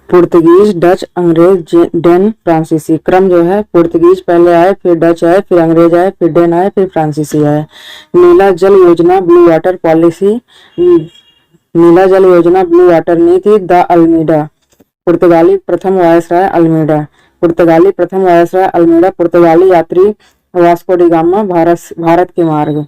Portuguese, Dutch, अंग्रेज, Dane, फ्रांसीसी। क्रम जो है पुर्तगीज पहले आए, फिर डच आए, फिर अंग्रेज आए, फिर डेन आए, फिर फ्रांसीसी आए। नीला जल योजना, ब्लू वाटर पॉलिसी। नीला जल योजना, ब्लू वाटर नीति, द अल्मीडा। पुर्तगाली प्रथम वायसराय अल्मीडा। पुर्तगाली प्रथम वायसराय अल्मीडा। पुर्तगाली यात्री वास्को डी गामा, भारत के मार्ग।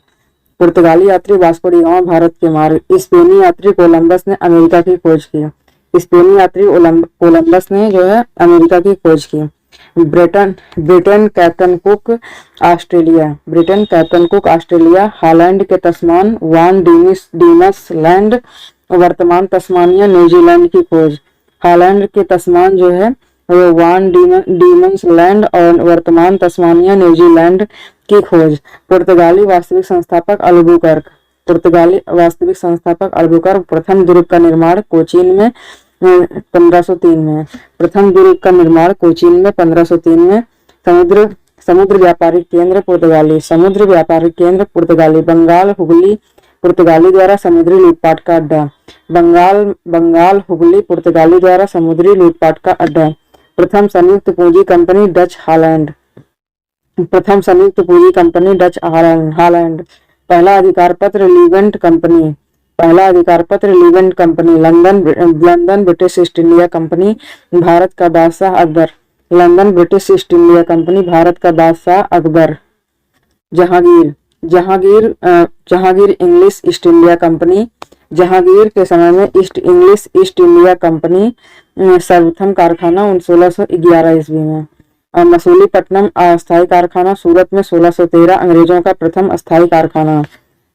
पुर्तगाली यात्री वास्को डी गामा, भारत के मार्ग। स्पेनी यात्री कोलंबस ने अमेरिका की खोज की। स्पेनी यात्री कोलंबस ने जो है अमेरिका की खोज की। Britain Britain captain cook Australia. Britain captain cook Australia. Holland के तस्मान वान डीनस लैंड, वर्तमान तस्मानिया, न्यूजीलैंड की खोज। हॉलैंड के तस्मान जो है वो वान डीमंस लैंड और वर्तमान तस्मानिया, न्यूजीलैंड की खोज। पुर्तगाली वास्तविक संस्थापक अल्बुकर्क। पुर्तगाली वास्तविक संस्थापक अल्बुकर्क। प्रथम दुर्ग का निर्माण कोचीन में 1503 में। प्रथम दुर्ग का निर्माण कोचीन में 1503 में। समुद्र व्यापारिक केंद्र पुर्तगाली। समुद्र व्यापारिक केंद्र पुर्तगाली। बंगाल हुगली पुर्तगाली द्वारा समुद्री लूटपाट का अड्डा। बंगाल हुगली पुर्तगाली द्वारा समुद्री लूटपाट का अड्डा। प्रथम संयुक्त पूंजी कंपनी डच हॉलैंड। प्रथम संयुक्त पूंजी कंपनी डच हॉलैंड। पहला अधिकार पत्र लीवेंट कंपनी। पहला अधिकार पत्र Levant company. London British East India Company, Bharat का बादशाह Akbar. London British East India Company, Bharat का बादशाह Akbar. Jahangir English East India Company. Jahangir के समय में इंग्लिश ईस्ट इंडिया कंपनी सर्वप्रथम कारखाना 1611 ईस्वी में। मसूलीपट्टनम अस्थायी कारखाना सूरत में 1613, अंग्रेजों का प्रथम अस्थायी कारखाना।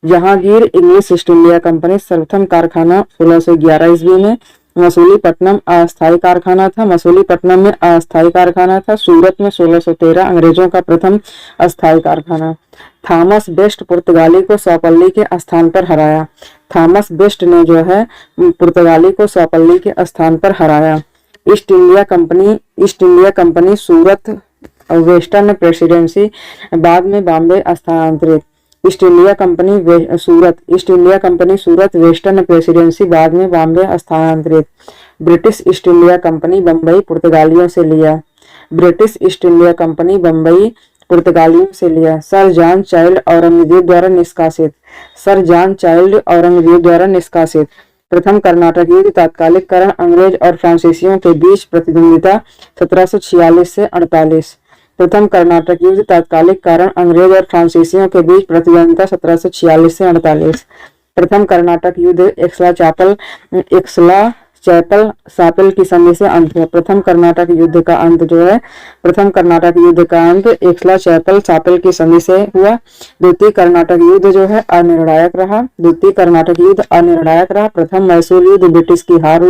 Jahangir English East India company सर्वप्रथम कारखाना 1611 ईस्वी में। मसूलीपट्टनम अस्थायी कारखाना था। मसूलीपट्टनम में अस्थायी कारखाना था। सूरत में 1613, अंग्रेजों का प्रथम अस्थायी कारखाना। थॉमस बेस्ट पुर्तगाली को सौपल्ली के स्थान पर हराया। थॉमस बेस्ट ने जो है पुर्तगाली को सौपल्ली के स्थान पर हराया। ईस्ट इंडिया कंपनी सूरत वेस्टर्न प्रेसिडेंसी, बाद में बॉम्बे स्थानांतरित। ईस्ट इंडिया कंपनी सूरत वेस्टर्न प्रेसिडेंसी, बाद में बॉम्बे स्थानांतरित। British East India company Bombay पुर्तगालियों से लिया। British East India company Bombay पुर्तगालियों से लिया। सर जॉन चाइल्ड औरंगजेब द्वारा निष्कासित। सर जॉन चाइल्ड औरंगजेब द्वारा निष्कासित। प्रथम कर्नाटक युद्ध तात्कालिककरण, अंग्रेज और फ्रांसीसियों के बीच प्रतिद्वंदिता 1746 से 48। प्रथम कर्नाटक युद्ध तात्कालिक कारण, अंग्रेज और फ्रांसीसियों के बीच प्रतिद्वंदिता 1746 से 48। प्रथम कर्नाटक युद्ध एक्सला चैपल सापेल की संधि से अंत हुआ। प्रथम कर्नाटक युद्ध का अंत जो है एक्सला चैपल सापेल की संधि से हुआ। द्वितीय कर्नाटक युद्ध जो है अनिर्णायक रहा। प्रथम मैसूर युद्ध ब्रिटिश की हार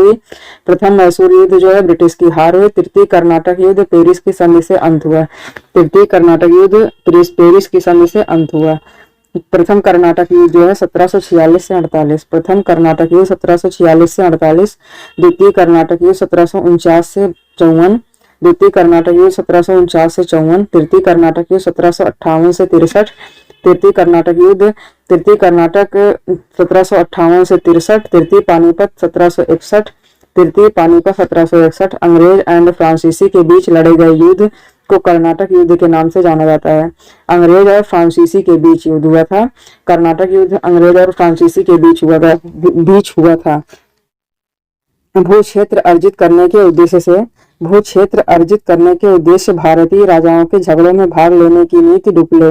हुई। तृतीय कर्नाटक युद्ध पेरिस की संधि से अंत हुआ। प्रथम कर्नाटक युद्ध जो है 1746 से 48। प्रथम कर्नाटक युद्ध 1746 से 48। द्वितीय कर्नाटक युद्ध 1749 से 54। तृतीय कर्नाटक युद्ध 1758 से 63। तृतीय पानीपत 1761। तृतीय पानीपत 1761 अंग्रेज एंड फ्रांसीसी के बीच लड़े गए युद्ध को कर्नाटक युद्ध के नाम से जाना जाता है। अंग्रेज और फ्रांसीसी के बीच युद्ध हुआ था। कर्नाटक युद्ध अंग्रेज और फ्रांसीसी के बीच हुआ था। भू क्षेत्र अर्जित करने के उद्देश्य भारतीय राजाओं के झगड़ों में भाग लेने की नीति डुप्ले।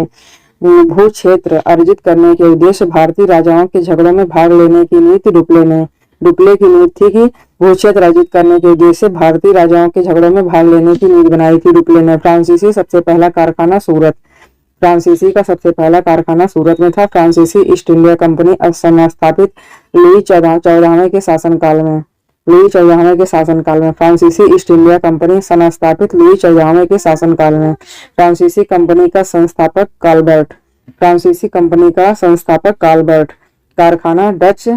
भू क्षेत्र अर्जित करने के उद्देश्य भारतीय राजाओं के झगड़ों में भाग लेने की नीति डुप्ले की नीति थी कि भू क्षेत्र अर्जित करने के उद्देश्य भारतीय राजाओं के झगड़ों में भाग लेने की नीति बनाई थी डुप्ले ने। फ्रांसीसी का सबसे पहला कारखाना सूरत में था। फ्रांसीसी ईस्ट इंडिया कंपनी स्थापित लुई 14वें के शासनकाल में। फ्रांसीसी ईस्ट इंडिया कंपनी स्थापित लुई 14वें के शासनकाल में। फ्रांसीसी कंपनी का संस्थापक काल्बर्ट। कारखाना डच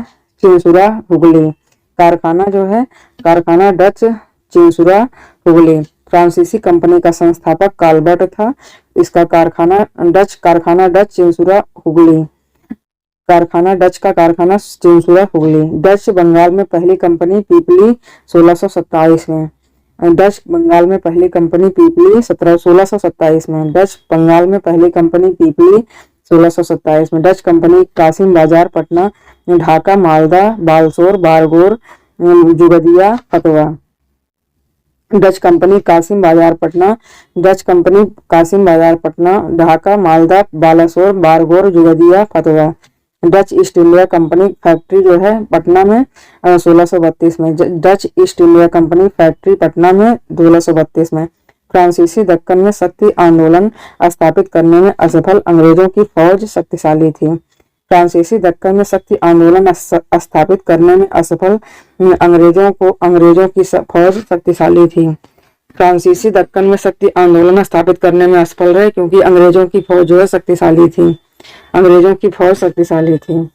चिंसुरा हुगली। कारखाना डच चिंसुरा हुगली। फ्रांसीसी कंपनी का संस्थापक काल्बर्ट था। इसका कारखाना डच चिंसुरा हुगली। कारखाना, डच का कारखाना चेंसुरा हुगली। डच बंगाल में पहली कंपनी पीपली 1627 में। डच बंगाल में पहली कंपनी पीपली 1627 में। डच बंगाल में पहली कंपनी पीपली 1627 में। डच कंपनी कासिम बाजार पटना, ढाका, मालदा, बालसोर, बारगोर, जुगदिया, फतवा। डच कंपनी कासिम बाजार पटना, डच कंपनी कासिम बाजार पटना, ढाका, मालदा, बालासोर, बारगोर, जुगदिया, फतवा। Dutch east India company factory जो है पटना में 1632 में। Dutch east India company factory Patna में 1632 में। फ्रांसीसी दक्कन में सत्य आंदोलन स्थापित करने में असफल अंग्रेजों की फौज शक्तिशाली थी। फ्रांसीसी दक्कन में सत्य आंदोलन स्थापित करने में असफल अंग्रेजों की फौज शक्तिशाली थी। फ्रांसीसी दक्कन में सत्य आंदोलन स्थापित करने में असफल रहे क्योंकि अंग्रेजों की फौज जो है शक्तिशाली थी। अंग्रेजों की फौज शक्तिशाली थी।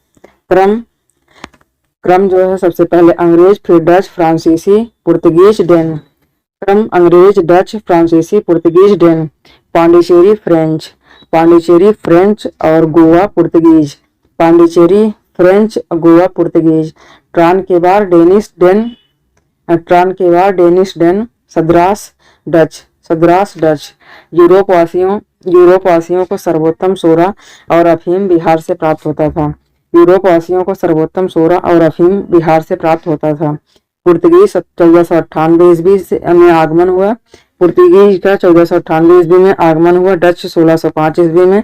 क्रम जो है सबसे पहले अंग्रेज, फिर डच, फ्रांसीसी, पुर्तगीज, डेन। क्रम अंग्रेज, डच, फ्रांसीसी, पुर्तगीज, Dane. Pondicherry French, Pondicherry French और गोवा पुर्तगीज। पांडिचेरी फ्रेंच, गोवा पुर्तगीज। ट्रान के बाद डेनिश डेन, ट्रान के बाद Danish Dane. Sadras Dutch, Sadras Dutch. Europe वासियों को सर्वोत्तम सोरा और अफीम बिहार से प्राप्त होता था। यूरोप वासियों को सर्वोत्तम सोरा और अफीम बिहार से प्राप्त होता था। पुर्तगीज 1498 ईस्वी में आगमन हुआ। पुर्तगीज का 1498 ईस्वी में आगमन हुआ। डच 1605 ईस्वी में।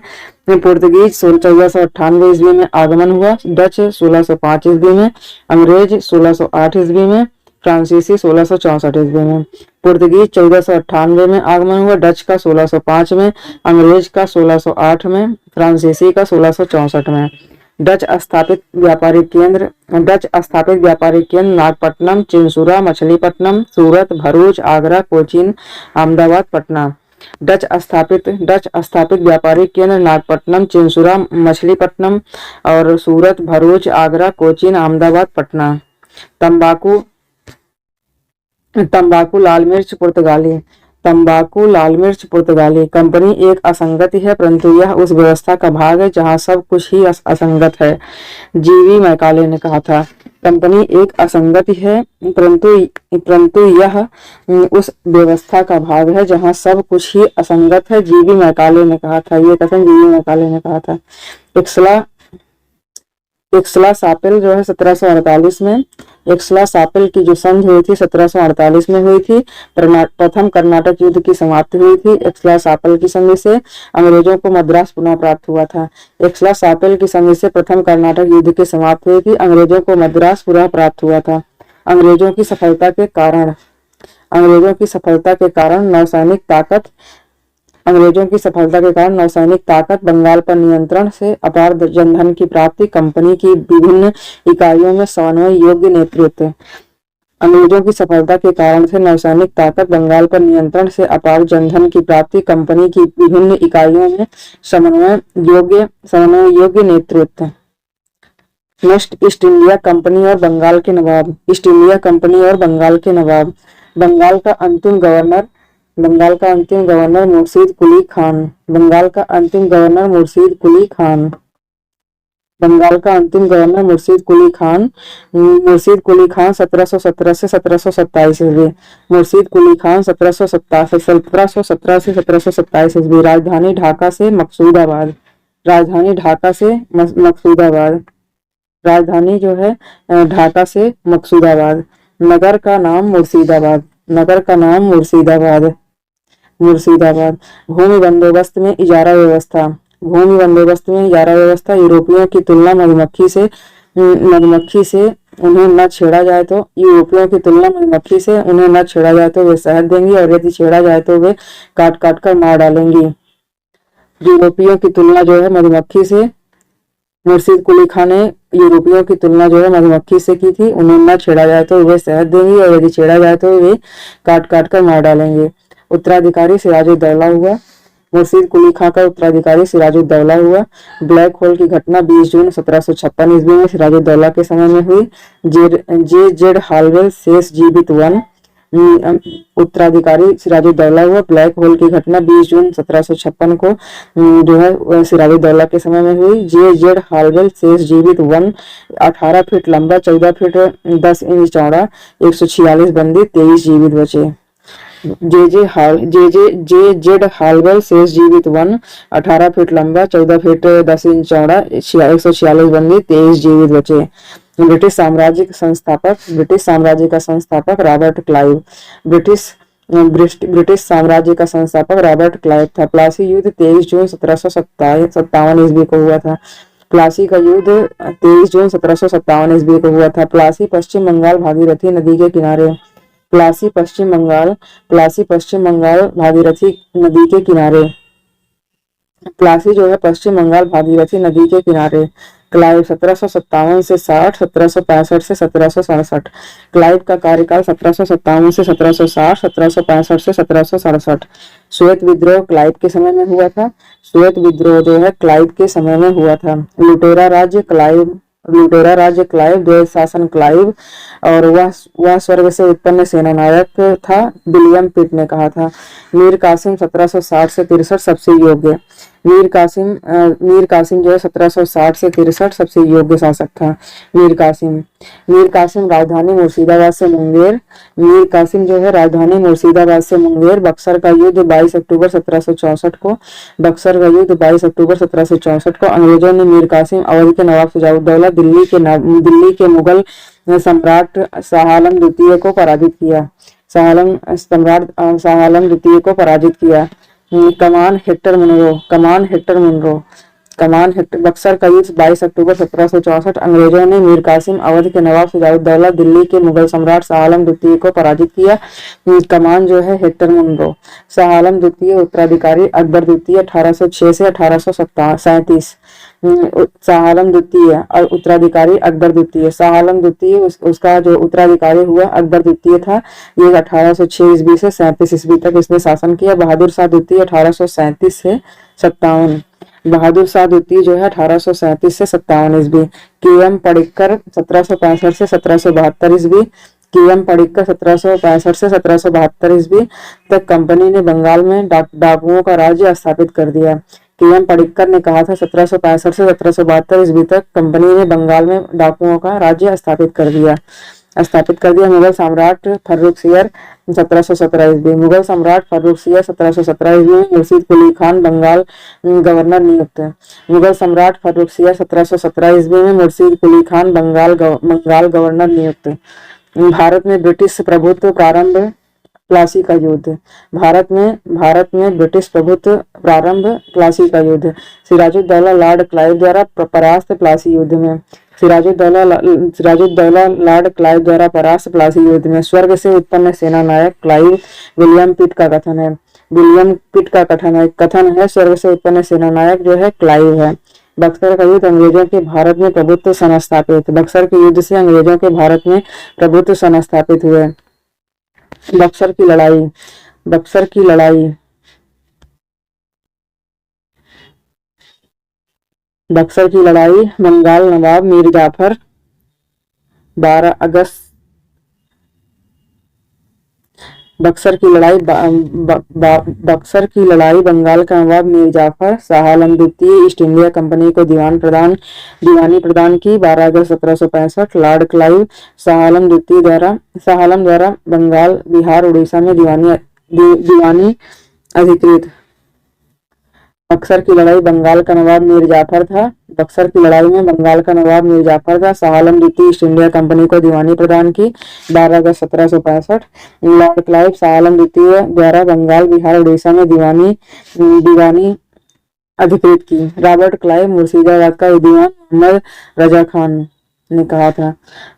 पुर्तगीज 1498 ईस्वी में आगमन हुआ। डच 1605 ईस्वी में। अंग्रेज 1608 ईस्वी में। फ्रांसीसी 1664 ईस्वी में। पुर्तगीज 1498 में आगमन हुआ। डच का 1605 में। अंग्रेज का 1608 में। फ्रांसीसी का 1664 में। डच स्थापित व्यापारिक केंद्र नागपट्टनम, चिंसुरा, मछलीपट्टनम, सूरत, भरूच, आगरा, कोचीन, अहमदाबाद, पटना। डच स्थापित व्यापारिक केंद्र नागपट्टनम, चिंसुरा, मछलीपट्टनम और सूरत, भरूच, आगरा, कोचीन, अहमदाबाद, पटना। तंबाकू लाल मिर्च पुर्तगाली। तंबाकू लाल मिर्च पुर्तगाली। कंपनी एक असंगति है परंतु यह उस व्यवस्था का भाग है जहां सब कुछ ही असंगत है, जीवी मैकाले ने कहा था। कंपनी एक असंगति है परंतु यह उस व्यवस्था का भाग है जहां सब कुछ ही असंगत है, जीवी मैकाले ने कहा था। ये कथन जीवी मैकाले ने कहा था। एक्सला सापेल जो है 1748 में। एक्सला सापेल की जो संधि हुई थी 1748 में हुई थी। प्रथम कर्नाटक युद्ध की समाप्ति हुई थी। एक्सला सापेल की संधि से अंग्रेजों को मद्रास पुनः प्राप्त हुआ था। एक्सला सापेल की संधि से प्रथम कर्नाटक युद्ध की समाप्ति हुई थी। अंग्रेजों को मद्रास पुनः प्राप्त हुआ था। अंग्रेजों की सफलता के कारण नौसैनिक ताकत, बंगाल पर नियंत्रण से अपार जनधन की प्राप्ति, कंपनी की विभिन्न इकाइयों में समन्वय योग्य नेतृत्व। अंग्रेजों की सफलता के कारण से नौसैनिक ताकत, बंगाल पर नियंत्रण से अपार जनधन की प्राप्ति, कंपनी की विभिन्न इकाइयों में समन्वय योग्य नेतृत्व। नेक्स्ट, ईस्ट इंडिया कंपनी और बंगाल के नवाब। ईस्ट इंडिया कंपनी और बंगाल के नवाब। बंगाल का अंतिम गवर्नर मुर्शीद कुली खान। बंगाल का अंतिम गवर्नर मुर्शीद कुली खान। 1717 से 1727 ईस्वी। मुर्शीद कुली खान 1717 से 1727 ईस्वी। राजधानी ढाका से मकसूदाबाद। राजधानी जो है ढाका से मकसूदाबाद। नगर का नाम मुर्शीदाबाद। भूमि बंदोबस्त में इजारा व्यवस्था। यूरोपियों की तुलना मधुमक्खी से उन्हें न छेड़ा जाए तो वे शहद देंगी और यदि छेड़ा जाए तो वे काट काट कर मार डालेंगी। यूरोपियों की तुलना जो है मधुमक्खी से, मुर्शीद कुली खान ने यूरोपियों की तुलना जो है मधुमक्खी से की थी। उन्हें न छेड़ा जाए तो वे शहद देंगी और यदि छेड़ा जाए तो वे काट काट कर मार डालेंगे। उत्तराधिकारी सिराजुद्दौला हुआ। मुर्शीद कुली खान का उत्तराधिकारी सिराजुद्दौला हुआ। ब्लैक होल की घटना 20 जून 1756 ईस्वी में सिराजुद्दौला के समय में हुई। जेड हालवेल शेष जीवित 1। उत्तराधिकारी सिराजुद्दौला हुआ। ब्लैक होल की घटना 20 जून 1756 को जो है सिराजुद्दौला के समय में हुई। जे जेड हालवेल शेष जीवित 18 फीट लंबा, 14 फीट 10 इंच चौड़ा, 146 बंदी, 23 जीवित बचे। जे जेड हालवेल शेष जीवित 18 फीट लंबा, 14 फीट 10 इंच चौड़ा, 146 बंदी, 23 जीवित बचे। ब्रिटिश साम्राज्य का संस्थापक रॉबर्ट क्लाइव। ब्रिटिश साम्राज्य का संस्थापक रॉबर्ट क्लाइव था। प्लासी युद्ध 23 जून 1757 ईस्वी को हुआ था। प्लासी का युद्ध 23 जून 1757 ईस्वी को हुआ था। प्लासी पश्चिम बंगाल भागीरथी नदी के किनारे। प्लासी पश्चिम बंगाल भागीरथी नदी के किनारे। प्लासी जो है पश्चिम बंगाल भागीरथी नदी के किनारे। क्लाइव 1757 से 60, 1765 से 1767। क्लाइव का कार्यकाल 1757 से 1760, 1765 से 1767। श्वेत विद्रोह क्लाइव के समय में हुआ था। श्वेत विद्रोह जो है क्लाइव के समय में हुआ था। लुटेरा राज्य क्लाइव, द्वैत शासन क्लाइव, और वह स्वर्ग से उत्पन्न सेनानायक था, विलियम पिट ने कहा था। मीर कासिम 1760 से 63 सबसे योग्य। मीर कासिम जो है 1760 से 63 सबसे योग्य शासक था। मीर कासिम राजधानी मुर्शिदाबाद से मुंगेर। बक्सर का युद्ध 22 अक्टूबर 1764 को। अंग्रेजों ने मीर कासिम अवध के नवाब सिराजुद्दौला, दिल्ली के मुगल सम्राट शाह आलम द्वितीय को पराजित किया। कमान हेक्टर बक्सर का युद्ध 22 अक्टूबर 1764। अंग्रेजों ने मीर कासिम अवध के नवाब सिराजुद्दौला, दिल्ली के मुगल सम्राट शाह आलम द्वितीय को पराजित किया। कमान जो है हेक्टर मुनरो। शाह आलम द्वितीय उत्तराधिकारी अकबर द्वितीय 1806 से 1837। शाह आलम द्वितीय और उत्तराधिकारी अकबर द्वितीय। शाह आलम द्वितीय उसका जो उत्तराधिकारी हुआ अकबर द्वितीय था। ये 1806 ईस्वी से 37 ईस्वी तक इसने शासन किया। बहादुर शाह द्वितीय 1837 से 57। बहादुर शाह द्वितीय जो है 1837 से 57 ईस्वी। के.एम. पडिक्कर 1765 से 1772 ईस्वी। के.एम. पडिक्कर 1765 से 1772 ईस्वी तक कंपनी ने बंगाल में डाकुओं का राज्य स्थापित कर दिया। के.एम. पडिक्कर ने कहा था 1765 से 1772 ईस्वी तक कंपनी ने बंगाल में डाकुओं का राज्य स्थापित कर दिया। मुगल सम्राट फर्रुखसियर 1717 ईस्वी। मुगल सम्राट फर्रुखसियर 1717 ईस्वी में मुर्शीद कुली खान बंगाल गवर्नर नियुक्त। मुगल सम्राट फर्रुखसियर 1717 ईस्वी में मुर्शीद कुली खान बंगाल गवर्नर नियुक्त। भारत में ब्रिटिश प्रभुत्व प्रारंभ, प्लासी का युद्ध। भारत में ब्रिटिश प्रभुत्व प्रारंभ, प्लासी का युद्ध। सिराजुद्दौला लॉर्ड क्लाइव द्वारा परास्त, प्लासी युद्ध में। सिराजुद्दौला लॉर्ड क्लाइव द्वारा परास्त, प्लासी युद्ध में। स्वर्ग से उत्पन्न सेना नायक क्लाइव, विलियम पिट का कथन है स्वर्ग से उत्पन्न सेना नायक जो है क्लाइव है। बक्सर का युद्ध अंग्रेजों के भारत में प्रभुत्व संस्थापित। बक्सर के युद्ध से अंग्रेजों के भारत में प्रभुत्व संस्थापित हुए। बक्सर की लड़ाई बंगाल नवाब मीर जाफर 12 अगस्त। बक्सर की लड़ाई बंगाल का नवाब मीर जाफर शाह आलम द्वितीय ईस्ट इंडिया कंपनी को दीवानी प्रदान की। 12 अगस्त 1765 लॉर्ड क्लाइव शाह आलम द्वारा बंगाल, बिहार, उड़ीसा में दीवानी अधिकृत। बक्सर की लड़ाई बंगाल का नवाब मीर जाफर था। बक्सर की लड़ाई में बंगाल का नवाब मीर जाफर था। शाह आलम द्वितीय ईस्ट इंडिया कंपनी को दीवानी प्रदान की। 12 अगस्त 1765 लॉर्ड क्लाइव शाह आलम द्वितीय द्वारा बंगाल, बिहार, उड़ीसा में दीवानी अधिकृत की। रॉबर्ट क्लाइव मुर्शिदाबाद का दीवान मोहम्मद रजा खान ने कहा था।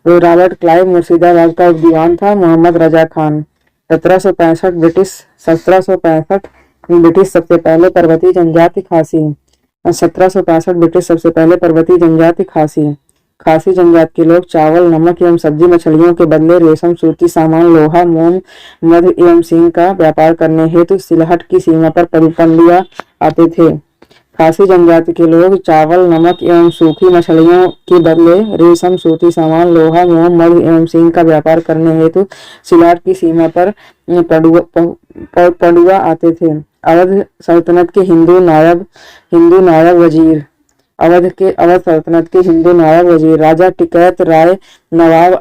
वो रॉबर्ट क्लाइव मुर्शिदाबाद का दीवान था मोहम्मद रजा खान। 1765 ब्रिटिश सबसे पहले पर्वतीय जनजाति खासी। 1765 ब्रिटिश सबसे पहले पर्वतीय जनजाति खासी जनजाति के लोग चावल, नमक एवं सब्जी, मछलियों के बदले रेशम, सूती सामान, लोहा, मोम, मध एवं सींग का व्यापार करने हेतु सिलहट की सीमा पर पनडुआ आते थे। खासी जनजाति के लोग चावल, नमक एवं सूखी मछलियों के बदले रेशम, सूती सामान, लोहा, मोम, मध एवं सींग का व्यापार करने हेतु सिलाट की सीमा पर पडुआ आते थे। अवध सल्तनत के हिंदू नायब वजीर अवध सल्तनत के हिंदू नायब वजीर राजा टिकैत राय नवाब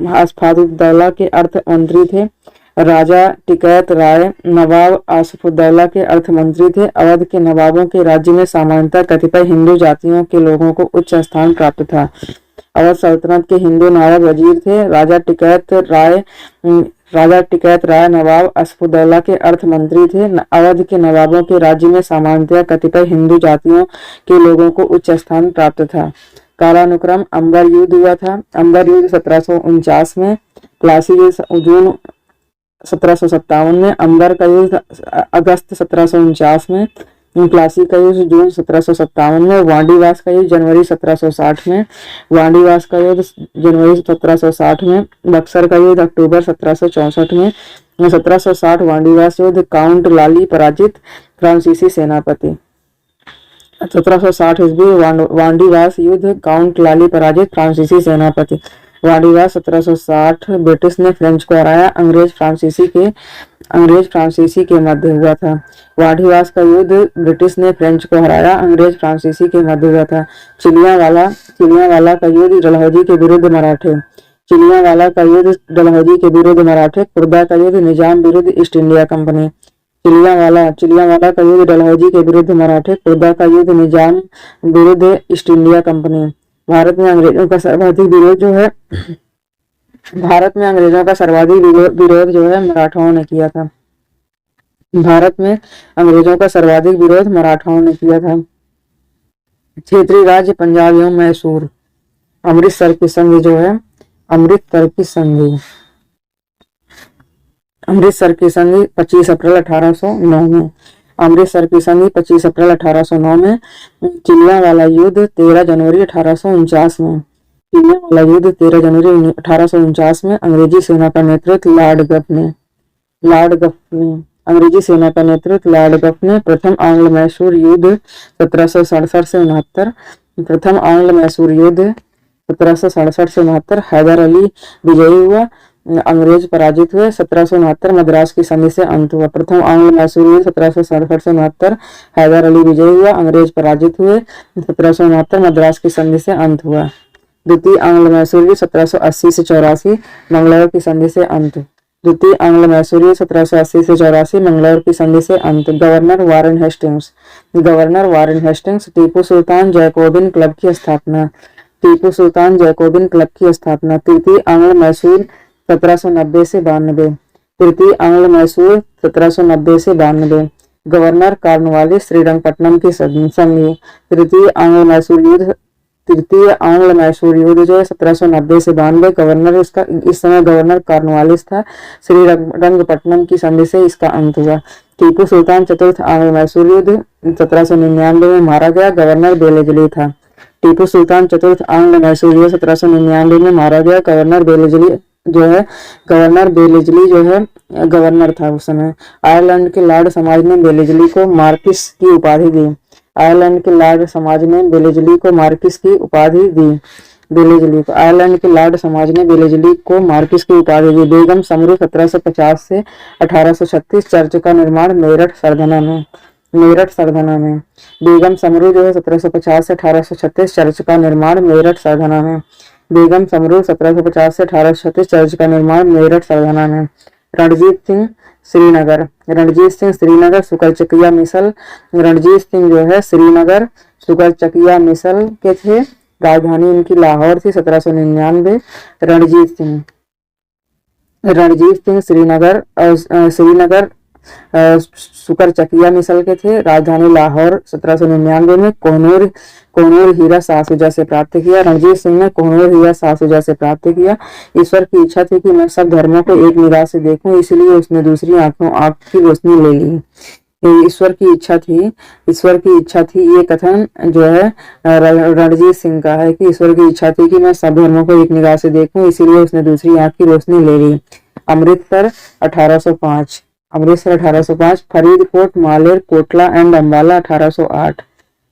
अस्फादुद्दौला के अर्थ मंत्री थे। राजा टिकैत राय नवाब आसफुद्दौला के अर्थ मंत्री थे। अवध के नवाबों के राज्य में सामान्यतः कतिपय हिंदू जातियों के लोगों को उच्च स्थान प्राप्त था। अवध सल्तनत के हिंदू नायब वजीर थे। राजा टिकैत राय नवाब आसफुद्दौला के अर्थ मंत्री थे। अवध के नवाबों के राज्य में सामान्यतः कतिपय हिंदू जातियों के लोगों को उच्च स्थान प्राप्त था। कालानुक्रम अंबर युद्ध हुआ था। अंबर युद्ध 1749 में, प्लासी युद्ध जून 1757 में, अंबर का युद्ध अगस्त 1749 में, प्लासी का युद्ध जून 1757 में, वांडीवास का युद्ध जनवरी 1760 में, वांडीवास का युद्ध जनवरी 1760 में, बक्सर का युद्ध अक्टूबर 1764 में, 1760 वांडीवास युद्ध, काउंट लाली पराजित फ्रांसीसी सेनापति। 1760 ईस्वी वांडीवास युद्ध, काउंट लाली पराजित फ्रांसीसी सेनापति। वांडीवास 1760 ब्रिटिश ने फ्रेंच को हराया। अंग्रेज फ्रांसीसी के मध्य हुआ था। वांडीवास का युद्ध ब्रिटिश ने फ्रेंच को हराया, अंग्रेज फ्रांसीसी के मध्य हुआ था। चिलियावाला का युद्ध डलहौजी के विरुद्ध मराठे। चिलियावाला का युद्ध डलहौजी के विरुद्ध मराठे। खुर्दा का युद्ध निजाम विरुद्ध ईस्ट इंडिया कंपनी। चिलियावाला का युद्ध डलहौजी के विरुद्ध मराठे। खुर्दा का युद्ध निजाम विरुद्ध ईस्ट इंडिया कंपनी। भारत में अंग्रेजों का सर्वाधिक विरोध जो है मराठाओं ने किया था। भारत में अंग्रेजों का सर्वाधिक विरोध मराठाओं ने किया था। क्षेत्रीय राज्य पंजाब एवं मैसूर। अमृतसर की संधि जो है, अमृतसर की संधि 25 अप्रैल 1809 में। अमृतसर की संधि 25 अप्रैल 1809 में। चिलियावाला युद्ध 13 जनवरी 1849 में। चिलियावाला युद्ध 13 जनवरी 1849 में। अंग्रेजी सेना का नेतृत्व लॉर्ड गफ ने। प्रथम आंग्ल मैसूर युद्ध 1767 से 69। प्रथम आंग्ल मैसूर युद्ध 1767 से 69। हैदर अली विजयी हुआ, अंग्रेज पराजित हुए। 1769 मद्रास की संधि से अंत हुआ। प्रथम आंग्ल मैसूर युद्ध 1767 से 69। हैदर अली विजयी हुआ, अंग्रेज पराजित हुए। 1769 मद्रास की संधि से अंत हुआ। द्वितीय आंग्ल मैसूर युद्ध 1780 से 84, मंगलौर की संधि से अंत। द्वितीय आंग्ल मैसूर युद्ध 1780 से 84, मंगलौर की संधि से अंत। Governor Warren Hastings. Tipu Sultan Jacobin Club की स्थापना। तृतीय आंग्ल मैसूर 1790 से 92। तृतीय आंग्ल मैसूर 1790 से 92। गवर्नर कॉर्नवालिस श्रीरंगपट्टनम की संधि। तृतीय आंग्ल मैसूर युद्ध जो है 1790 से 92। गवर्नर इसका इस समय गवर्नर कॉर्नवालिस था। श्रीरंगपट्टनम की संधि से इसका अंत हुआ। टीपू सुल्तान चतुर्थ आंग्ल मैसूर युद्ध 1799 में मारा गया, गवर्नर बेलेजली था। टीपू सुल्तान चतुर्थ आंग्ल मैसूर युद्ध 1799 में मारा गया, गवर्नर बेलेजली जो है गवर्नर था उस समय। आयरलैंड के लॉर्ड समाज ने बेलेजली को मार्किस की उपाधि दी। आयरलैंड के लॉर्ड समाज ने बेलेजली को मार्किस की उपाधि दी। बेगम समरू 1750 से 1836 चर्च का निर्माण मेरठ सरधना में। बेगम समरू जो है 1750 से 1836 चर्च का निर्माण मेरठ सरधना में। बेगम समरू 1750 से 1836 चर्च का निर्माण मेरठ सरधना में। रणजीत सिंह श्रीनगर सुकरचकिया मिसल। रणजीत सिंह जो है श्रीनगर सुकरचकिया मिसल के थे। राजधानी इनकी लाहौर थी। 1799। रणजीत सिंह श्रीनगर सुकरचकिया मिसल के थे। राजधानी लाहौर। 1799 में कोहनूर हीरा शाहसुजा से प्राप्त किया। रणजीत सिंह ने कोहनूर हीरा शाहसुजा से प्राप्त किया। ईश्वर की इच्छा थी कि मैं सब धर्मों को एक निगाह से देखूं, इसलिए उसने दूसरी आंख की रोशनी ले ली। ईश्वर की इच्छा थी। ये कथन जो है रणजीत सिंह का है कि ईश्वर की इच्छा थी कि मैं सब धर्मों को एक निगाह से देखूं, इसीलिए उसने दूसरी आंख की रोशनी ले ली। अमृतसर 1805। Amritsar 1805, Faridkot, Maler, Kotla and Ambala 1808,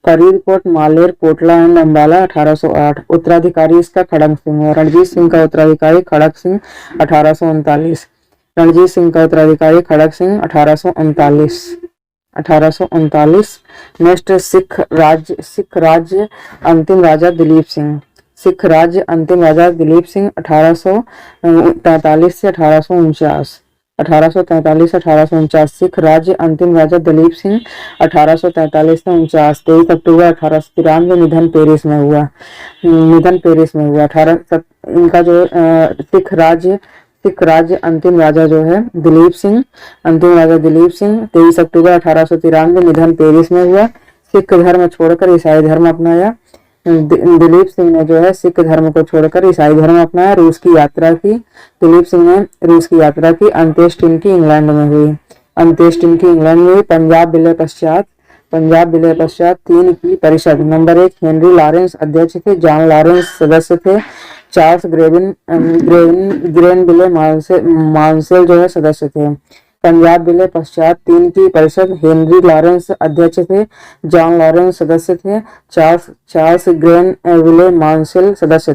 Faridkot, Maler, Kotla and Ambala 1808। उत्तराधिकारी इसका खड़क सिंह हुआ। रणजीत सिंह का उत्तराधिकारी खड़क सिंह 1839। रणजीत सिंह का उत्तराधिकारी खड़क सिंह 1839। 1839। नेक्स्ट सिख राज्य अंतिम राजा दिलीप सिंह। सिख राज्य अंतिम राजा दिलीप सिंह 1843 से 1849। 1843 से 1849। सिख राज्य अंतिम राजा दलीप सिंह 1843 से 49। 23 अक्टूबर 1893 निधन पेरिस में हुआ। निधन पेरिस में हुआ। इनका जो सिख राज्य अंतिम राजा जो है दिलीप सिंह, अंतिम राजा दिलीप सिंह 23 अक्टूबर 1893 निधन पेरिस में हुआ। सिख धर्म छोड़कर ईसाई धर्म अपनाया। दिलीप सिंह ने जो है सिख धर्म को छोड़कर ईसाई धर्म अपनाया। रूस की यात्रा की। दिलीप सिंह ने रूस की यात्रा की। अंत्येष्टि इनकी इंग्लैंड में हुई। अंत्येष्टि इनकी इंग्लैंड में हुई। पंजाब विलय पश्चात 3 की परिषद। नंबर 1 हेनरी लॉरेंस अध्यक्ष थे। जॉन लॉरेंस सदस्य थे। चार्ल्स ग्रेनविले मांसेल जो है सदस्य थे। पंजाब विलय पश्चात 3 की परिषद। हेनरी लॉरेंस अध्यक्ष थे। जॉन लॉरेंस सदस्य थे। चार्ल्स ग्रेनविले मांसेल सदस्य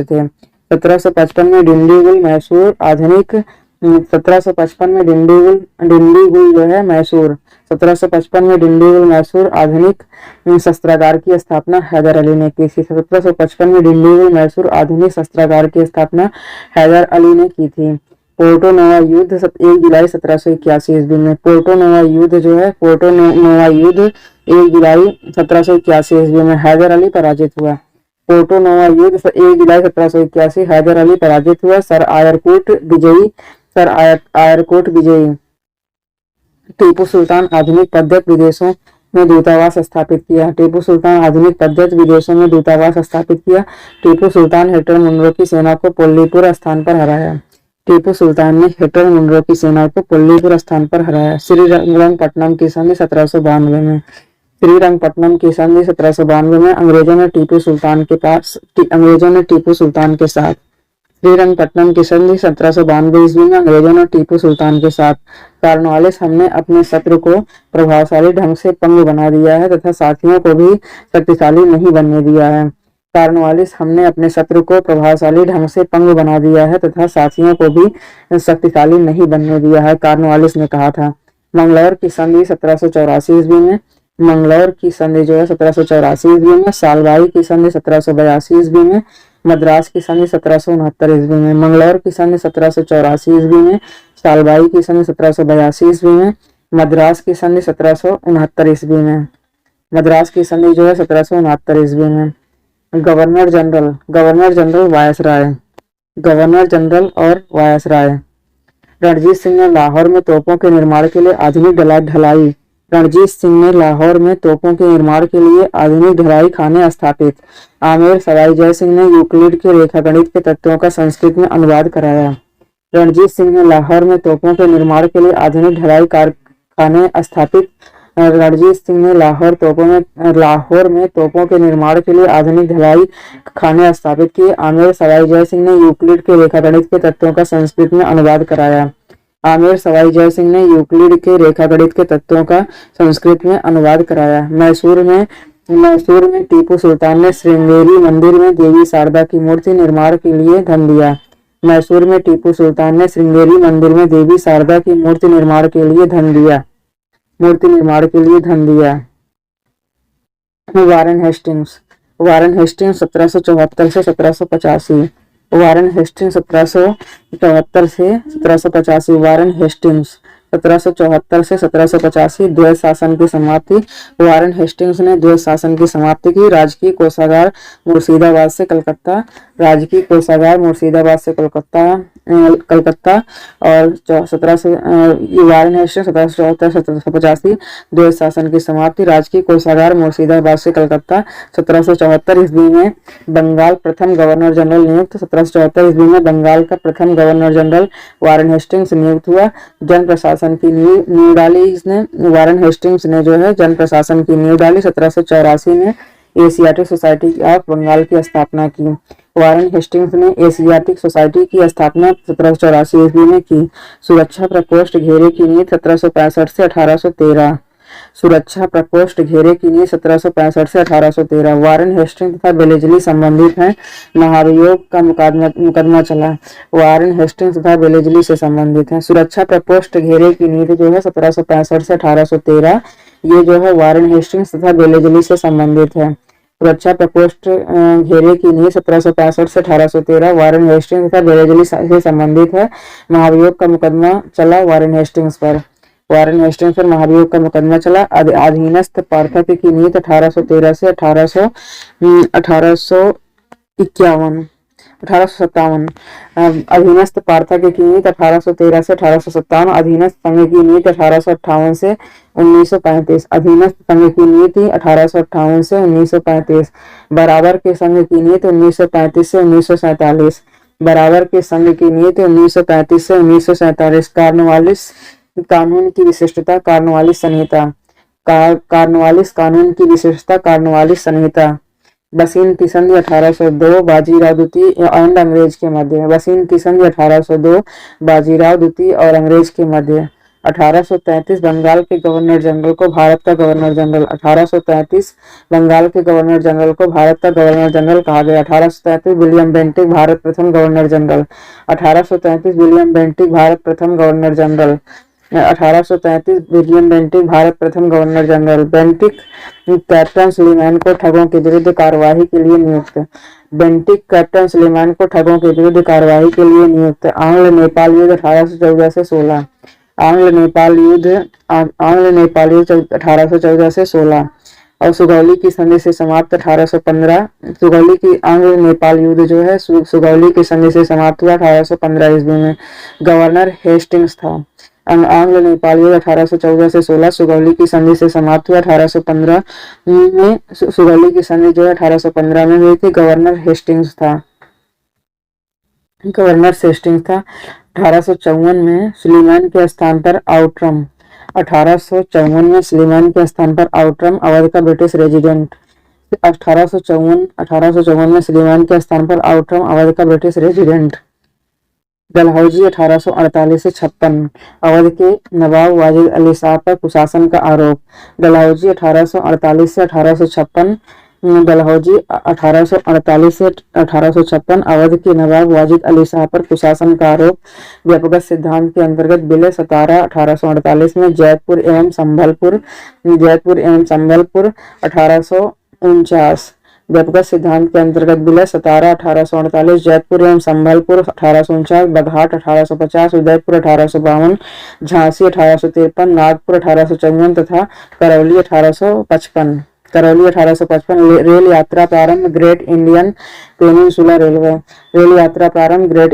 थे। 1755 में डिंडीगुल मैसूर आधुनिक 1755 में डिंडीगुल जो है मैसूर 1755 में डिंडीगुल मैसूर आधुनिक शस्त्रागार की स्थापना हैदर अली ने की थी। 1755 में डिंडीगुल मैसूर आधुनिक शस्त्रागार की स्थापना हैदर अली ने की थी। पोर्टो नोवा युद्ध 1 जुलाई 1781 ईस्वी में। पोर्टो नोवा युद्ध 1 जुलाई 1781 ईस्वी में हैदर अली पराजित हुआ। पोर्टो नोवा युद्ध 1 जुलाई 1781 हैदर अली पराजित हुआ। सर आयरकोट विजयी। टीपू सुल्तान आधुनिक पद्धत विदेशों में दूतावास स्थापित किया। टीपू सुल्तान आधुनिक पद्धत विदेशों में दूतावास स्थापित किया। टीपू सुल्तान हेक्टर मुनरो की सेना को पोल्लीपुर स्थान पर हराया। टीपू सुल्तान ने हेक्टर मुनरो की सेना को पोल्लीपुर स्थान पर हराया। श्रीरंगपट्टनम की संधि 1792 में। श्रीरंगपट्टनम की संधि 1792 में अंग्रेजों ने टीपू सुल्तान के साथ श्रीरंगपट्टनम की संधि 1792 ईस्वी में अंग्रेजों ने टीपू सुल्तान के साथ कॉर्नवालिस हमने अपने शत्रु को प्रभावशाली ढंग से पंगु बना दिया है तथा साथियों को भी शक्तिशाली नहीं बनने दिया है। कॉर्नवालिस हमने अपने शत्रु को प्रभावशाली ढंग से पंगु बना दिया है तथा साथियों को भी शक्तिशाली नहीं बनने दिया है, कॉर्नवालिस ने कहा था। मंगलौर की संधि 1784 ईस्वी में। मंगलौर की संधि जो है 1784 ईस्वी में। सालबाई की संधि 1782 ईस्वी में। मद्रास की संधि 1769 ईस्वी में। मंगलौर की संधि 1784 ईस्वी में। सालबाई की संधि 1782 ईस्वी में। मद्रास की संधि 1769 ईस्वी में। मद्रास की संधि जो है 1769 ईस्वी में। गवर्नर जनरल और वायसराय। रणजीत सिंह ने लाहौर में तोपों के निर्माण के लिए आधुनिक ढलाई आधुनिक ढलाई खाने स्थापित। आमेर सवाई जय सिंह ने यूक्लिड के रेखागणित के तत्वों का संस्कृत में अनुवाद कराया। रणजीत सिंह ने लाहौर में तोपों के निर्माण के लिए आधुनिक ढलाई कारखाने स्थापित। रणजीत सिंह ने लाहौर में तोपों के निर्माण के लिए आधुनिक ढलाई खाने स्थापित किए। आमेर सवाई जय सिंह ने यूक्लिड के रेखागणित के तत्वों का संस्कृत में अनुवाद कराया। आमेर सवाई जय सिंह ने यूक्लिड के रेखागणित के तत्वों का संस्कृत में अनुवाद कराया। मैसूर में टीपू सुल्तान ने श्रृंगेरी मंदिर में देवी शारदा की मूर्ति निर्माण के लिए धन दिया। मैसूर में टीपू सुल्तान ने श्रृंगेरी मंदिर में देवी शारदा की मूर्ति निर्माण के लिए धन दिया। वारेन हेस्टिंग्स 1774 से 1785। वारेन हेस्टिंग्स 1774 से 1785। वारेन हेस्टिंग्स 1774 से 1785। द्वैत शासन की समाप्ति। वारेन हेस्टिंग्स ने द्वैत शासन की समाप्ति की। राजकीय कोषागार मुर्शिदाबाद से कलकत्ता और 1785 द्वैत शासन की समाप्ति। राजकीय कोषागार मुर्शिदाबाद से कलकत्ता। 1774 ईस्वी में बंगाल प्रथम गवर्नर जनरल नियुक्त। 1774 ईस्वी में बंगाल का प्रथम गवर्नर जनरल वारेन हेस्टिंग्स नियुक्त हुआ। जन प्रशासन की नींव डाली इसने। वारेन हेस्टिंग्स ने जो है जन प्रशासन की नींव डाली। 1784 में एशियाटिक सोसाइटी ऑफ बंगाल की स्थापना की। वारेन हेस्टिंग्स ने एशियाटिक सोसाइटी की स्थापना 1784 ईस्वी में की। सुरक्षा प्रकोष्ठ घेरे की नींव 1765 से 1813। सुरक्षा प्रकोष्ठ घेरे की नींव 1765 से 1813। वारेन हेस्टिंग्स तथा बेलेजली संबंधित हैं। महाभियोग का मुकदमा चला। वारेन हेस्टिंग्स तथा बेलेजली से संबंधित हैं। सुरक्षा प्रकोष्ठ घेरे की नींव जो है 1765 से 1813, ये जो है वारेन हेस्टिंग्स तथा बेलेजली से संबंधित है। सुरक्षा प्रकोष्ठ घेरे की नींव 1765 से 1813 वारेन हेस्टिंग्स तथा बेलेजली से संबंधित है। महाभियोग का मुकदमा चला वारेन हेस्टिंग्स पर। वारेन हेस्टिंग्स पर महाभियोग का मुकदमा चला। अधीनस्थ पार्थक्य की नीति 1813 से 1857। अधीनस्थ पार्थक्य की नीति 1813 से 1857। अधीनस्थ संघ की नीति 1858 से 1935। अधीनस्थ संघ की नीति 1858 से 1935। बराबर के संघ की नीति 1935 से 1947। बराबर के संघ की नीति 1935 से 1947। कार्नवालिस कानून की विशिष्टता कार्नवालिस संहिता। कार्नवालिस कानून की विशिष्टता कार्नवालिस संहिता। बसीन की संधि 1802 बाजीराव द्वितीय और अंग्रेज के मध्य। बसीन की संधि 1802 बाजीराव द्वितीय और अंग्रेज के मध्य। 1833 बंगाल के गवर्नर जनरल को भारत का गवर्नर जनरल। 1833 बंगाल के गवर्नर जनरल को भारत का गवर्नर जनरल कहा गया। 1833 विलियम बेंटिक भारत प्रथम Governor General. 1833 William Bentinck Bharat प्रथम Governor General. 1833 William Bentinck Bharat प्रथम Governor General. Bentinck Captain Sleeman को ठगों के विरुद्ध कार्यवाही के लिए नियुक्त। बेंटिक कैप्टन सुलेमान को ठगों के विरुद्ध कार्यवाही के लिए नियुक्त। आंग्ल नेपाल युद्ध 1814 से 16। आंग्ल नेपाल युद्ध 1814 से 16 और सुगौली की संधि से समाप्त 1815। सुगौली की आंग्ल नेपाल युद्ध जो है सुगौली की संधि से समाप्त हुआ 1815 ईस्वी में। गवर्नर हेस्टिंग्स था। आंग्ल नेपाल युद्ध 1814 से 16 सुगौली की संधि से समाप्त हुआ 1815 में। सुगौली की संधि जो है 1815 में हुई थी। गवर्नर हेस्टिंग्स था। 1854 में सुलेमान के स्थान पर आउटरम। 1854 में सुलेमान के स्थान पर आउटरम अवध का ब्रिटिश रेजिडेंट। 1854 में सुलेमान के स्थान पर आउटरम अवध का ब्रिटिश रेजिडेंट। डलहौजी 1848 से 56 अवध के नवाब वाजिद अली शाह पर कुशासन का आरोप। डलहौजी 1848 से 1856। डलहौजी 1848 से 1856 अवध के नवाब वाजिद अली शाह पर कुशासन का आरोप। व्यक्तिगत सिद्धांत के अंतर्गत विलय सतारा 1848 में। जयपुर एवं संबलपुर 1849। व्यक्तिगत सिद्धांत के अंतर्गत विलय सतारा 1848। जयपुर एवं संबलपुर 1849। बघाट 1850। उदयपुर 1852। झांसी 1853। नागपुर 1854 तथा करौली 1855। करौली 1855। रेल यात्रा प्रारंभ great Indian peninsula railway. Rail यात्रा प्रारंभ great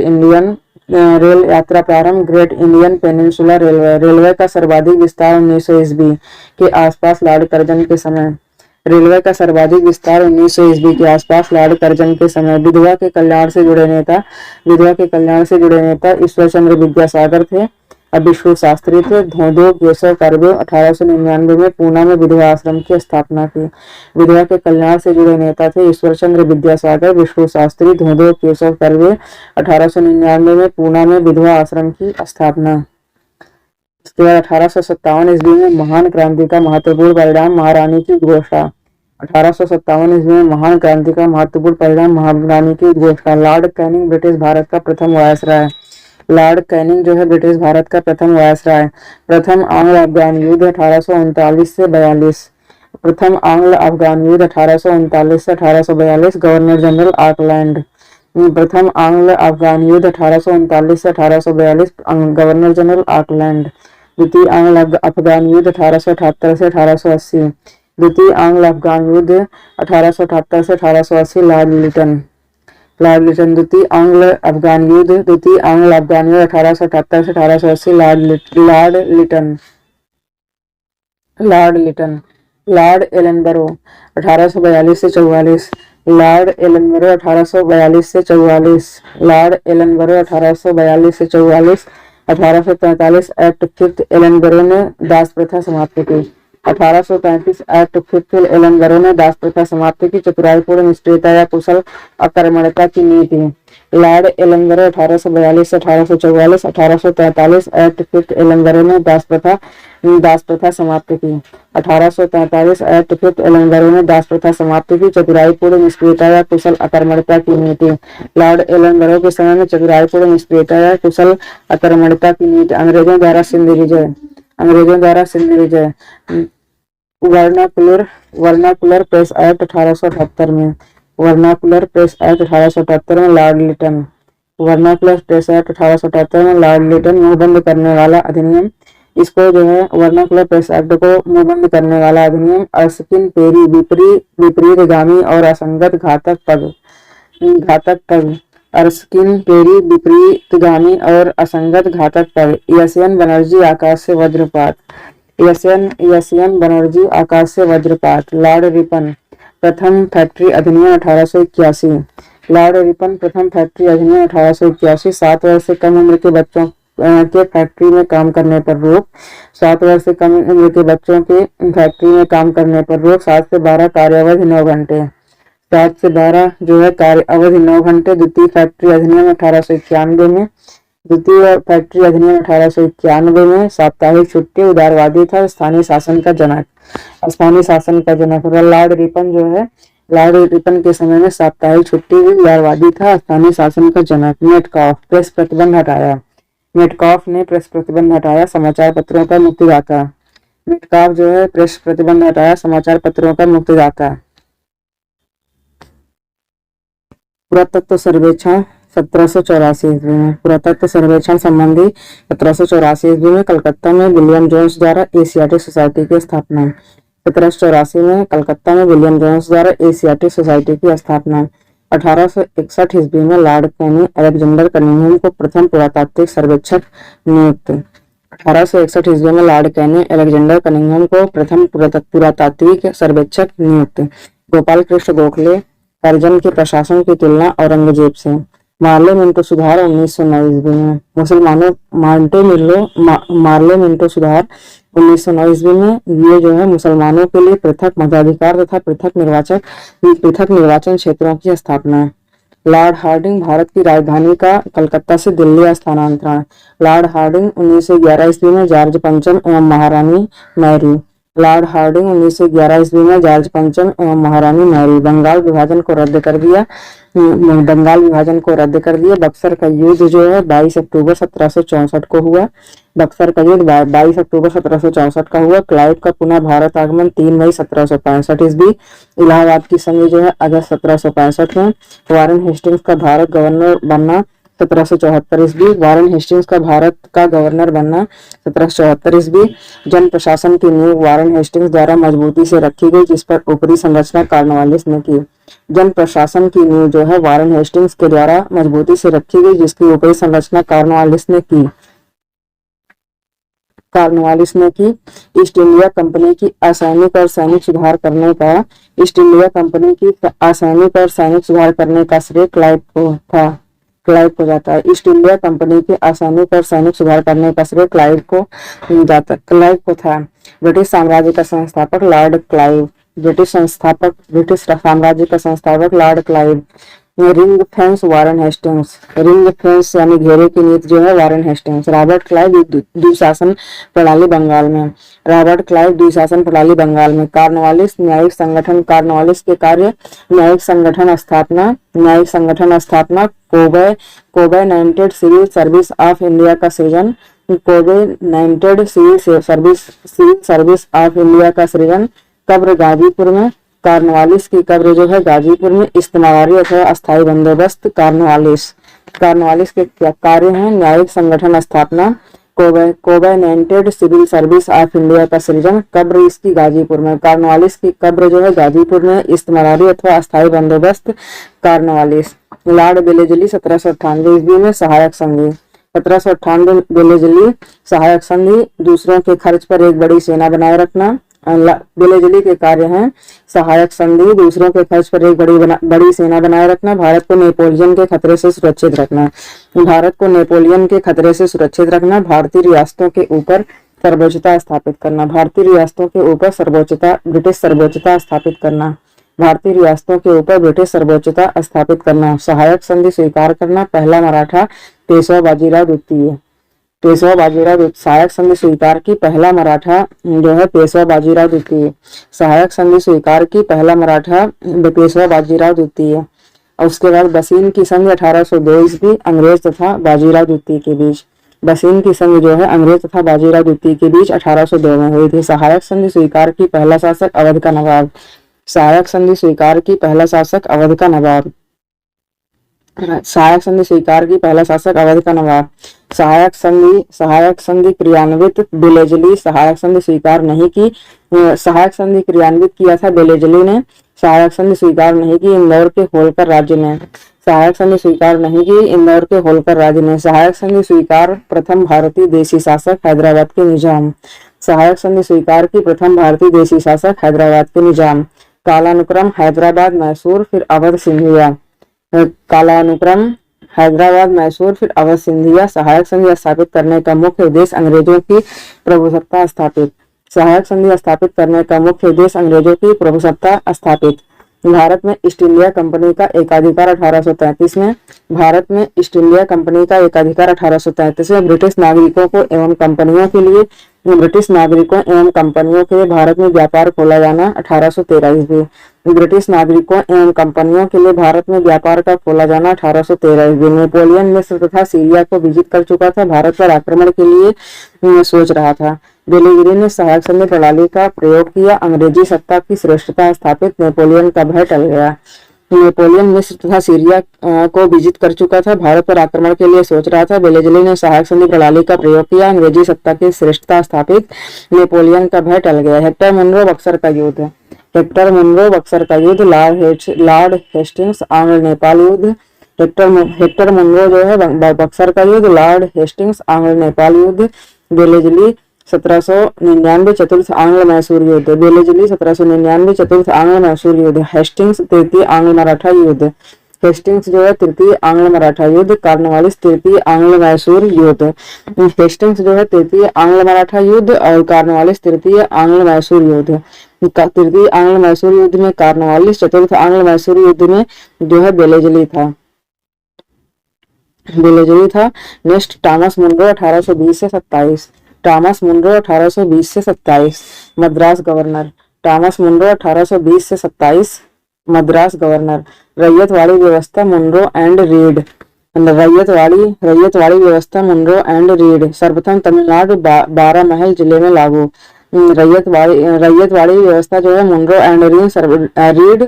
Indian peninsula railway. Railway का सर्वाधिक विस्तार 1900 ईस्वी के आसपास लॉर्ड कर्जन के समय। रेलवे का सर्वाधिक विस्तार 1900 ईस्वी के आसपास लॉर्ड कर्जन के समय। विधवा के कल्याण से जुड़े नेता ईश्वर चंद्र विद्यासागर थे। विश्व शास्त्री थे। धोंदो केशव कर्वे 1899 में पूना में विधवा आश्रम की स्थापना की। विधवा के कल्याण से जुड़े नेता थे ईश्वर चंद्र विद्यासागर, विश्व शास्त्री, धोंदो केशव कर्वे। 1899 में पूना में विधवा आश्रम की स्थापना। इसके बाद 1857 ईस्वी में महान क्रांति का महत्वपूर्ण परिणाम महारानी की उद्घोषणा। 1857 ईस्वी में महान क्रांति का महत्वपूर्ण परिणाम महारानी की उद्घोषणा। लॉर्ड कैनिंग ब्रिटिश भारत का प्रथम वायसराय। लॉर्ड कैनिंग जो है ब्रिटिश भारत का प्रथम वायसराय। प्रथम आंग्ल अफगान युद्ध 1839 से 42। प्रथम आंग्ल अफगान युद्ध 1839 से 1842। Governor general Auckland. प्रथम आंग्ल अफगान युद्ध 1839 से 1842। Governor general Auckland. द्वितीय आंग्ल अफगान युद्ध 1878 से 1880। द्वितीय आंग्ल अफगान युद्ध 1878 से 1880। लॉर्ड लिटन। द्वितीय आंग्ल अफगान युद्ध 1878 से 1880। लॉर्ड लिटन। लॉर्ड एलनबरो 1842 से 44। लॉर्ड एलनबरो 1842 से 44। लॉर्ड एलनबरो 1842 से 44। 1843 एक्ट 5 एलनबरो ने दास प्रथा समाप्त की। 1833 एक्ट फिफ्थ एलंगरों ने दास प्रथा समाप्त की, चतुराईपूर्ण निष्क्रियता या कुशल अकर्मण्यता की नीति। लॉर्ड एलंगरो 1842 से 1844, 1843 एक्ट फिफ्थ एलंगरों ने दास प्रथा समाप्त की। 1843 एक्ट फिफ्थ एलंगरों ने दास प्रथा समाप्त की, चतुराईपूर्ण निष्क्रियता या कुशल अकर्मण्यता की नीति। लॉर्ड एलंगरो के समय में चतुराईपूर्ण निष्क्रियता या कुशल अकर्मण्यता की नीति। अंग्रेजों द्वारा सिंध विजय। वर्नाकुलर प्रेस एक्ट 1878 में। वर्नाकुलर प्रेस एक्ट 1878 में Lord Lytton. Vernacular press act 1878 में लॉर्ड लिटन मुंहबंद करने वाला अधिनियम। इसको जो है वर्नाकुलर प्रेस एक्ट को मुंहबंद करने वाला अधिनियम अर्स्किन पेरी विपरीतगामी और असंगत घातक पद। अर्स्किन पेरी विपरीतगामी और असंगत घातक पद। यशयन बनर्जी आकाश से वज्रपात। यशयन बनर्जी आकाश से वज्रपात। लॉर्ड रिपन प्रथम फैक्ट्री अधिनियम 1881। लॉर्ड रिपन प्रथम फैक्ट्री अधिनियम 1881। 7 वर्ष से कम उम्र के बच्चों के फैक्ट्री में काम करने पर रोक। 7 वर्ष से कम उम्र के बच्चों के फैक्ट्री में काम करने पर रोक। 7 से 12 कार्य अवधि 9 घंटे। 7 से 12 जो है कार्य अवधि 9 घंटे। द्वितीय फैक्ट्री अधिनियम 1891 में। द्वितीय फैक्ट्री अधिनियम 1891 में साप्ताहिक छुट्टी उदारवादी था। स्थानीय शासन का जनक। लॉर्ड रिपन जो है लॉर्ड रिपन के समय में साप्ताहिक छुट्टी उदारवादी था। स्थानीय शासन का जनक। मेटकाफ प्रेस प्रतिबंध हटाया। मेटकाफ ने प्रेस प्रतिबंध हटाया। समाचार पत्रों का मुक्तिदाता। मेटकाफ जो है प्रेस प्रतिबंध हटाया। समाचार पत्रों का मुक्तिदाता। पुरातत्व सर्वेक्षण 1784 ईस्वी में। पुरातत्व सर्वेक्षण संबंधी 1784 ईस्वी में कलकत्ता में विलियम जोन्स द्वारा एशियाटिक सोसाइटी की स्थापना। 1784 में कलकत्ता में विलियम जोन्स द्वारा एशियाटिक सोसाइटी की स्थापना। 1861 ईस्वी में लॉर्ड कैनी अलेक्जेंडर कनिंघम को प्रथम पुरातात्विक सर्वेक्षक नियुक्त। 1861 ईस्वी में लॉर्ड कैनी अलेक्जेंडर कनिंघम को प्रथम पुरातात्विक सर्वेक्षक नियुक्त। गोपाल कृष्ण गोखले करजन के प्रशासन की तुलना औरंगजेब से। मार्ले मिंटो सुधार 1909 ईस्वी में। मार्ले मिंटो सुधार 1909 ईस्वी में। ये जो है मुसलमानों के लिए पृथक मताधिकार तथा पृथक निर्वाचन क्षेत्रों की स्थापना। लॉर्ड हार्डिंग भारत की राजधानी का कलकत्ता से दिल्ली स्थानांतरण। लॉर्ड हार्डिंग 1911 ईस्वी में जॉर्ज पंचम एवं महारानी मैरी। लॉर्ड हार्डिंग 1911 ईस्वी में जॉर्ज पंचम एवं महारानी मैरी। बंगाल विभाजन को रद्द कर दिया। बक्सर का युद्ध जो है 22 अक्टूबर 1764 को हुआ। बक्सर का युद्ध 22 अक्टूबर 1764 का हुआ। क्लाइव का पुनः भारत आगमन 3 मई 1765 ईस्वी। इलाहाबाद की संधि जो है अगस्त 1765 में। वारेन हेस्टिंग्स का भारत गवर्नर बनना 1774 ईस्वी। वारेन हेस्टिंग्स का भारत का गवर्नर बनना 1774 ईस्वी। जन प्रशासन की नींव वारेन हेस्टिंग्स द्वारा मजबूती से रखी गई, जिस पर ऊपरी संरचना कॉर्नवालिस ने की। जन प्रशासन की नींव जो है वारेन हेस्टिंग्स के द्वारा मजबूती से रखी गई, जिसकी ऊपरी संरचना कॉर्नवालिस ने की। ईस्ट इंडिया कंपनी की असैनिक और सैनिक सुधार करने का श्रेय क्लाइव को जाता है। ईस्ट इंडिया कंपनी के असैनिक और सैनिक सुधार करने का श्रेय क्लाइव को था। ब्रिटिश साम्राज्य का संस्थापक लॉर्ड क्लाइव। ब्रिटिश साम्राज्य का संस्थापक Lord Clive. Ring fence Warren Hastings. Ring fence यानी घेरे की नीति जो है वारेन हेस्टिंग्स। रॉबर्ट क्लाइव द्विशासन प्रणाली बंगाल में। कॉर्नवालिस न्यायिक संगठन। कॉर्नवालिस के कार्य न्यायिक संगठन स्थापना। Covenanted civil service of India का सृजन। कब्र गाजीपुर में। कॉर्नवालिस की कब्र जो है गाजीपुर में। इस्तेमारी अथवा अस्थायी बंदोबस्त। कॉर्नवालिस के क्या कार्य हैं? न्यायिक संगठन स्थापना। Covenanted civil service of India का सृजन। कब्र इसकी गाजीपुर में। कॉर्नवालिस की कब्र जो है गाजीपुर में। इस्तेमारी अथवा अस्थायी बंदोबस्त कॉर्नवालिस। लॉर्ड वेलेस्ली 1798 ईस्वी में सहायक संधि। 1798 वेलेस्ली सहायक संधि। दूसरों के खर्च पर एक बड़ी सेना बनाए रखना। वेलेस्ली के कार्य हैं सहायक संधि, दूसरों के खर्च पर एक बड़ी सेना बनाए रखना, भारत को नेपोलियन के खतरे से सुरक्षित रखना, भारतीय रियासतों के ऊपर सर्वोच्चता स्थापित करना, भारतीय रियासतों के ऊपर सर्वोच्चता ब्रिटिश सर्वोच्चता स्थापित करना, भारतीय रियासतों के ऊपर ब्रिटिश सर्वोच्चता स्थापित करना, सहायक संधि स्वीकार करना, पहला मराठा पेशवा बाजीराव द्वितीय, पेशवा बाजीराव सहायक संधि स्वीकार की, पहला मराठा जो है पेशवा बाजीराव द्वितीय, सहायक संधि स्वीकार की, पहला मराठा पेशवा बाजीराव द्वितीय। और उसके बाद बसीन की संधि 1802 ईस्वी अंग्रेज तथा बाजीराव द्वितीय के बीच, बसीन की संधि जो है अंग्रेज तथा बाजीराव द्वितीय के बीच 1802 में हुई थी। सहायक संधि स्वीकार की, पहला शासक अवध का नवाब, सहायक संधि स्वीकार की, पहला शासक अवध का नवाब, सहायक संधि स्वीकार की, पहला शासक अवध का नवाब। सहायक संधि क्रियान्वित बेलेजली, सहायक संधि स्वीकार नहीं की, सहायक संधि क्रियान्वित किया था बेलेजली ने, सहायक संधि स्वीकार नहीं की इंदौर के होलकर राज्य ने, सहायक संधि स्वीकार नहीं की इंदौर के होलकर राज्य ने। सहायक संधि स्वीकार प्रथम भारतीय देशी शासक हैदराबाद के निजाम, सहायक संधि स्वीकार की, प्रथम भारतीय देशी शासक हैदराबाद के निजाम। कालानुक्रम हैदराबाद मैसूर फिर अवध सिंधिया, कालानुक्रम हैदराबाद मैसूर फिर अवध सिंधिया। सहायक संधि स्थापित करने का मुख्य उद्देश्य अंग्रेजों की प्रभुसत्ता स्थापित, सहायक संधि स्थापित करने का मुख्य उद्देश्य अंग्रेजों की प्रभुसत्ता स्थापित। भारत में ईस्ट इंडिया कंपनी का एकाधिकार 1833 में, भारत में ईस्ट इंडिया कंपनी का एकाधिकार 1833 में। ब्रिटिश नागरिकों को एवं कंपनियों के लिए, ब्रिटिश नागरिकों एवं कंपनियों के लिए भारत में व्यापार खोला जाना 1813 ईस्वी, ब्रिटिश नागरिकों एवं कंपनियों के लिए भारत में व्यापार का खोला जाना 1813 ईस्वी। नेपोलियन मिस्र तथा सीरिया को विजित कर चुका था, भारत पर आक्रमण के लिए सोच रहा था। बेलीगिरी ने सहायक संधि प्रणाली का प्रयोग किया, अंग्रेजी सत्ता की श्रेष्ठता स्थापित, नेपोलियन का भय टल गया। नेपोलियन मिस्र तथा सीरिया को विजित कर चुका था, भारत पर आक्रमण के लिए सोच रहा था। बेलीगिरी ने सहायक संधि प्रणाली का प्रयोग किया, अंग्रेजी सत्ता की श्रेष्ठता स्थापित, नेपोलियन का भय टल गया। हेक्टर मुनरो बक्सर का युद्ध, हेक्टर मुनरो बक्सर का युद्ध, लॉर्ड हेस्टिंग्स आंग्ल नेपाल युद्ध, हेक्टर मुनरो जो है बक्सर का युद्ध, लॉर्ड हेस्टिंग्स आंग्ल नेपाल युद्ध। बेलीगिरी 1799 चतुर्थ आंग्ल मैसूर युद्ध, बेलीगिरी 1799 चतुर्थ आंग्ल मैसूर युद्ध। हेस्टिंग्स तृतीय आंग्ल मराठा युद्ध, हेस्टिंग्स जो है तृतीय आंग्ल मराठा युद्ध। कार्नवालिस तृतीय आंग्ल मैसूर युद्ध, हेस्टिंग्स जो है तृतीय आंग्ल मराठा युद्ध और कार्नवालिस तृतीय आंग्ल मैसूर युद्ध। तृतीय आंग्ल मैसूर युद्ध में कार्नवालिस, चतुर्थ आंग्ल मैसूर युद्ध में जो है बेलीगिरी था, नेक्स्ट टॉमस मुनरो 1820 से 27, टॉमस मुनरो 1820 से 27 मद्रास गवर्नर, टॉमस मुनरो 1820 से 27 मद्रास गवर्नर। रैयतवाड़ी व्यवस्था मुनरो एंड रीड, रैयतवाड़ी व्यवस्था मुनरो एंड रीड सर्वप्रथम तमिलनाडु बारामहल जिले में लागू। रैयतवाड़ी व्यवस्था जो है मुनरो एंड रीड,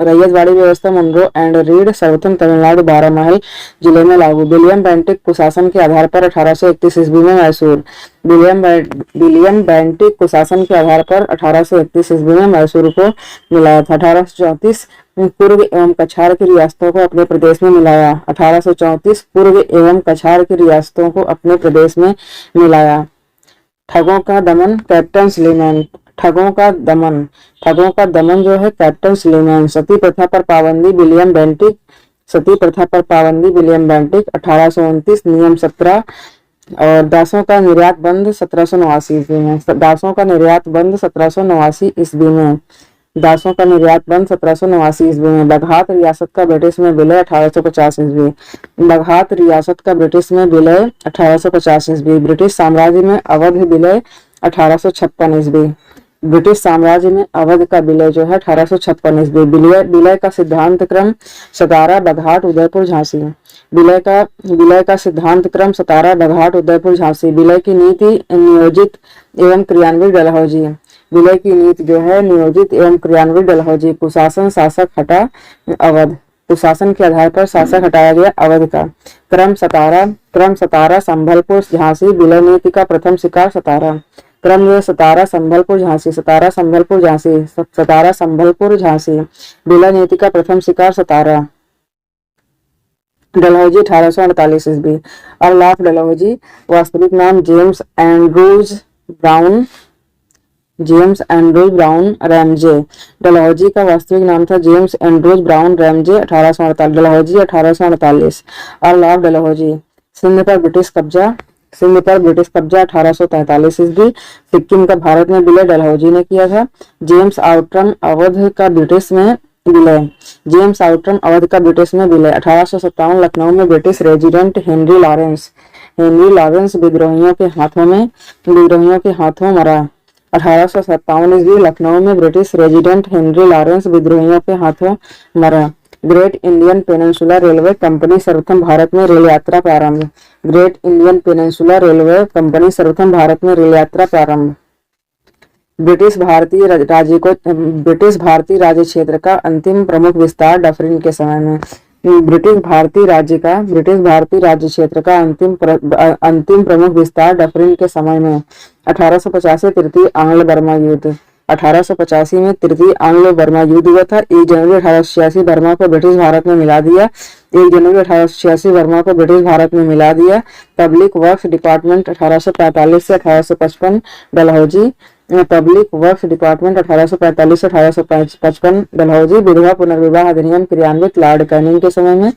रैयतवाड़ी व्यवस्था मुनरो एंड रीड सर्वप्रथम तमिलनाडु बारामहल जिले में लागू। विलियम बेंटिक कुशासन के आधार पर 1831 ईस्वी में मैसूर, विलियम बेंटिक कुशासन के आधार पर 1831 ईस्वी में मैसूर को मिलाया था। 1834 पूर्व एवं कछार की रियासतों को अपने प्रदेश में मिलाया, 1834 पूर्व एवं कछार की रियासतों को अपने प्रदेश में मिलाया। ठगों का दमन कैप्टन स्लीमैन, ठगों का दमन जो है कैप्टन स्लीमैन। सती प्रथा पर पाबंदी विलियम बेंटिक, सती प्रथा पर पाबंदी विलियम बेंटिक 1829 नियम 17 और दासों का निर्यात बंद 1789 ईस्वी में, दासों का निर्यात बंद 1789 ईस्वी में, दासों का निर्यात बंद 1789 ईस्वी में। बघात रियासत का ब्रिटिश में विलय 1850 ईस्वी, बघात रियासत का ब्रिटिश में विलय 1850 ईस्वी। ब्रिटिश साम्राज्य में अवध विलय 1856 ईस्वी, ब्रिटिश साम्राज्य में अवध का विलय जो है 1856 ईस्वी। विलय का सिद्धांत क्रम सतारा बघाट उदयपुर झांसी, विलय का सिद्धांत क्रम सतारा बघाट उदयपुर झांसी। विलय की नीति नियोजित एवं क्रियान्वित डलहौजी, विलय की नीति जो है नियोजित एवं क्रियान्वित डलहौजी। कुशासन शासक हटा अवध, कुशासन के आधार पर शासक हटाया गया अवध का। क्रम सतारा संभलपुर झांसी, विलय नीति का प्रथम शिकार सतारा। क्रम जो सतारा संभलपुर झांसी, सतारा संभलपुर झांसी, सतारा संभलपुर झांसी। विलय नीति का प्रथम शिकार सतारा। डलहौजी 1848 ईस्वी। अर्ल ऑफ डलहौजी वास्तविक नाम James Andrews Brown Ramsay. Dalhousie का वास्तविक नाम था James Andrews Brown Ramsay. 1848 Dalhousie 1848। Earl of Dalhousie. Sindh पर ब्रिटिश कब्जा सिंध पर ब्रिटिश कब्जा 1843 ईस्वी। सिक्किम का भारत में विलय डलहौजी ने किया था। जेम्स आउटरम अवध का ब्रिटिश में विलय। जेम्स आउटरम अवध का ब्रिटिश में विलय। 1857 लखनऊ में ब्रिटिश रेजिडेंट हेनरी लॉरेंस विद्रोहियों के हाथों मरा। 1857 ईस्वी लखनऊ में ब्रिटिश रेजिडेंट हेनरी लॉरेंस विद्रोहियों के हाथों मरा। Great Indian peninsula railway company सर्वप्रथम भारत में रेल यात्रा प्रारंभ। Great Indian peninsula railway company सर्वप्रथम भारत में रेल यात्रा प्रारंभ। ब्रिटिश भारतीय राज्य क्षेत्र का अंतिम प्रमुख विस्तार डफरिन के समय में। ब्रिटिश भारतीय राज्य क्षेत्र का अंतिम प्रमुख विस्तार डफरिन के समय में। 1885 तृतीय आंग्ल बर्मा युद्ध। 1885 में तृतीय आंग्लो बर्मा युद्ध हुआ था। 1 जनवरी 1886 बर्मा को ब्रिटिश भारत में मिला दिया। 1 जनवरी 1886 बर्मा को ब्रिटिश भारत में मिला दिया। पब्लिक वर्क्स डिपार्टमेंट 1845 से 1855 डलहौजी। पब्लिक वर्क्स डिपार्टमेंट 1845 से 1855 डलहौजी। विधवा पुनर्विवाह अधिनियम क्रियान्वित लॉर्ड कैनिंग के समय में।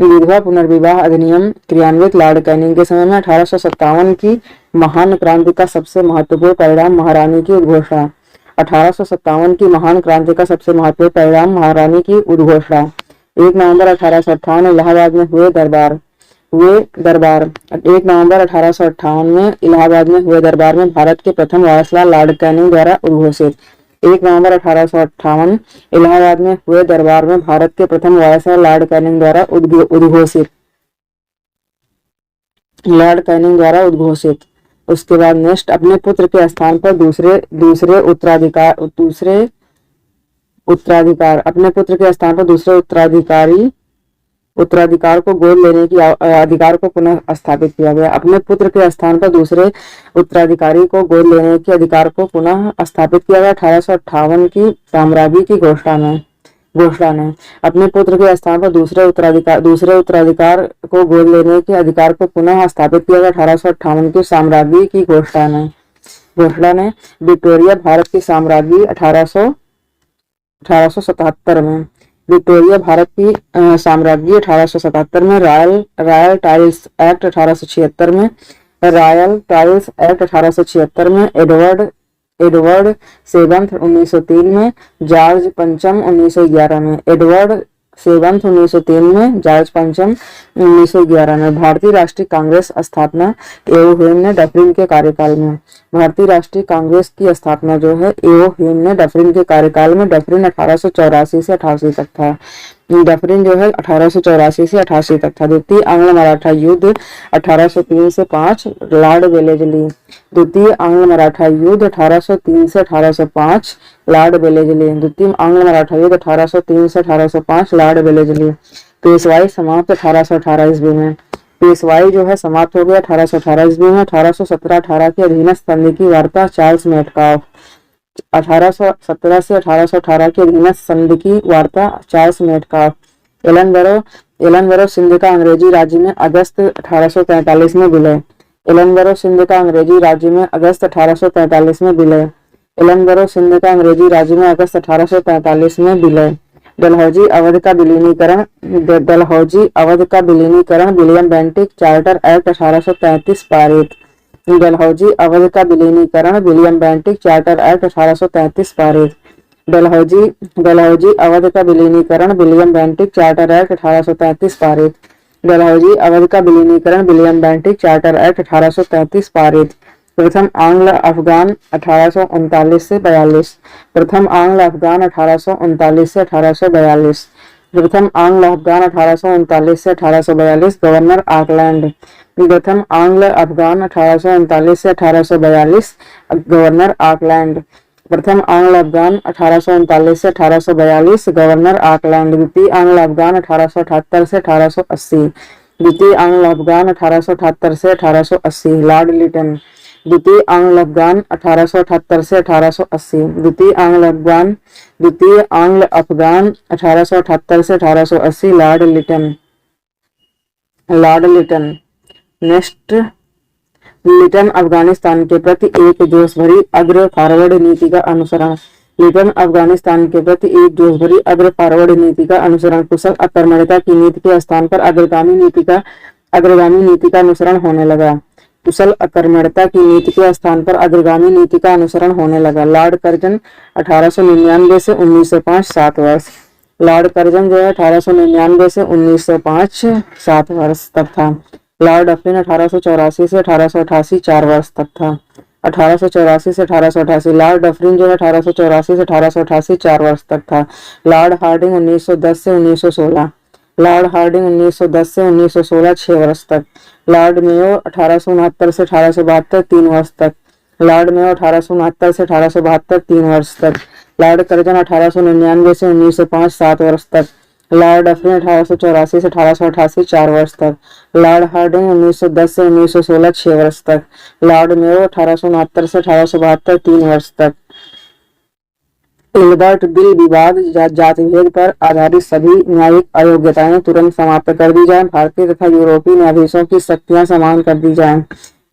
विधवा पुनर्विवाह अधिनियम क्रियान्वित लॉर्ड कैनिंग के समय में। 1857 की महान क्रांति का सबसे महत्वपूर्ण परिणाम महारानी की उद्घोषणा। 1857 की महान क्रांति का सबसे महत्वपूर्ण परिणाम महारानी की उद्घोषणा। 1 नवंबर 1858 इलाहाबाद में हुए दरबार। 1 नवंबर 1858 में इलाहाबाद में हुए दरबार में भारत के प्रथम वायसराय लॉर्ड कैनिंग द्वारा उद्घोषित। 1 नवंबर 1858 इलाहाबाद में हुए दरबार में भारत के प्रथम वायसराय लॉर्ड कैनिंग द्वारा उद्घोषित। उसके बाद नेक्स्ट, अपने पुत्र के स्थान पर दूसरे उत्तराधिकार को गोद लेने की अधिकार को पुनः स्थापित किया गया। अपने पुत्र के स्थान पर दूसरे उत्तराधिकारी को गोद लेने के अधिकार को पुनः स्थापित किया गया। 1858 की साम्राज्य की घोषणा ने अपने पुत्र के स्थान पर दूसरे उत्तराधिकार को गोद लेने के अधिकार को पुनः स्थापित किया गया। 1858 की साम्राज्य की घोषणा ने विक्टोरिया भारत की साम्राज्य 1877 में। विक्टोरिया भारत की साम्राज्य 1877 में। रॉयल टाइल्स एक्ट 1876 में। रॉयल टाइल्स एक्ट 1876 में। एडवर्ड 7 1903 में। जॉर्ज पंचम 1911 में। एडवर्ड 7 1903 में। जॉर्ज पंचम 1911 में। भारतीय राष्ट्रीय कांग्रेस स्थापना एओ ह्यूम ने डफरिन के कार्यकाल में। भारतीय राष्ट्रीय कांग्रेस की स्थापना जो है एओ ह्यूम ने डफरिन के कार्यकाल में। डफरिन 1884 से 88 तक था। डफरिन जो है 1884 से 88 तक था। द्वितीय आंग्ल मराठा युद्ध 1803 से 5 लॉर्ड वेलेस्ली। द्वितीय आंग्ल मराठा युद्ध 1803 से 1805 लॉर्ड वेलेस्ली। द्वितीय आंग्ल मराठा युद्ध 1803 से 1805 लॉर्ड वेलेस्ली। पेशवाई समाप्त 1818 ईस्वी में। पेशवाई जो है समाप्त हो गया 1818 ईस्वी में। 1817-18 के अधीनस्थ संधि की वार्ता चार्ल्स मेटकाफ। 1817 से 1818 के अधीनस्थ संधि की वार्ता चार्ल्स मेटकाफ। एलनबरो सिंध का अंग्रेजी राज्य में अगस्त 1843 में विलय। एलनबरो सिंध का अंग्रेजी राज्य में अगस्त 1843 में विलय। एलनबरो सिंध का अंग्रेजी राज्य में अगस्त 1843 में विलय। डलहौजी अवध का विलीनीकरण विलियम बेंटिक चार्टर एक्ट 1833 पारित। डलहौजी अवध का विलीनीकरण विलियम बेंटिक चार्टर एक्ट 1833 पारित। डलहौजी अवध का विलीनीकरण विलियम बेंटिक चार्टर एक्ट 1833 पारित। डलहौजी अवध का विलीनीकरण विलियम बेंटिक चार्टर एक्ट 1833 पारित। प्रथम आंग्ल अफगान 1839 से 42। प्रथम आंग्ल अफगान 1839 से 1842। प्रथम आंग्ल अफगान 1839 से 1842 गवर्नर ऑकलैंड। प्रथम आंग्ल अफगान 1839 से 1842 गवर्नर ऑकलैंड। प्रथम आंग्ल अफगान 1839 से 1842 गवर्नर ऑकलैंड। द्वितीय आंग्ल अफगान 1878 से 1880। द्वितीय आंग्ल अफगान 1878 से 1880 लॉर्ड लिटन। द्वितीय आंग्ल अफगान 1878 से 1880। द्वितीय आंग्ल अफगान 1878 से 1880 लॉर्ड लिटन। नेक्स्ट, लिटन अफगानिस्तान के प्रति एक जोश भरी अग्र फॉरवर्ड नीति का अनुसरण। लिटन अफगानिस्तान के प्रति एक जोश भरी अग्र फॉरवर्ड नीति का अनुसरण। कुशल अकर्मण्यता की नीति के स्थान पर अग्रगामी नीति का अनुसरण होने लगा। कुशल अकर्मण्यता की नीति के स्थान पर अग्रगामी नीति का अनुसरण होने लगा। लॉर्ड कर्जन 1899 से 1905 7 वर्ष। लॉर्ड कर्जन जो है 1899 से 1905 7 वर्ष तक था। लॉर्ड डफरिन 1884 से 1888 4 वर्ष तक था। 1884 से 1888 लॉर्ड डफरिन जो है 1884 से 1888 4 वर्ष तक था। लॉर्ड हार्डिंग 1910 से 1916। लॉर्ड हार्डिंग 1910 से 1916 6 वर्ष तक। लॉर्ड मेयो 1869 से 1872 3 वर्ष तक। लॉर्ड मेयो 1869 से 1872 3 वर्ष तक। लॉर्ड कर्जन 1899 से 1905 7 वर्ष तक। लॉर्ड डफरिन 1884 से 1888 4 वर्ष तक। लॉर्ड हार्डिंग 1910 से 1916 6 वर्ष तक। लॉर्ड मेयो 1869 से 1872 3 वर्ष तक। इल्बर्ट बिल विवाद जाति भेद पर आधारित सभी न्यायिक अयोग्यताएं तुरंत समाप्त कर दी जाए। भारतीय तथा यूरोपीय न्यायाधीशों की शक्तियां समान कर दी जाएं।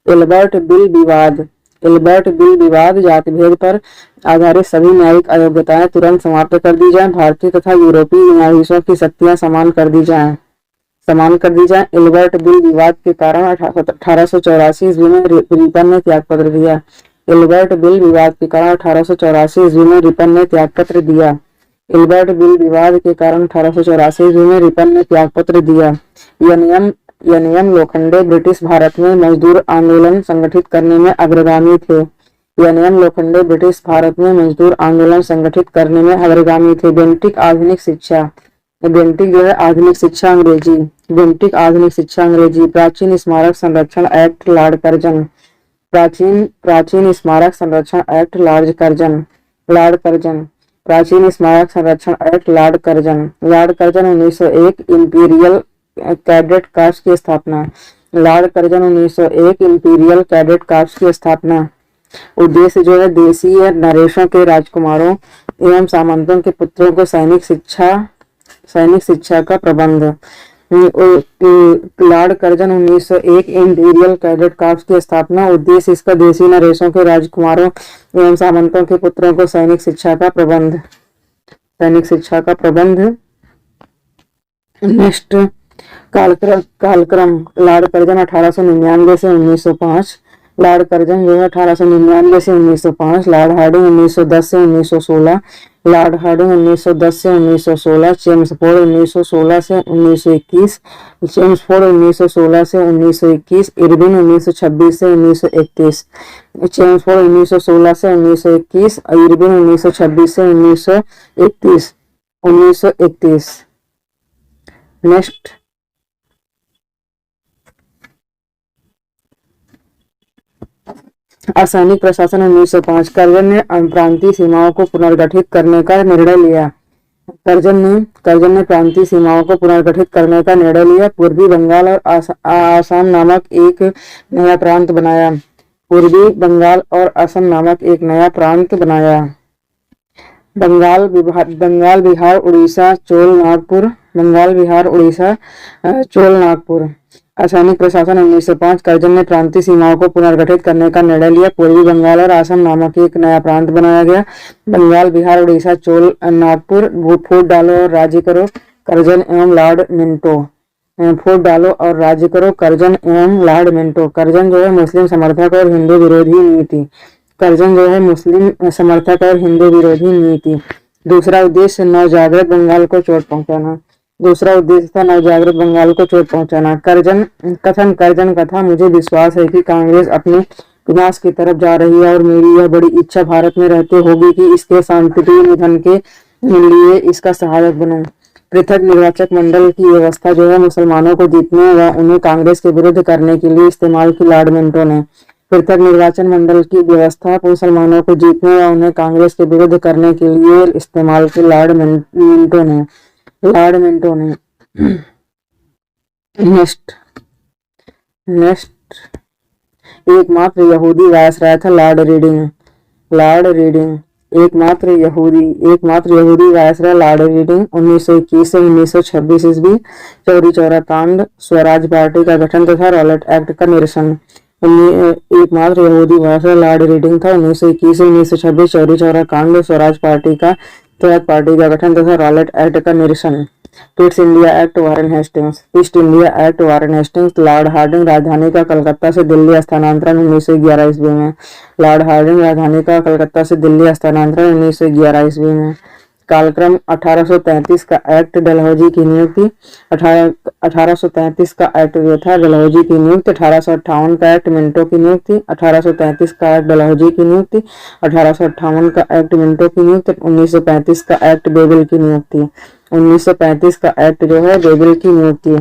इल्बर्ट बिल विवाद जाति भेद पर आधारित सभी न्यायिक अयोग्यताएं तुरंत समाप्त कर दी जाएं। भारतीय तथा यूरोपीय न्यायाधीशों की शक्तियां समान कर दी जाएं। इल्बर्ट बिल विवाद के कारण 1884 ईस्वी में रिपन ने त्यागपत्र दिया। इल्बर्ट बिल विवाद के कारण 1884 ईस्वी में रिपन ने त्यागपत्र दिया। इल्बर्ट बिल विवाद के कारण 1884 ईस्वी में रिपन ने त्यागपत्र दिया। यनियम लोखंडे ब्रिटिश भारत में मजदूर आंदोलन संगठित करने में अग्रगामी थे। यनियम लोखंडे ब्रिटिश भारत में मजदूर आंदोलन संगठित करने में अग्रगामी थे। बेंटिक आधुनिक शिक्षा जो है आधुनिक शिक्षा अंग्रेजी। बेंटिक आधुनिक शिक्षा अंग्रेजी। प्राचीन स्मारक संरक्षण एक्ट लॉर्ड कर्जन। प्राचीन स्मारक संरक्षण एक्ट लॉर्ड कर्जन। प्राचीन स्मारक संरक्षण act Lord Curzon. 1901 imperial cadet cast की स्थापना। Lord Curzon 1901 imperial cadet cast की स्थापना। उद्देश्य जो है देशीय नरेशों के राजकुमारों एवं सामंतों के पुत्रों को सैनिक शिक्षा का प्रबंध। Lord Curzon 1901 imperial cadet cast की स्थापना। उद्देश्य इसका देशी नरेशों के राजकुमारों एवं सामंतों के पुत्रों को सैनिक शिक्षा का प्रबंध। नेक्स्ट कालक्रम लॉर्ड कर्जन 1899 से 1905। लॉर्ड कर्जन जो है 1899 से 1905। लॉर्ड हार्डिंग 1910 से 1916। लॉर्ड हार्डिंग 1910 से 1916। चेम्सफोर्ड 1916 से 1921। चेम्सफोर्ड 1916 से 1921। इरविन 1926 से 1931। चेम्सफोर्ड 1916 से 1921। इरविन 1926 से 1931। नेक्स्ट असैनिक प्रशासन 1905। कर्जन ने प्रांतीय सीमाओं को पुनर्गठित करने का निर्णय लिया। कर्जन ने प्रांतीय सीमाओं को पुनर्गठित करने का निर्णय लिया। पूर्वी बंगाल और आसाम नामक एक नया प्रांत बनाया। पूर्वी बंगाल और असम नामक एक नया प्रांत बनाया। बंगाल बिहार उड़ीसा चोल नागपुर। असैनिक प्रशासन 1905। कर्जन ने प्रांतीय सीमाओं को पुनर्गठित करने का निर्णय लिया। पूर्वी बंगाल और असम नामक एक नया प्रांत बनाया गया। बंगाल बिहार उड़ीसा चोल नागपुर। फूट डालो और राज्य करो कर्जन एवं लॉर्ड मिंटो। फूट डालो और राज्य करो कर्जन एवं लॉर्ड मिंटो। कर्जन जो है मुस्लिम समर्थक और हिंदू विरोधी नीति। दूसरा उद्देश्य नवजागृत बंगाल को चोट पहुंचाना। कर्जन कथा। मुझे विश्वास है कि कांग्रेस अपने विनाश की तरफ जा रही है और मेरी यह बड़ी इच्छा भारत में रहते होगी कि इसके शांतिप्रिय निधन के लिए इसका सहायक बनूं। पृथक निर्वाचक मंडल की व्यवस्था जो है मुसलमानों को जीतने व उन्हें कांग्रेस के विरुद्ध करने के लिए इस्तेमाल की लॉर्ड मिंटो ने। पृथक निर्वाचन मंडल की व्यवस्था मुसलमानों को जीतने व उन्हें कांग्रेस के विरुद्ध करने के लिए इस्तेमाल की लॉर्ड मिंटो ने। नेक्स्ट एकमात्र यहूदी वायसराय था लॉर्ड रीडिंग। एकमात्र यहूदी वायसराय लॉर्ड रीडिंग। 1921 से 1926 ईस्वी। चौरी चौरा कांड, स्वराज पार्टी का गठन तथा रॉलेट एक्ट का निरसन। एकमात्र यहूदी वायसराय लॉर्ड रीडिंग था। 1921 से 1926 चौरी चौरा कांड, स्वराज पार्टी का गठन तथा रॉलेट एक्ट का निरसन। East India act Warren Hastings. East India act Warren Hastings. Lord Hardinge राजधानी का कलकत्ता से दिल्ली स्थानांतरण 1911 ईस्वी में। लॉर्ड हार्डिंग राजधानी का कलकत्ता से दिल्ली स्थानांतरण 1911 ईस्वी में। कालक्रम 1833 का एक्ट डलहौजी की नियुक्ति। 1833 का एक्ट जो था डलहौजी की नियुक्ति। 1858 का एक्ट मिंटो की नियुक्ति। 1833 का एक्ट डलहौजी की नियुक्ति। 1858 का एक्ट मिंटो की नियुक्ति। 1935 का एक्ट बेबिल की नियुक्ति। 1935 का एक्ट जो है बेबिल की नियुक्ति।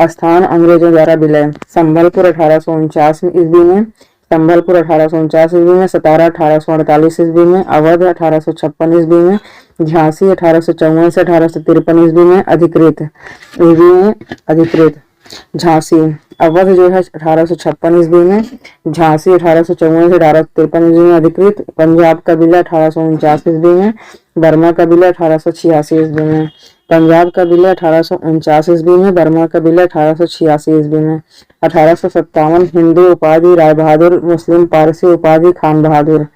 स्थान अंग्रेजों द्वारा विलय। संबलपुर 1849 ईस्वी में। संबलपुर 1849 ईस्वी में। सतारा 1848 ईस्वी में। अवध 1856 ईस्वी में। झांसी 1854 से 1853 ईस्वी में अधिकृत। झांसी। अवध जो है 1856 ईस्वी में। झांसी 1854 से 1853 ईस्वी में अधिकृत। पंजाब का विलय 1849 ईस्वी में। बर्मा का विलय 1886 ईस्वी में। पंजाब का विलय 1849 ईस्वी में। बर्मा का विलय 1886 ईस्वी में। 1857 हिंदू उपाधि राय बहादुर। मुस्लिम पारसी उपाधि खान बहादुर।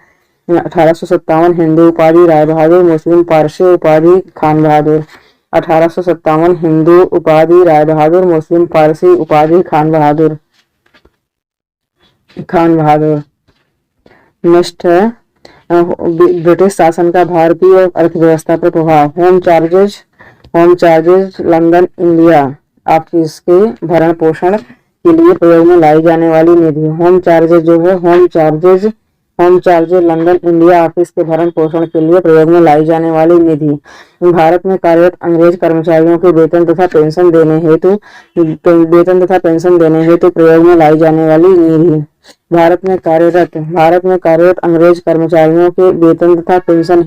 1857 हिंदू उपाधि राय बहादुर। मुस्लिम पारसी उपाधि खान बहादुर। 1857 हिंदू उपाधि राय बहादुर। मुस्लिम पारसी उपाधि खान बहादुर। नेक्स्ट है ब्रिटिश शासन का भारतीय अर्थव्यवस्था पर प्रभाव। Home charges London India office के भरण पोषण के लिए प्रयोग में लाई जाने वाली निधि। होम चार्जेज जो है home charges London India office के भरण पोषण के लिए प्रयोग में लाई जाने वाली निधि। भारत में कार्यरत अंग्रेज कर्मचारियों के वेतन तथा पेंशन देने हेतु प्रयोग में लाई जाने वाली निधि। भारत में कार्यरत अंग्रेज कर्मचारियों के वेतन तथा पेंशन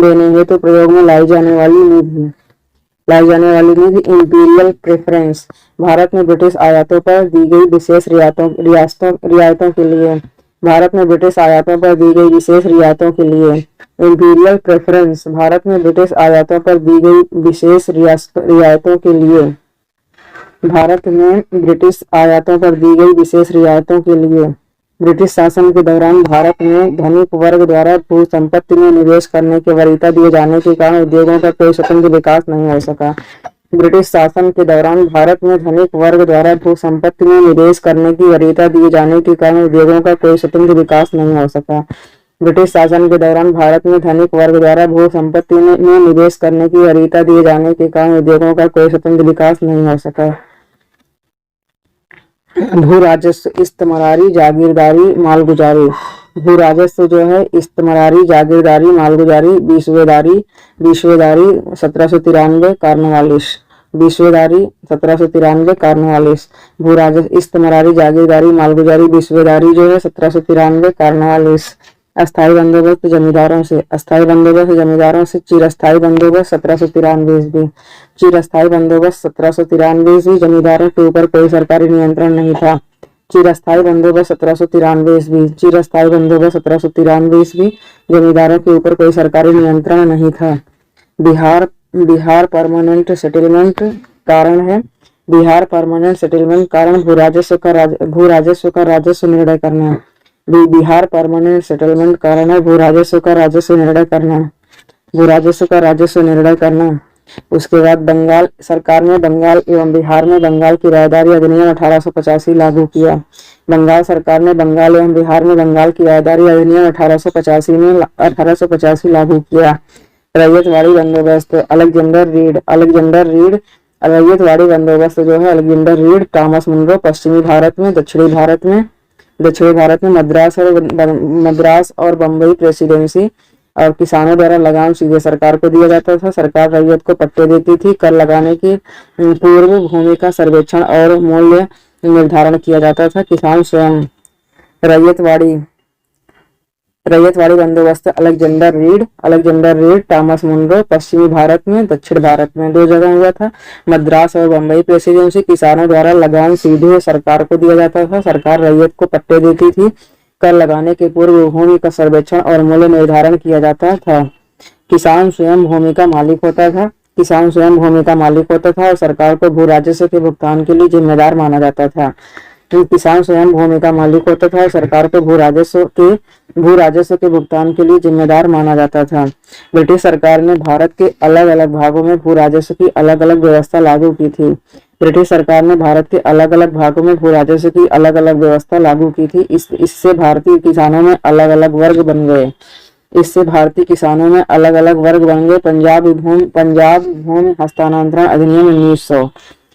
देने हेतु प्रयोग में लाई जाने वाली निधि इंपीरियल प्रेफरेंस। भारत में ब्रिटिश आयातों पर दी गई विशेष रियायतों के लिए। भारत में ब्रिटिश आयातों पर दी गई विशेष रियायतों के लिए इंपीरियल प्रेफरेंस। भारत में ब्रिटिश आयातों पर दी गई विशेष रियायतों के लिए। भारत में ब्रिटिश आयातों पर दी गई विशेष रियायतों के लिए। ब्रिटिश शासन के दौरान भारत में धनिक वर्ग द्वारा भू संपत्ति में निवेश करने की वरीयता दिए जाने के कारण उद्योगों का कोई स्वतंत्र विकास नहीं हो सका। ब्रिटिश शासन के दौरान भारत में धनिक वर्ग द्वारा भू संपत्ति में निवेश करने की वरीयता दिए जाने के कारण उद्योगों का कोई स्वतंत्र विकास नहीं हो सका। ब्रिटिश शासन के दौरान भारत में धनिक वर्ग द्वारा भू संपत्ति में निवेश करने की वरीयता दिए जाने के कारण उद्योगों का कोई स्वतंत्र विकास नहीं हो सका। भू राजस्व इस्तेमारी जागीरदारी मालगुजारी। भू राजस्व जो है इस्तेमारी जागीरदारी मालगुजारी विश्वेदारी 1793 कार्नवालिस। भू राजस्व इस्तेमारी जागीरदारी मालगुजारी विश्वेदारी जो है 1793 कार्नवालिस। अस्थायी बंदोबस्त जमींदारों से। चिरस्थायी बंदोबस्त 1793 ईस्वी। चिरस्थायी बंदोबस्त 1793 ईस्वी। जमींदारों के ऊपर कोई सरकारी नियंत्रण नहीं था। चिरस्थायी बंदोबस्त 1793 ईस्वी। चिरस्थायी बंदोबस्त 1793 ईस्वी। जमींदारों के ऊपर कोई सरकारी नियंत्रण नहीं था। बिहार परमानेंट सेटलमेंट कारण है। बिहार परमानेंट सेटलमेंट कारण भू राजस्व का राजस्व निर्णय करना। बिहार परमानेंट सेटलमेंट कारण है भू राजस्व का राजस्व निर्णय करना। उसके बाद बंगाल सरकार ने बंगाल एवं बिहार में बंगाल की रायदारी अधिनियम 1885 लागू किया। बंगाल सरकार ने बंगाल एवं बिहार में बंगाल की रायदारी अधिनियम 1885 लागू किया। रैयतवाड़ी बंदोबस्त अलेक्जेंडर रीड। रैयतवाड़ी बंदोबस्त जो है अलेक्जेंडर रीड टॉमस मुनरो। पश्चिमी भारत में दक्षिणी भारत में मद्रास और बम्बई प्रेसिडेंसी और किसानों द्वारा लगान सीधे सरकार को दिया जाता था। सरकार रैयत को पट्टे देती थी। कर लगाने की पूर्व भूमि का सर्वेक्षण और मूल्य निर्धारण किया जाता था। किसान स्वयं। रैयतवाड़ी बंदोबस्त अलेक्जेंडर रीड टॉमस मुनरो। पश्चिमी भारत में दक्षिण भारत में 2 जगह हुआ था। मद्रास और बम्बई प्रेसिडेंसी किसानों द्वारा लगान सीधे सरकार को दिया जाता था। सरकार रैयत को पट्टे देती थी। कर लगाने के पूर्व भूमि का सर्वेक्षण और मूल्य निर्धारण किया जाता था। किसान स्वयं भूमि का मालिक होता था और सरकार को भू राजस्व के भुगतान के लिए जिम्मेदार माना जाता था। किसान स्वयं भूमि का मालिक होता था। सरकार को भू राजस्व के भुगतान के लिए जिम्मेदार माना जाता था। ब्रिटिश सरकार ने भारत के अलग अलग भागों में भू राजस्व की अलग अलग व्यवस्था लागू की थी। ब्रिटिश सरकार ने भारत के अलग अलग भागों में भू राजस्व की अलग अलग व्यवस्था लागू की थी। इससे भारतीय किसानों में अलग अलग वर्ग बन गए। इससे भारतीय किसानों में अलग अलग वर्ग बन गए। पंजाब भूमि हस्तांतरण अधिनियम 1900।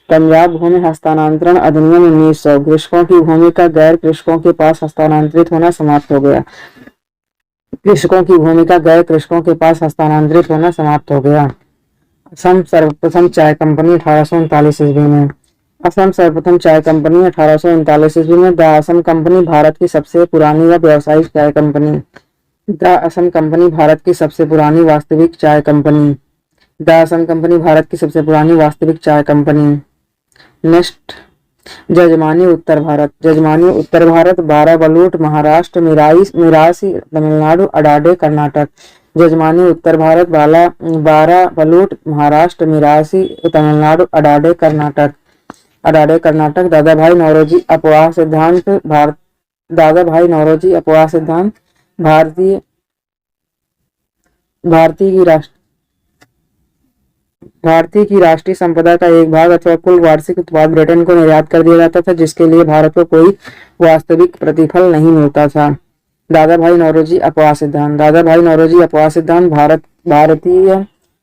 पंजाब भूमि हस्तांतरण अधिनियम 1900। कृषकों की भूमि का गैर कृषकों के पास हस्तांतरित होना समाप्त हो गया। कृषकों की भूमि का गैर कृषकों के पास हस्तांतरित होना समाप्त हो गया। असम सर्वप्रथम चाय कंपनी 1839 ईस्वी में। असम सर्वप्रथम चाय कंपनी 1839 ईस्वी में। द असम कंपनी भारत की सबसे पुरानी व व्यावसायिक चाय company. The Assam company Bharat की सबसे पुरानी वास्तविक चाय company. The Assam company Bharat की सबसे पुरानी वास्तविक चाय कंपनी। नेक्स्ट, जजमानी उत्तर भारत। जजमानी उत्तर भारत 12 बलूट महाराष्ट्र, मिरासी तमिलनाडु, अडाडे कर्नाटक। जजमानी उत्तर भारत 12 बलूट महाराष्ट्र, मिरासी तमिलनाडु, अडाडे कर्नाटक। अडाडे कर्नाटक। दादा भाई नौरोजी अपवाह सिद्धांत भारत। दादा भाई नौरोजी अपवाह सिद्धांत भारतीय की राष्ट्रीय संपदा का एक भाग अथवा कुल वार्षिक उत्पाद ब्रिटेन को निर्यात कर दिया जाता था, जिसके लिए भारत को कोई वास्तविक प्रतिफल नहीं मिलता था। दादा भाई नौरोजी अपवाह सिद्धांत। दादा भाई नौरोजी अपवाह सिद्धांत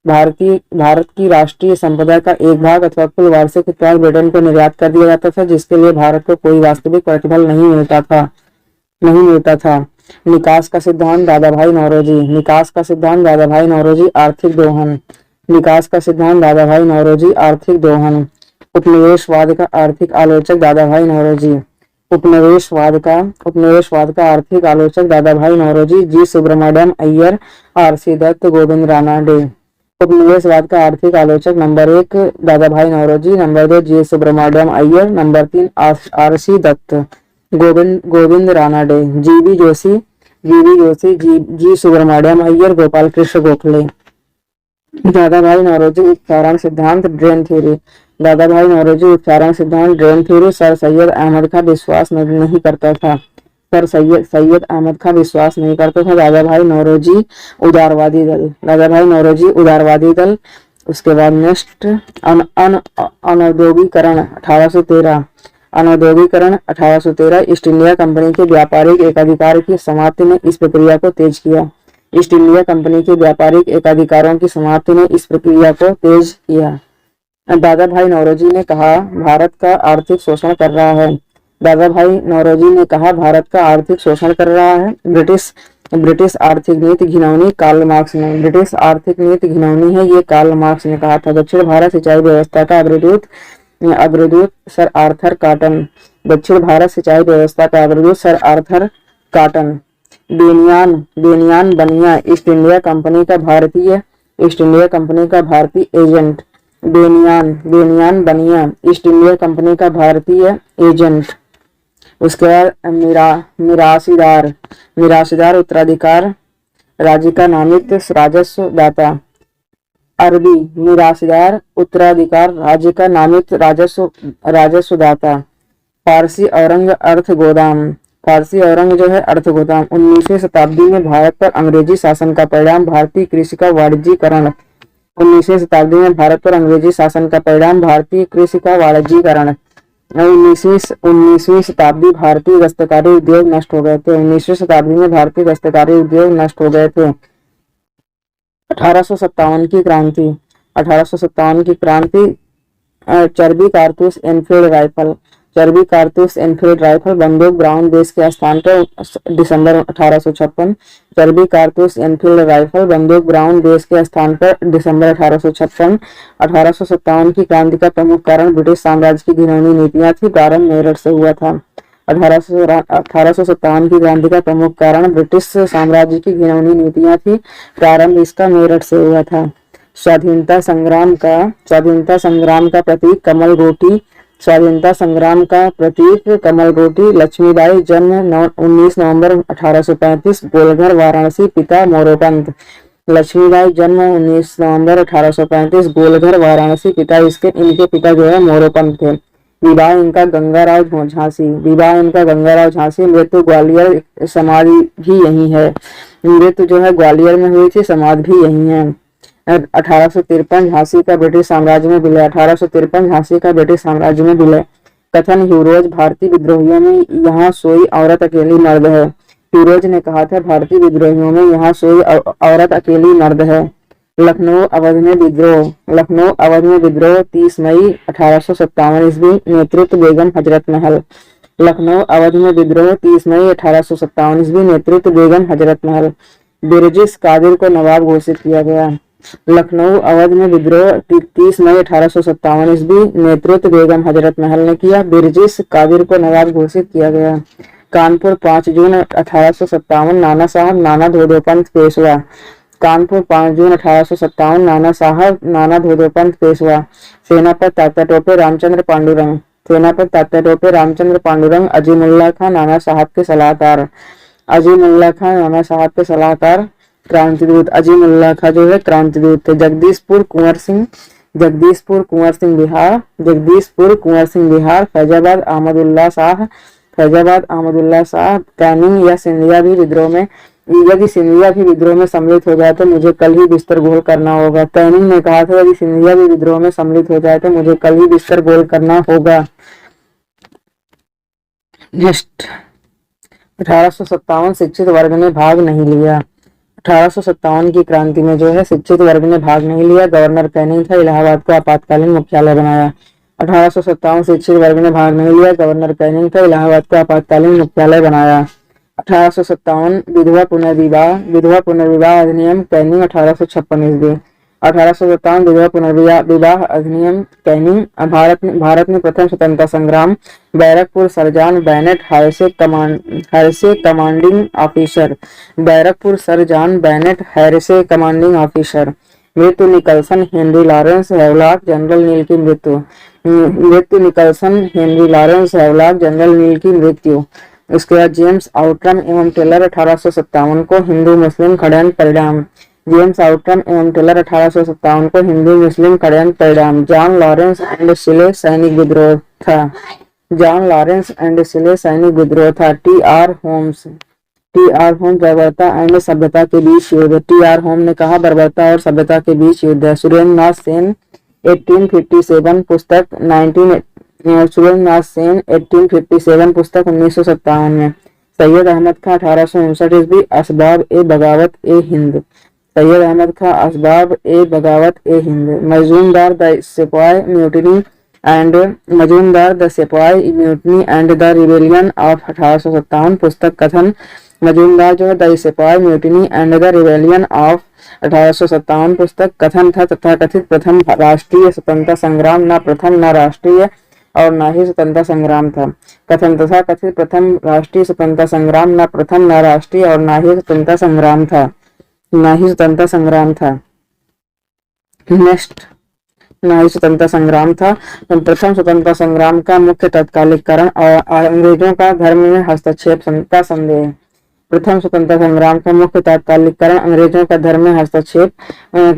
भारत की राष्ट्रीय संपदा का एक भाग अथवा कुल वार्षिक उत्पाद ब्रिटेन को निर्यात कर दिया जाता था, जिसके लिए भारत को कोई वास्तविक प्रतिफल नहीं मिलता था। निकास का सिद्धांत दादा भाई नौरोजी। निकास का सिद्धांत दादा भाई नौरोजी आर्थिक दोहन। निकास का सिद्धांत दादा भाई नौरोजी आर्थिक दोहन। उपनिवेशवाद का आर्थिक आलोचक दादा भाई नौरोजी। उपनिवेशवाद का आर्थिक आलोचक दादा भाई नौरोजी। जी सुब्रमण्यम अय्यर, आर.सी. दत्त, गोविंद रानाडे। उपनिवेशवाद का आर्थिक आलोचक नंबर 1 दादा भाई नौरोजी, नंबर 2 जी सुब्रमण्यम अय्यर, नंबर 3 आर.सी. दत्त, गोविंद रानाडे। जी जोशी, जी सुब्रमण्यम अय्यर, गोपाल कृष्ण गोखले। दादा भाई नौरोजी उच्चारण सिद्धांत ड्रेन थ्योरी। दादा भाई नौरोजी उच्चारण सिद्धांत drain theory Sir Syed Ahmad Khan विश्वास नहीं करता था। सैयद अहमद खां विश्वास नहीं करता था। दादा भाई नौरोजी उदारवादी दल। दादा भाई नौरोजी उदारवादी दल। उसके बाद नेक्स्ट, अनौद्योगिकरण 1813। अनौद्योगिकरण 1813 ईस्ट इंडिया कंपनी के व्यापारिक एकाधिकार की समाप्ति ने इस प्रक्रिया को तेज किया। ईस्ट इंडिया कंपनी के व्यापारिक एकाधिकारों की समाप्ति ने इस प्रक्रिया को तेज किया। दादा भाई नौरोजी ने कहा भारत का आर्थिक शोषण कर रहा है। दादा भाई नौरोजी ने कहा भारत का आर्थिक शोषण कर रहा है। ब्रिटिश आर्थिक नीति घिनौनी, कार्ल मार्क्स ने। ब्रिटिश आर्थिक नीति घिनौनी है, ये कार्ल मार्क्स ने कहा था। दक्षिण भारत सिंचाई व्यवस्था का अग्रदूत सर आर्थर कॉटन। दक्षिण भारत सिंचाई व्यवस्था का अग्रदूत सर आर्थर कॉटन। बेनियान बनिया ईस्ट इंडिया कंपनी का भारतीय एजेंट। बेनियान बनिया ईस्ट इंडिया कंपनी का भारतीय एजेंट। उसके बाद मिरासीदार उत्तराधिकार राज्य का नामित राजस्व दाता। अरबी मिरासीदार उत्तराधिकार राज्य का नामित राजस्व दाता। फारसी औरंग अर्थ गोदाम। फारसी औरंग जो है अर्थ गोदाम। 19वीं शताब्दी में भारत पर अंग्रेजी शासन का परिणाम भारतीय कृषि का वाणिज्यीकरण। 19वीं शताब्दी में भारत पर अंग्रेजी शासन का परिणाम भारतीय कृषि का वाणिज्यीकरण। 19वीं शताब्दी भारतीय दस्तकारी उद्योग नष्ट हो गए थे। 19वीं शताब्दी में भारतीय दस्तकारी उद्योग नष्ट हो गए थे। 1857 की क्रांति। 1857 की क्रांति। चर्बी कारतूस एनफील्ड राइफल। चर्बी कारतूस एनफील्ड राइफल बंदूक ब्राउन बेस के स्थान पर दिसंबर 1856। चर्बी कारतूस एनफील्ड राइफल बंदूक ब्राउन बेस के स्थान पर दिसंबर 1856। 1857 की क्रांति का प्रमुख कारण ब्रिटिश साम्राज्य की घिनौनी नीतियां थी। प्रारंभ मेरठ से हुआ था। 1857 की क्रांति का प्रमुख कारण ब्रिटिश साम्राज्य की घिनौनी नीतियां थी। प्रारंभ इसका मेरठ से हुआ था। स्वाधीनता संग्राम का प्रतीक कमल रोटी। स्वाधीनता संग्राम का प्रतीक कमल रोटी। लक्ष्मीबाई जन्म 19 नवंबर 1835 गोलघर वाराणसी। पिता मोरोपंत। लक्ष्मीबाई जन्म 19 नवंबर 1835 गोलघर वाराणसी। इनके पिता जो है मोरोपंत थे। विवाह इनका गंगाराव झांसी, विवाह इनका गंगाराव झांसी। मृत्यु ग्वालियर, समाधि भी यही है। मृत्यु जो है ग्वालियर में हुई थी, समाधि भी यही है। 1853 झांसी का ब्रिटिश साम्राज्य में विलय, 1853 झांसी का ब्रिटिश साम्राज्य में विलय। कथन ह्यूरोज, भारतीय विद्रोहियों में यहाँ सोई औरत अकेली मर्द है। ह्यूरोज ने कहा था भारतीय विद्रोहियों में यहाँ सोई औरत अकेली मर्द है। लखनऊ अवध में विद्रोह, लखनऊ अवध में विद्रोह 30 मई 1857 ईस्वी, नेतृत्व बेगम हजरत महल। लखनऊ अवध में विद्रोह 30 मई 1857 ईस्वी, नेतृत्व बेगम हजरत महल। बिरजिस कादिर को नवाब घोषित किया गया। लखनऊ अवध में विद्रोह 30 मई 1857 ईस्वी, नेतृत्व बेगम हजरत महल ने किया। बिरजिस कादिर को नवाब घोषित किया गया। कानपुर 5 जून 1857, नाना साहब नाना धोधोपंत पेशवा। कानपुर 5 जून 1857, नाना साहब नाना धोधोपंत पेशवा। सेनापति तात्या टोपे रामचंद्र पांडुरंग, सेनापति तात्या टोपे रामचंद्र पांडुरंग। अजीमुल्ला खां नाना साहब के सलाहकार, अजीमुल्ला खां नाना साहब के सलाहकार। क्रांतिदूत, अजीमुल्ला खां जो है क्रांतिदूत थे। जगदीशपुर कुंवर सिंह, जगदीशपुर कुंवर सिंह बिहार, जगदीशपुर कुंवर सिंह बिहार। फैजाबाद अहमदुल्ला शाह, फैजाबाद अहमदुल्ला शाह। कैनिंग या सिंधिया भी विद्रोह में, यदि सिंधिया भी विद्रोह में सम्मिलित हो जाए तो मुझे कल ही बिस्तर गोल करना होगा। कैनिंग ने कहा था यदि सिंधिया भी विद्रोह में सम्मिलित हो जाए तो मुझे कल ही बिस्तर गोल करना होगा। नेक्स्ट, 1857 शिक्षित वर्ग ने भाग नहीं लिया। 1857 की क्रांति में जो है शिक्षित वर्ग ने भाग नहीं लिया। गवर्नर कैनिंग था, इलाहाबाद को आपातकालीन मुख्यालय बनाया। 1857 शिक्षित वर्ग ने भाग नहीं लिया। गवर्नर कैनिंग था, इलाहाबाद को आपातकालीन मुख्यालय बनाया। 1857 विधवा पुनर्विवाह, विधवा पुनर्विवाह अधिनियम कैनिंग 1856 ईस्वी। 1857 विधवा पुनर्विवाह अधिनियम कैनिंग। भारत में प्रथम स्वतंत्रता संग्राम। Barrackpore Sir Bennett Hearsey commanding officer, Barrackpore Sir Bennett Hearsey commanding officer. मृत्यु Nicholson Henry Lawrence Havelock General Neill की मृत्यु, मृत्यु Nicholson Henry Lawrence Havelock General Neill की मृत्यु। उसके बाद जेम्स आउट्रम एवं टेलर 1857 को हिंदू मुस्लिम षड्यंत्र परिणाम, जेम्स आउट्रम एवं टेलर 1857 को हिंदू मुस्लिम षड्यंत्र परिणाम। जॉन लॉरेंस एंड सिले सैनिक विद्रोह था, जॉन लॉरेंस एंड सिले सैनिक विद्रोह था। टी.आर. Holmes, T R. होम्स बर्बरता एंड सभ्यता के बीच युद्ध। टी.आर. होम ने कहा बर्बरता और सभ्यता के बीच युद्ध। सुरेंद्र नाथ सेन 1857 पुस्तक 19 सुरेंद्रनाथ सेन 1857 पुस्तक 1957 में। सैयद अहमद खां 1859 ईस्वी, असबाब ए बगावत ए हिंद। सैयद अहमद खां, असबाब ए बगावत ए हिंद। मजूमदार द सिपाही म्यूटिनी एंड मजूमदार द सिपाही mutiny and the rebellion of 1857 पुस्तक कथन। मजूमदार जो है द सिपाही mutiny and the rebellion of 1857 पुस्तक कथन था तथा कथित प्रथम राष्ट्रीय स्वतंत्रता संग्राम, न प्रथम न राष्ट्रीय और न ही स्वतंत्रता संग्राम था। कथन तथा कथित प्रथम राष्ट्रीय स्वतंत्रता संग्राम, न प्रथम न राष्ट्रीय और न ही स्वतंत्रता संग्राम था, न ही स्वतंत्रता संग्राम था। नेक्स्ट, न ही स्वतंत्रता संग्राम था। प्रथम स्वतंत्रता संग्राम का मुख्य तत्कालिक कारण और अंग्रेजों का धर्म में हस्तक्षेप का संदेह। प्रथम स्वतंत्रता संग्राम का मुख्य तात्कालिक कारण अंग्रेजों का धर्म में हस्तक्षेप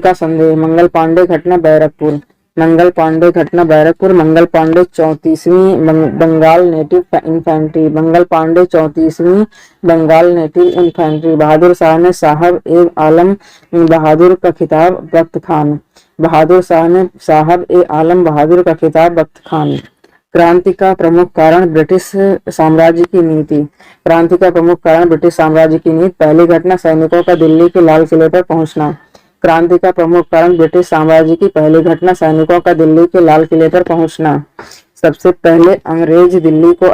का संदेह। मंगल पांडे घटना बैरकपुर, मंगल पांडे घटना Barrackpore. Mangal Pandey 34वीं Bengal native infantry, Mangal Pandey 34वीं Bengal native infantry. Bahadur Shah ने साहब ए आलम बहादुर का खिताब बख्त खान, बहादुर शाह ने साहब ए आलम बहादुर का खिताब बख्त खान। क्रांति का प्रमुख कारण ब्रिटिश साम्राज्य की नीति, क्रांति का प्रमुख कारण ब्रिटिश साम्राज्य की नीति। पहली घटना सैनिकों का दिल्ली के लाल किले पर पहुंचना। क्रांति का प्रमुख कारण ब्रिटिश साम्राज्य की पहली घटना सैनिकों का दिल्ली के लाल किले पर पहुंचना। सबसे पहले अंग्रेज दिल्ली को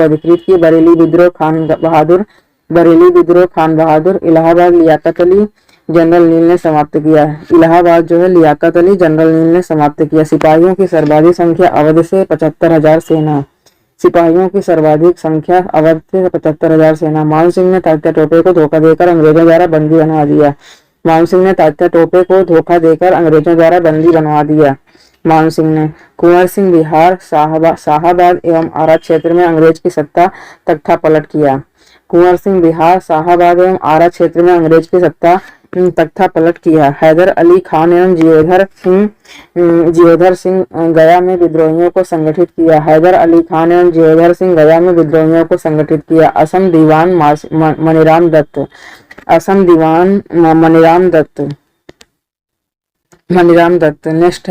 अधिकृत की बरेली विद्रोह खान बहादुर, बरेली विद्रोह खान बहादुर। इलाहाबाद लियाकत अली जनरल नील ने समाप्त किया, इलाहाबाद जो है लियाकत अली जनरल नील ने समाप्त किया। सिपाहियों की सर्वाधिक संख्या अवध से 75,000 सेना, सिपाहियों की सर्वाधिक संख्या अवध से 75,000 सेना। मान सिंह ने तात्या टोपे को धोखा देकर अंग्रेजों द्वारा बंदी बनवा दिया, मान सिंह ने तात्या टोपे को धोखा देकर अंग्रेजों द्वारा बंदी बनवा दिया। मान सिंह ने कुंवर सिंह बिहार शाहाबाद एवं आरा क्षेत्र में अंग्रेज की सत्ता तख्ता पलट किया। कुंवर सिंह बिहार शाहाबाद एवं आरा क्षेत्र में अंग्रेज की सत्ता तख्ता पलट किया। हैदर अली खान एवं जियोधर सिंह गया में विद्रोहियों को संगठित किया। हैदर अली खान एवं जियोधर सिंह गया में विद्रोहियों को संगठित किया। असम दीवान मनीराम दत्त, असम दीवान मनीराम दत्त। नेक्स्ट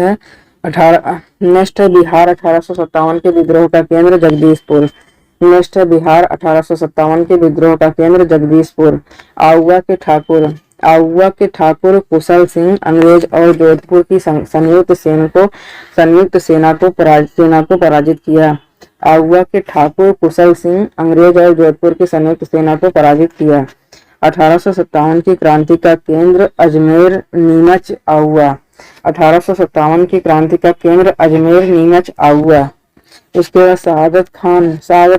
है बिहार 1857 के विद्रोह का केंद्र जगदीशपुर। नेक्स्ट है बिहार 1857 के विद्रोह का केंद्र जगदीशपुर। आउवा के ठाकुर कुशल सिंह अंग्रेज और जोधपुर की संयुक्त सेना को पराजित किया। आउवा के ठाकुर कुशल सिंह अंग्रेज और जोधपुर की संयुक्त सेना को पराजित किया। 1857 की क्रांति का केंद्र अजमेर नीमच आउवा। 1857 की क्रांति का केंद्र अजमेर नीमच आउवा। उसके बाद शहादत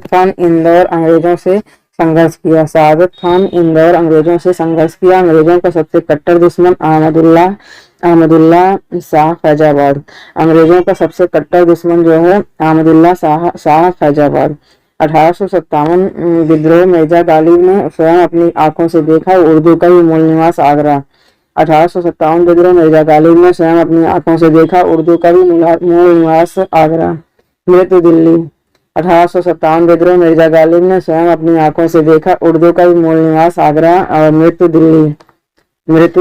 खान इंदौर अंग्रेजों से संघर्ष किया। शहादत खान इंदौर अंग्रेजों से संघर्ष किया। अंग्रेजों का सबसे कट्टर दुश्मन अहमदुल्ला शाह फैजाबाद। अंग्रेजों का सबसे कट्टर दुश्मन जो है अहमदुल्ला शाह फैजाबाद। 1857 विद्रोह मिर्जा गालिब ने स्वयं अपनी आंखों से देखा। उर्दू का भी मूल निवास आगरा। 1857 विद्रोह मिर्जा गालिब ने स्वयं अपनी आंखों से देखा। उर्दू का भी मूल निवास आगरा। मृत्यु दिल्ली। 1857 विद्रोह मिर्जा गालिब ने स्वयं अपनी आंखों से देखा। उर्दू का भी मूल निवास आगरा और मृत्यु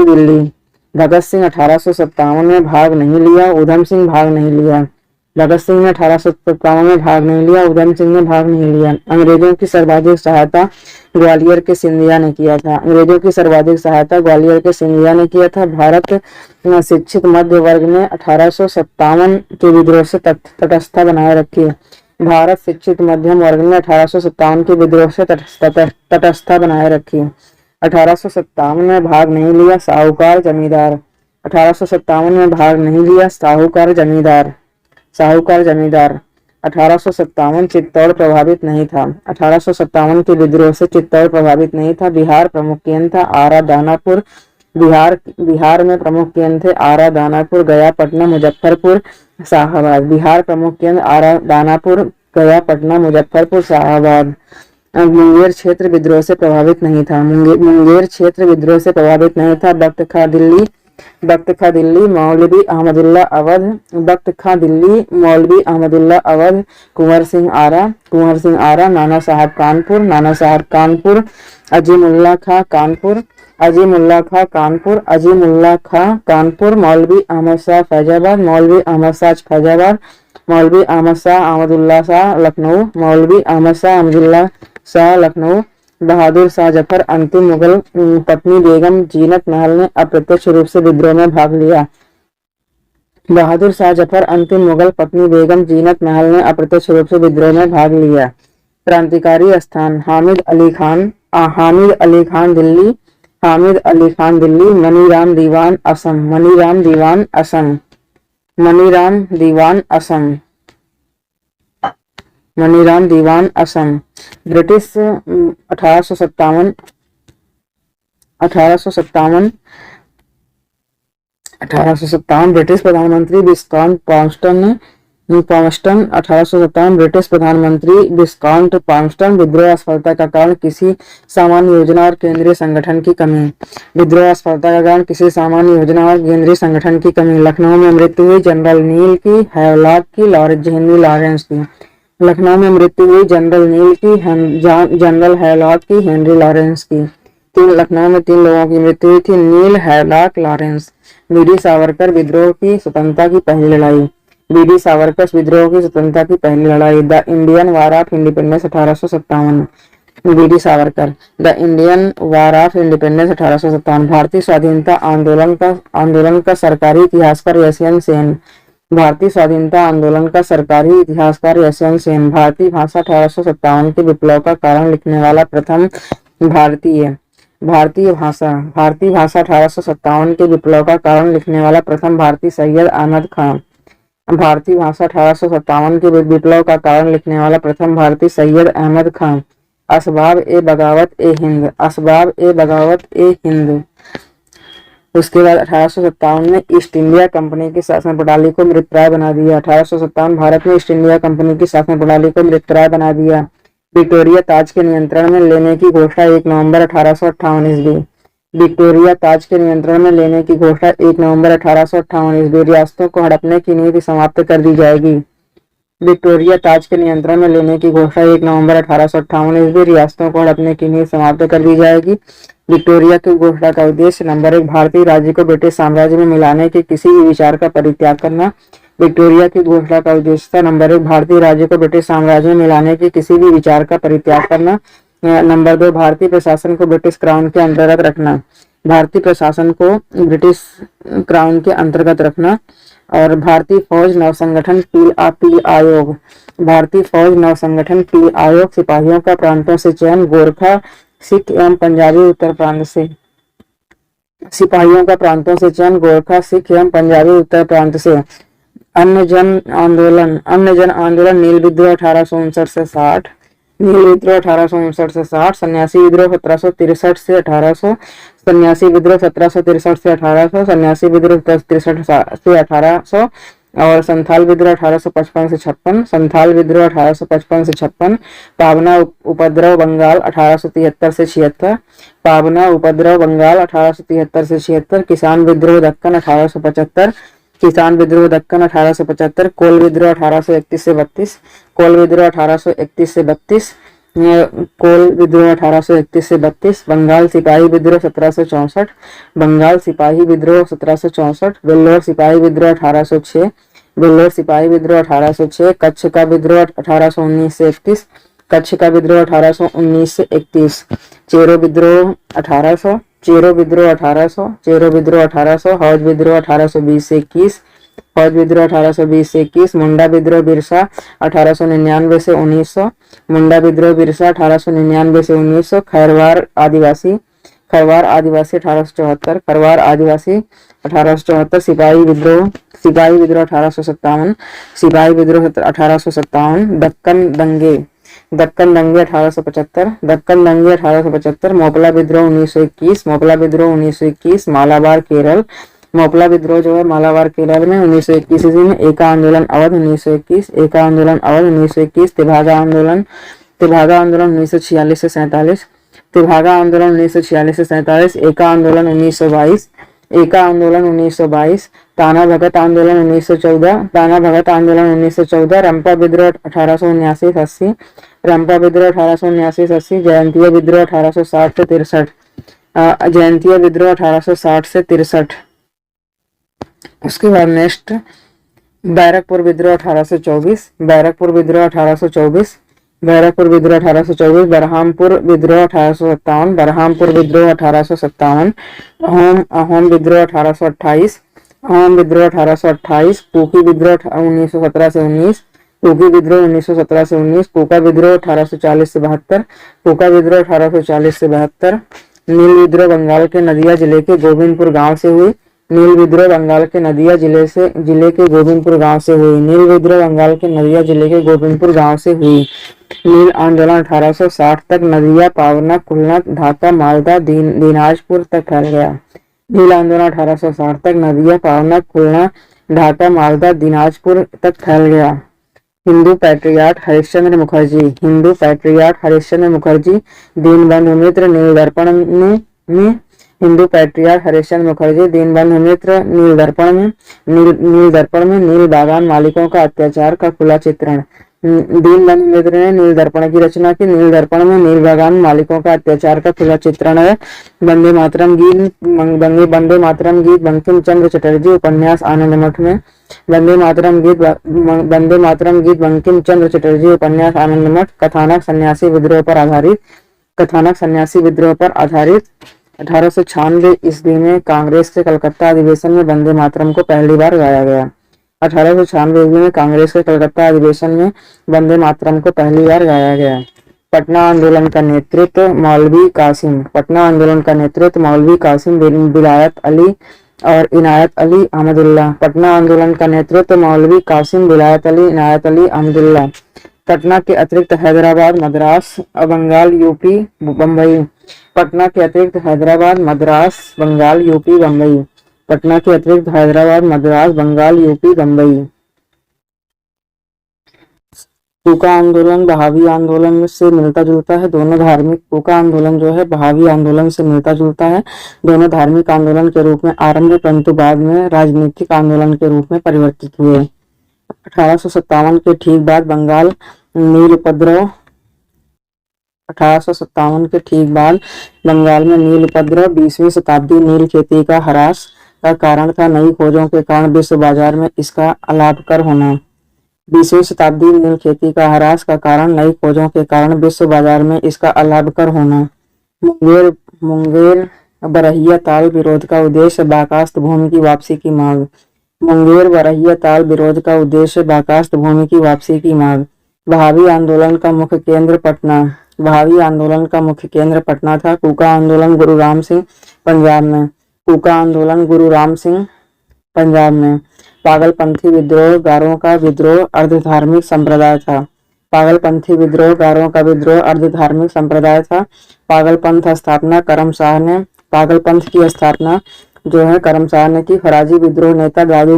दिल्ली। भगत सिंह 1857 में भाग नहीं लिया। उधम सिंह भाग नहीं लिया। भगत सिंह ने 1857 में भाग नहीं लिया। उधम सिंह ने भाग नहीं लिया। अंग्रेजों की सर्वाधिक सहायता ग्वालियर के सिंधिया ने किया था। अंग्रेजों की सर्वाधिक सहायता ग्वालियर के सिंधिया ने किया था। भारत शिक्षित मध्य वर्ग ने 1857 के विद्रोह से तटस्थता बनाए रखी। भारत शिक्षित मध्यम वर्ग ने 1857 के विद्रोह से तटस्थता बनाए रखी। 1857 में भाग नहीं लिया। साहूकार जमींदार। 1857 में भाग नहीं लिया। साहूकार जमींदार। 1857 चित्तौड़ प्रभावित नहीं था। 1857 के विद्रोह से चित्तौड़ प्रभावित नहीं था। बिहार प्रमुख केंद्र था आरा दानापुर। बिहार में प्रमुख केंद्र थे आरा दानापुर, गया, पटना, मुजफ्फरपुर, शाहाबाद। बिहार प्रमुख केंद्र आरा दानापुर, गया, पटना, मुजफ्फरपुर, शाहाबाद। मुंगेर क्षेत्र विद्रोह से प्रभावित नहीं था। मुंगेर क्षेत्र विद्रोह से प्रभावित नहीं था। बख्त खां दिल्ली, मौलवी अहमदुल्ला अवध, कुंवर सिंह आरा, नाना साहब कानपुर, अजीमुल्ला खां कानपुर, मौलवी अहमद शाह फैजाबाद, मौलवी अहमद शाह अहमदुल्ला शाह लखनऊ। बहादुर शाह जफर अंतिम मुगल पत्नी बेगम जीनत महल ने अप्रत्यक्ष रूप से विद्रोह में भाग लिया। बहादुर शाह जफर अंतिम मुगल पत्नी बेगम जीनत महल ने अप्रत्यक्ष रूप से विद्रोह में भाग लिया। क्रांतिकारी स्थान हामिद अली खान दिल्ली, मनीराम दीवान असम। ब्रिटिश 1857 ब्रिटिश प्रधानमंत्री विस्कॉन्ट पामस्टन विद्रोह असफलता का कारण किसी सामान्य योजना और केंद्रीय संगठन की कमी। लखनऊ में मृत्यु हुई जनरल नील की, हैवलॉक की, हेनरी लॉरेंस की। लखनऊ में मृत्यु हुई जनरल नील की, जनरल हैवलॉक की, हेनरी लॉरेंस की। लखनऊ में 3 लोगों की मृत्यु हुई थी, Neill, Havelock, Lawrence. B D Savarkar विद्रोह की स्वतंत्रता की पहली लड़ाई। The Indian war of independence 1857। B D Savarkar. The Indian war of independence 1857। भारतीय स्वाधीनता आंदोलन का सरकारी इतिहासकार यशवंत सेन। भारतीय भाषा 1857 के विप्लव का कारण लिखने वाला प्रथम भारतीय। भारतीय भाषा 1857 के विप्लव का कारण लिखने वाला प्रथम भारतीय सैयद अहमद खान। भारतीय भाषा 1857 के विप्लव का कारण लिखने वाला प्रथम भारतीय सैयद अहमद खान। असबाब ए बगावत ए हिंद। उसके बाद 1857 में ईस्ट इंडिया कंपनी की शासन प्रणाली को मृतप्राय बना दिया। 1857 भारत में ईस्ट इंडिया कंपनी की शासन प्रणाली को मृतप्राय बना दिया। विक्टोरिया ताज के नियंत्रण में लेने की घोषणा 1 नवंबर 1858 ईस्वी। विक्टोरिया ताज के नियंत्रण में लेने की घोषणा 1 नवंबर 1858 ईस्वी। रियासतों को हड़पने की नीति समाप्त कर दी जाएगी। विक्टोरिया ताज के नियंत्रण में लेने की घोषणा 1 नवंबर 1858 ईस्वी। रियासतों को हड़पने की नीति समाप्त कर दी जाएगी। विक्टोरिया की घोषणा का उद्देश्य नंबर 1 भारतीय राज्य को ब्रिटिश साम्राज्य में मिलाने के किसी भी विचार का परित्याग करना। विक्टोरिया की घोषणा का उद्देश्य था नंबर 1 भारतीय राज्य को ब्रिटिश साम्राज्य में मिलाने के किसी भी विचार का परित्याग करना। नंबर 2 भारतीय प्रशासन को ब्रिटिश क्राउन के अंतर्गत रखना। भारतीय प्रशासन को ब्रिटिश क्राउन के अंतर्गत रखना। और भारतीय फौज नवसंगठन पील आयोग। भारतीय फौज नवसंगठन पील आयोग सिपाहियों का प्रांतों से चयन गोरखा, सिख एवं पंजाबी उत्तर प्रांत से। सिपाहियों का प्रांतों से चयन गोरखा, सिख एवं पंजाबी उत्तर प्रांत से। अन्य जन आंदोलन नील विद्रोह 1859 से 60। नील विद्रोह 1859 से 60। सन्यासी विद्रोह 1763 से 1800। सन्यासी विद्रोह 1763 से 1800। सन्यासी विद्रोह 1763 से 1800। और संथाल विद्रोह 1855 से 56। संथाल विद्रोह 1855 से 56। पाबना उपद्रव बंगाल 1873 से 76। पाबना उपद्रव बंगाल 1873 से 76। किसान विद्रोह दक्कन 1875। किसान विद्रोह दक्कन 1875। कोल विद्रोह 1831 से 32। कोल विद्रोह 1831 से 32। कोल विद्रोह 1831 से 32। बंगाल सिपाही विद्रोह 1764। बंगाल सिपाही विद्रोह 1764। वेल्लोर सिपाही विद्रोह 1806। वेल्लोर सिपाही विद्रोह 1806। कच्छ का विद्रोह 1819 से 31। कच्छ का विद्रोह 1819 से 31। चेरो विद्रोह 1800। चेरो विद्रोह 1800। चेरो विद्रोह 1800। हौज विद्रोह 1820 से 21। हौज विद्रोह 1820 से 21। मुंडा विद्रोह बिरसा 1899 से 1900। मुंडा विद्रोह बिरसा 1899 से 1900। खैरवार आदिवासी 1874। खरवार आदिवासी 1874। सिपाही विद्रोह 1857। सिपाही विद्रोह 1857। दक्कन दंगे 1875। दक्कन दंगे 1875। मोपला विद्रोह 1921। मोपला विद्रोह 1921। मालाबार केरल। मोपला विद्रोह जो है मालाबार केरल में 1921 ईस्वी में। एका आंदोलन अवध 1921। एका आंदोलन अवध 1921। तिभागा आंदोलन 1946 से 47। तिभागा आंदोलन 1946 से 47। एका आंदोलन 1922। एका आंदोलन 1922। ताना भगत आंदोलन 1914। ताना भगत आंदोलन 1914। रंपा विद्रोह 1879 से 80। रंपा विद्रोह 1879 से 80। जयंतिया विद्रोह 1860 से 63। जयंतिया विद्रोह 1860 से 63। उसके बाद नेक्स्ट बैरकपुर विद्रोह 1824। बैरकपुर विद्रोह 1824। बैरकपुर विद्रोह 1824। बरहामपुर विद्रोह 1857। बरहामपुर विद्रोह 1857। अहोम विद्रोह 1828। अहोम विद्रोह 1828। कुकी विद्रोह 1917 से 19। कुकी विद्रोह 1917 से 19। कुका विद्रोह 1840 से 72। कुका विद्रोह 1840 से 72। नील विद्रोह बंगाल के नदिया जिले के गोविंदपुर गांव से हुई। नील विद्रोह बंगाल के नदिया जिले के गोविंदपुर गांव से हुई। नील विद्रोह बंगाल के नदिया जिले के गोविंदपुर गांव से हुई। नील आंदोलन 1860 तक नदिया, पावना, खुलना, ढाका, मालदा, दिनाजपुर तक फैल गया। नील आंदोलन 1860 तक नदिया, पावना, खुलना, ढाका, मालदा, दिनाजपुर तक फैल गया। हिंदू पैट्रियार्ट हरिश्चंद्र मुखर्जी। हिंदू पैट्रियार्ट हरिश्चंद्र मुखर्जी दीनबंधु मित्र नील दर्पण में। हिंदू पैट्रियार्ट हरिश्चंद्र मुखर्जी दीनबंधु मित्र नील दर्पण में नील बागान मालिकों का अत्याचार का खुला चित्रण। दीनबंधु मित्र ने नील दर्पण की रचना की। नील दर्पण में नील बागान मालिकों का अत्याचार का खुला चित्रण है। वंदे मातरम गीत बंकिम चंद्र चटर्जी उपन्यास आनंद मठ में। वंदे मातरम गीत बंकिम चंद्र चटर्जी उपन्यास आनंद मठ। कथानक सन्यासी विद्रोह पर आधारित। कथानक सन्यासी विद्रोह पर आधारित। 1896 ईस्वी में कांग्रेस के कलकत्ता अधिवेशन में वंदे मातरम को पहली बार गाया गया। 1896 ईस्वी में कांग्रेस के कलकत्ता अधिवेशन में वंदे मातरम को पहली बार गाया गया। पटना आंदोलन का नेतृत्व मौलवी कासिम। पटना आंदोलन का नेतृत्व मौलवी कासिम, विलायत अली और इनायत अली अहमदुल्लाह। पटना आंदोलन का नेतृत्व मौलवी कासिम, विलायत अली, इनायत अली अहमदुल्लाह। पटना के अतिरिक्त हैदराबाद, मद्रास, बंगाल, यूपी, बम्बई। पटना के अतिरिक्त हैदराबाद, मद्रास, बंगाल, यूपी, बम्बई। पटना के अतिरिक्त हैदराबाद, मद्रास, बंगाल, यूपी, बम्बई। कूका आंदोलन बहावी आंदोलन से मिलता जुलता है। दोनों धार्मिक कूका आंदोलन जो है बहावी आंदोलन से मिलता जुलता है। दोनों धार्मिक आंदोलन के रूप में आरंभ परंतु बाद में राजनीतिक आंदोलन के रूप में परिवर्तित हुए। 1857 के ठीक बाद बंगाल नील उपद्रव 1857 के ठीक बाद बंगाल में नील उपद्रव 20वीं शताब्दी नील खेती का ह्रास का कारण था। नई खोजों के कारण विश्व बाजार में इसका अलाभकर होना। 20वीं शताब्दी नील खेती का ह्रास का कारण नई खोजों के कारण विश्व बाजार में इसका अलाभकर होना। मुंगेर मुंगेर बरहिया ताल विरोध का उद्देश्य बाकास्त भूमि की वापसी की मांग। मुंगेर बरहिया ताल विरोध का उद्देश्य बाकास्त भूमि की वापसी की मांग। बहावी आंदोलन का मुख्य केंद्र पटना। बहावी आंदोलन का मुख्य केंद्र पटना था। कूका आंदोलन गुरु राम सिंह पंजाब में। कूका आंदोलन गुरु राम सिंह पंजाब में। पागलपंथी विद्रोह गारों का विद्रोह अर्धधार्मिक संप्रदाय था। पागलपंथी विद्रोह गारों का विद्रोह अर्धधार्मिक संप्रदाय था। पागलपंथ स्थापना करम शाह ने पागलपंथ की स्थापना जो है करम शाह ने की। फराजी विद्रोह नेता दादू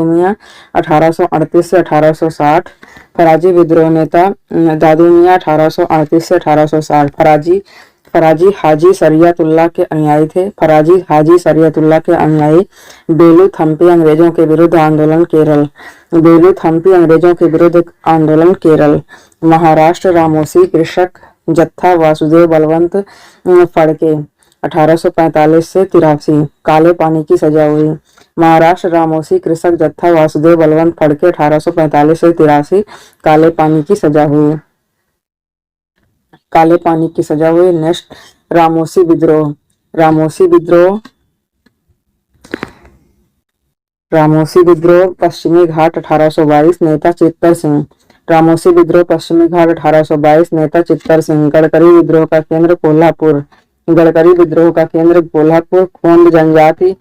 मियाँ 1838 से 1860। फराजी विद्रोह नेता दादू मियाँ 1838 से 1860। फराजी हाजी शरियतुल्लाह के अनुयायी थे। फराजी हाजी शरियतुल्लाह के अनुयायी। बेलू थम्पी अंग्रेजों के विरुद्ध आंदोलन केरल। बेलू थम्पी अंग्रेजों के विरुद्ध आंदोलन केरल। महाराष्ट्र रामोसी कृषक जत्था वासुदेव बलवंत फड़के 1845 से 83। काले पानी की सजा हुई। महाराष्ट्र रामोसी कृषक जत्था वासुदेव बलवंत फड़के 1845 से 83 काले पानी की सजा हुई। काले पानी की सजा हुई। नेक्स्ट रामोसी विद्रोह। रामोसी विद्रोह पश्चिमी घाट 1822 नेता चित्तर सिंह। रामोसी विद्रोह पश्चिमी घाट 1822 नेता चित्तर सिंह। गडकरी विद्रोह का केंद्र कोल्हापुर। गडकरी विद्रोह का केंद्र कोल्हापुर। खोंड जनजाति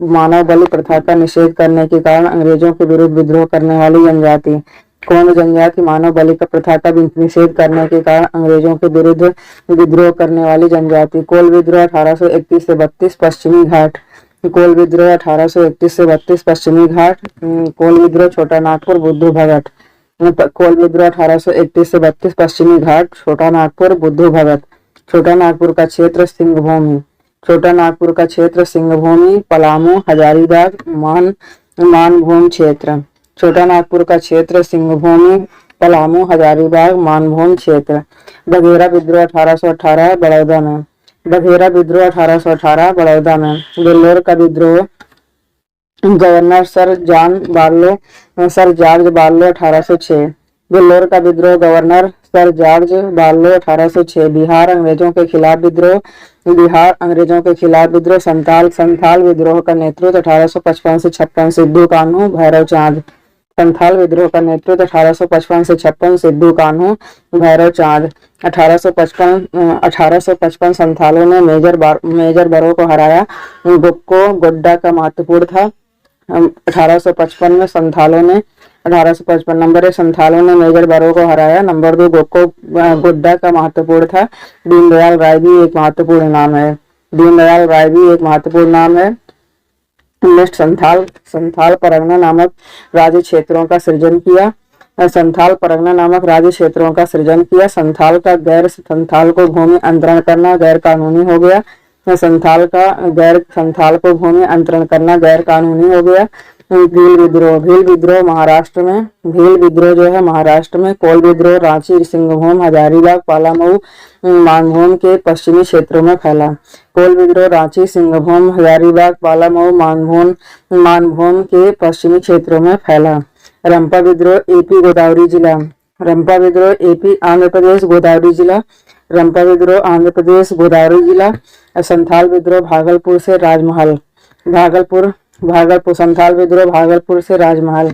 मानव बलि प्रथा का निषेध करने के कारण अंग्रेजों के विरुद्ध विद्रोह करने वाली जनजाति। खोंड जनजाति मानव बलि का प्रथा का निषेध करने के कारण अंग्रेजों के विरुद्ध विद्रोह करने वाली जनजाति। कोल विद्रोह 1831 से 32 पश्चिमी घाट। कोल विद्रोह 1831 से 32 पश्चिमी घाट। कोल विद्रोह छोटा नागपुर बुद्धू भगत। कोल विद्रोह 1831 से 32 पश्चिमी घाट। छोटा नागपुर बुद्धू भगत। छोटा नागपुर का क्षेत्र सिंहभूमि। छोटा नागपुर का क्षेत्र सिंहभूमि पलामू हजारीबाग मानभूम क्षेत्र। छोटा नागपुर का क्षेत्र सिंहभूमि पलामू हजारीबाग मानभूम क्षेत्र। बघेरा विद्रोह 1818 बड़ौदा में। बघेरा विद्रोह 1818 बड़ौदा में। वेल्लोर का विद्रोह governor sir George Barlow 1806। Vellore का विद्रोह governor sir George Barlow 1806। Bihar अंग्रेजों के खिलाफ विद्रोह संथाल विद्रोह का नेतृत्व 1855 से 56 सिद्धू कान्हू भैरव चांद। संथाल विद्रोह का नेतृत्व 1855 से 56 सिद्धू कान्हू भैरव चांद। 1855 संथालों ने मेजर बरो को हराया। गुक्को गोड्डा का महत्वपूर्ण था। 1855 में संथालों ने 1855 नंबर 1 संथालों ने मेजर बरो को हराया। नंबर 2 गोक्को गोड्डा का महत्वपूर्ण था। दीनदयाल राय भी एक महत्वपूर्ण नाम है। दीनदयाल राय भी एक महत्वपूर्ण नाम है। नेक्स्ट संथाल परगना नामक राज्य क्षेत्रों का सृजन किया। संथाल परगना नामक राज्य क्षेत्रों का सृजन किया। संथाल को भूमि अंतरण करना गैर कानूनी हो गया। संथाल को भूमि अंतरण करना गैर कानूनी हो गया। भील विद्रोह महाराष्ट्र में। भील विद्रोह जो है महाराष्ट्र में। कोल विद्रोह रांची सिंहभूम हजारीबाग पालामऊ मानभूम के पश्चिमी क्षेत्रों में फैला। कोल विद्रोह रांची सिंहभूम हजारीबाग पालामऊ मानभूम के पश्चिमी क्षेत्रों में फैला। रंपा विद्रोह एपी गोदावरी जिला। रंपा विद्रोह एपी आंध्र प्रदेश गोदावरी जिला। रंपा विद्रोह आंध्र प्रदेश गोदावरी जिला। संथाल विद्रोह भागलपुर से राजमहल। संथाल विद्रोह भागलपुर से राजमहल।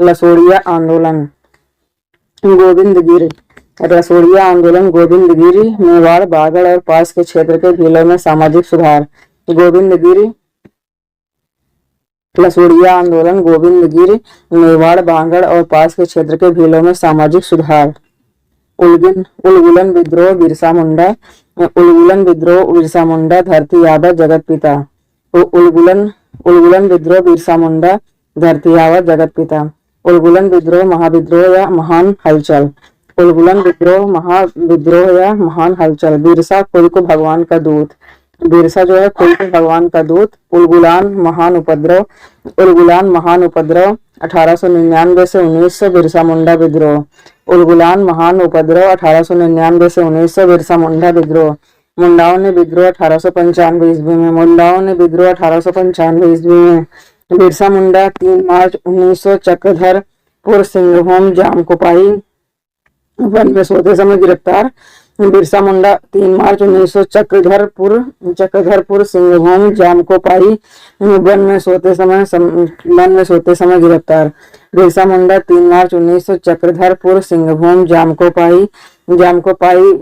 लसोड़िया आंदोलन गोविंदगिरी मेवाड़ बागड़ और पास के क्षेत्र के भीलों में सामाजिक सुधार। लसोड़िया आंदोलन गोविंदगिरी मेवाड़ बागड़ और पास के क्षेत्र के भीलों में सामाजिक सुधार। उलगुलन विद्रोह बिरसा मुंडा धरती यादव जगत पिता। उलगुलन विद्रोह बिरसा मुंडा धरतीयावत जगत पिता। उलगुलन विद्रोह महाविद्रोह या महान हलचल। उलगुलन विद्रोह महाविद्रोह या महान हलचल। बिरसा खुद को भगवान का दूत। बिरसा जो है खुद को भगवान का दूत। उलगुलान महान उपद्रव। उलगुलान महान उपद्रव 1899 से 1900 बिरसा मुंडा विद्रोह। उलगुलान महान उपद्रव 1899 से 1900 बिरसा मुंडा विद्रोह। मुंडाओं ने विद्रोह 1895 ईस्वी में। मुंडाओं ने विद्रोह 1895 ईस्वी में। बिरसा मुंडा 3 मार्च 1900 चक्रधरपुर सिंघभूम जामकोपाई वन में सोते समय गिरफ्तार। बिरसा मुंडा 3 मार्च 1900 चक्रधरपुर सिंघभूम जामकोपाई वन में सोते समय गिरफ्तार। बिरसा मुंडा 3 मार्च 1900 चक्रधरपुर सिंघभूम जामकोपाई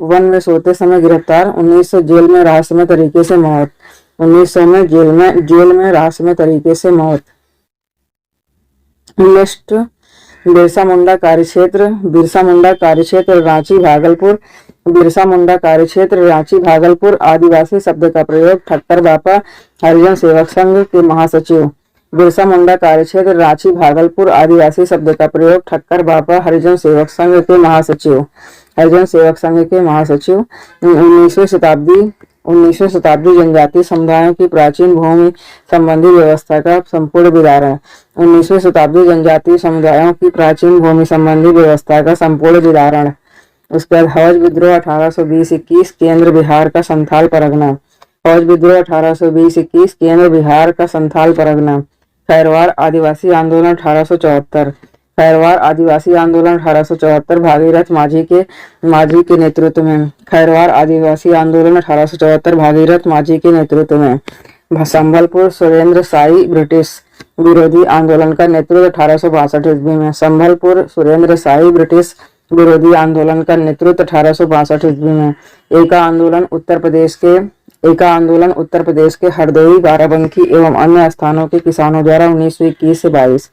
वन में सोते समय गिरफ्तार। 1900 जेल में रहस्यमय तरीके से मौत। 1900 में जेल में रहस्यमय तरीके से मौत। लिस्ट। बिरसा मुंडा कार्यक्षेत्र। बिरसा मुंडा कार्यक्षेत्र रांची भागलपुर। बिरसा मुंडा कार्यक्षेत्र रांची भागलपुर। आदिवासी शब्द का प्रयोग ठक्कर बापा हरिजन सेवक संघ के महासचिव। बिरसा मुंडा कार्यक्षेत्र रांची भागलपुर। आदिवासी शब्द का प्रयोग ठक्कर बापा हरिजन सेवक संघ के महासचिव। 19वीं शताब्दी जनजातीय समुदायों की प्राचीन भूमि संबंधी व्यवस्था का संपूर्ण विदारण। 19वीं शताब्दी जनजातीय समुदायों की प्राचीन भूमि संबंधी व्यवस्था का संपूर्ण विदारण। उसके बाद हौज विद्रोह 1820-21 केंद्र बिहार का संथाल परगना। हौज विद्रोह 1820-21 केंद्र बिहार का संथाल परगना। खैरवार आदिवासी आंदोलन 1874। खैरवार आदिवासी आंदोलन 1874 भागीरथ माझी के नेतृत्व में। खैरवार आदिवासी आंदोलन 1874 भागीरथ माझी के नेतृत्व में। संभलपुर सुरेंद्र साई ब्रिटिश विरोधी आंदोलन का नेतृत्व 1862 ईस्वी में। संभलपुर सुरेंद्र साई ब्रिटिश विरोधी आंदोलन का नेतृत्व 1862 ईस्वी में। एका आंदोलन उत्तर प्रदेश के हरदोई बाराबंकी एवं अन्य स्थानों के किसानों द्वारा 1921 से 22।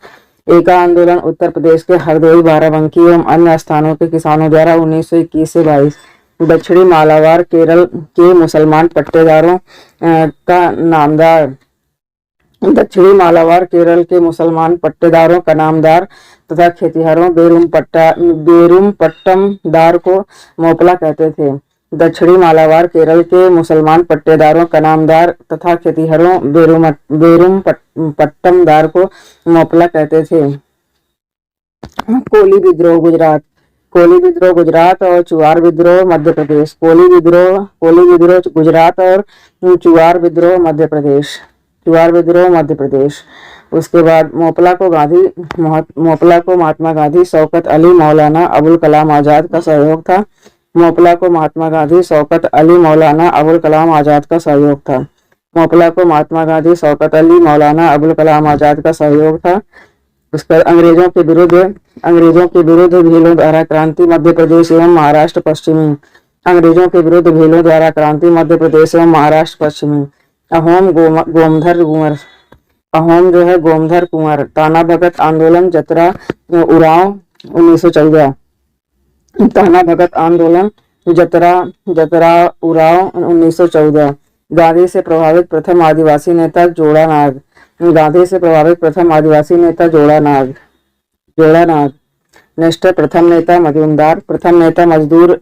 एका आंदोलन उत्तर प्रदेश के हरदोई बाराबंकी एवं अन्य स्थानों के किसानों द्वारा 1921 से 22। दक्षिणी मालाबार केरल के मुसलमान पट्टेदारों का नामदार। दक्षिणी मालाबार केरल के मुसलमान पट्टेदारों का नामदार तथा खेतिहरों बेरुमपट्टमदार को मोपला कहते थे। दक्षिणी मालाबार केरल के मुसलमान पट्टेदारों का नामदार तथा खेतिहरों बेरुमपट्टमदार को मोपला कहते थे। कोली विद्रोह गुजरात। कोली विद्रोह गुजरात और चुआर विद्रोह मध्य प्रदेश। कोली विद्रोह गुजरात और चुआर विद्रोह मध्य प्रदेश। उसके बाद मोपला को महात्मा गांधी शौकत अली मौलाना अबुल कलाम आजाद का सहयोग था। मोपला को महात्मा गांधी शौकत अली मौलाना अबुल कलाम आजाद का सहयोग था। मोपला को महात्मा गांधी शौकत अली मौलाना अबुल कलाम आजाद का सहयोग था। उस पर अंग्रेजों के विरुद्ध भीलों द्वारा क्रांति मध्य प्रदेश एवं महाराष्ट्र पश्चिमी। अंग्रेजों के विरुद्ध भीलों द्वारा क्रांति मध्य प्रदेश एवं महाराष्ट्र पश्चिमी। अहोम जो है गोमधर कुंवर। ताना भगत आंदोलन जतरा उरांव 1914। ताना भगत आंदोलन जतरा उरांव 1914। गांधी से प्रभावित प्रथम आदिवासी नेता जोड़ा नाग। गांधी से प्रभावित प्रथम आदिवासी नेता जोड़ा नाग। नेक्स्ट प्रथम नेता मजूमदार। प्रथम नेता मजदूर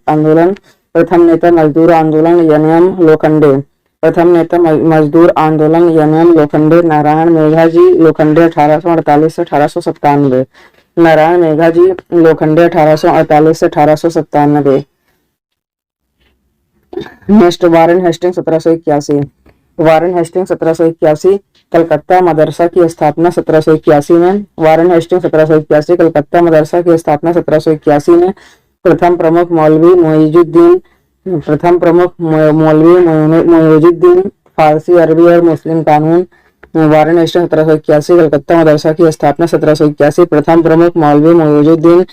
आंदोलन यनयम लोखंडे। प्रथम नेता मजदूर आंदोलन यनयम लोखंडे नारायण मेघाजी लोखंडे 1848 से 1897। नारायण मेघाजी लोखंडे 1848 से 1897। Next Warren Hastings 1781। Warren Hastings 1781 Calcutta Madrasa की स्थापना 1781 में। वारेन हेस्टिंग 1781 कलकत्ता मदरसा की स्थापना 1781 में। प्रथम प्रमुख मौलवी मोइजुद्दीन फारसी अरबी और मुस्लिम कानून। वारेन हेस्टिंग 1781 कलकत्ता मदरसा की स्थापना 1781। प्रथम प्रमुख मौलवी मोइजुद्दीन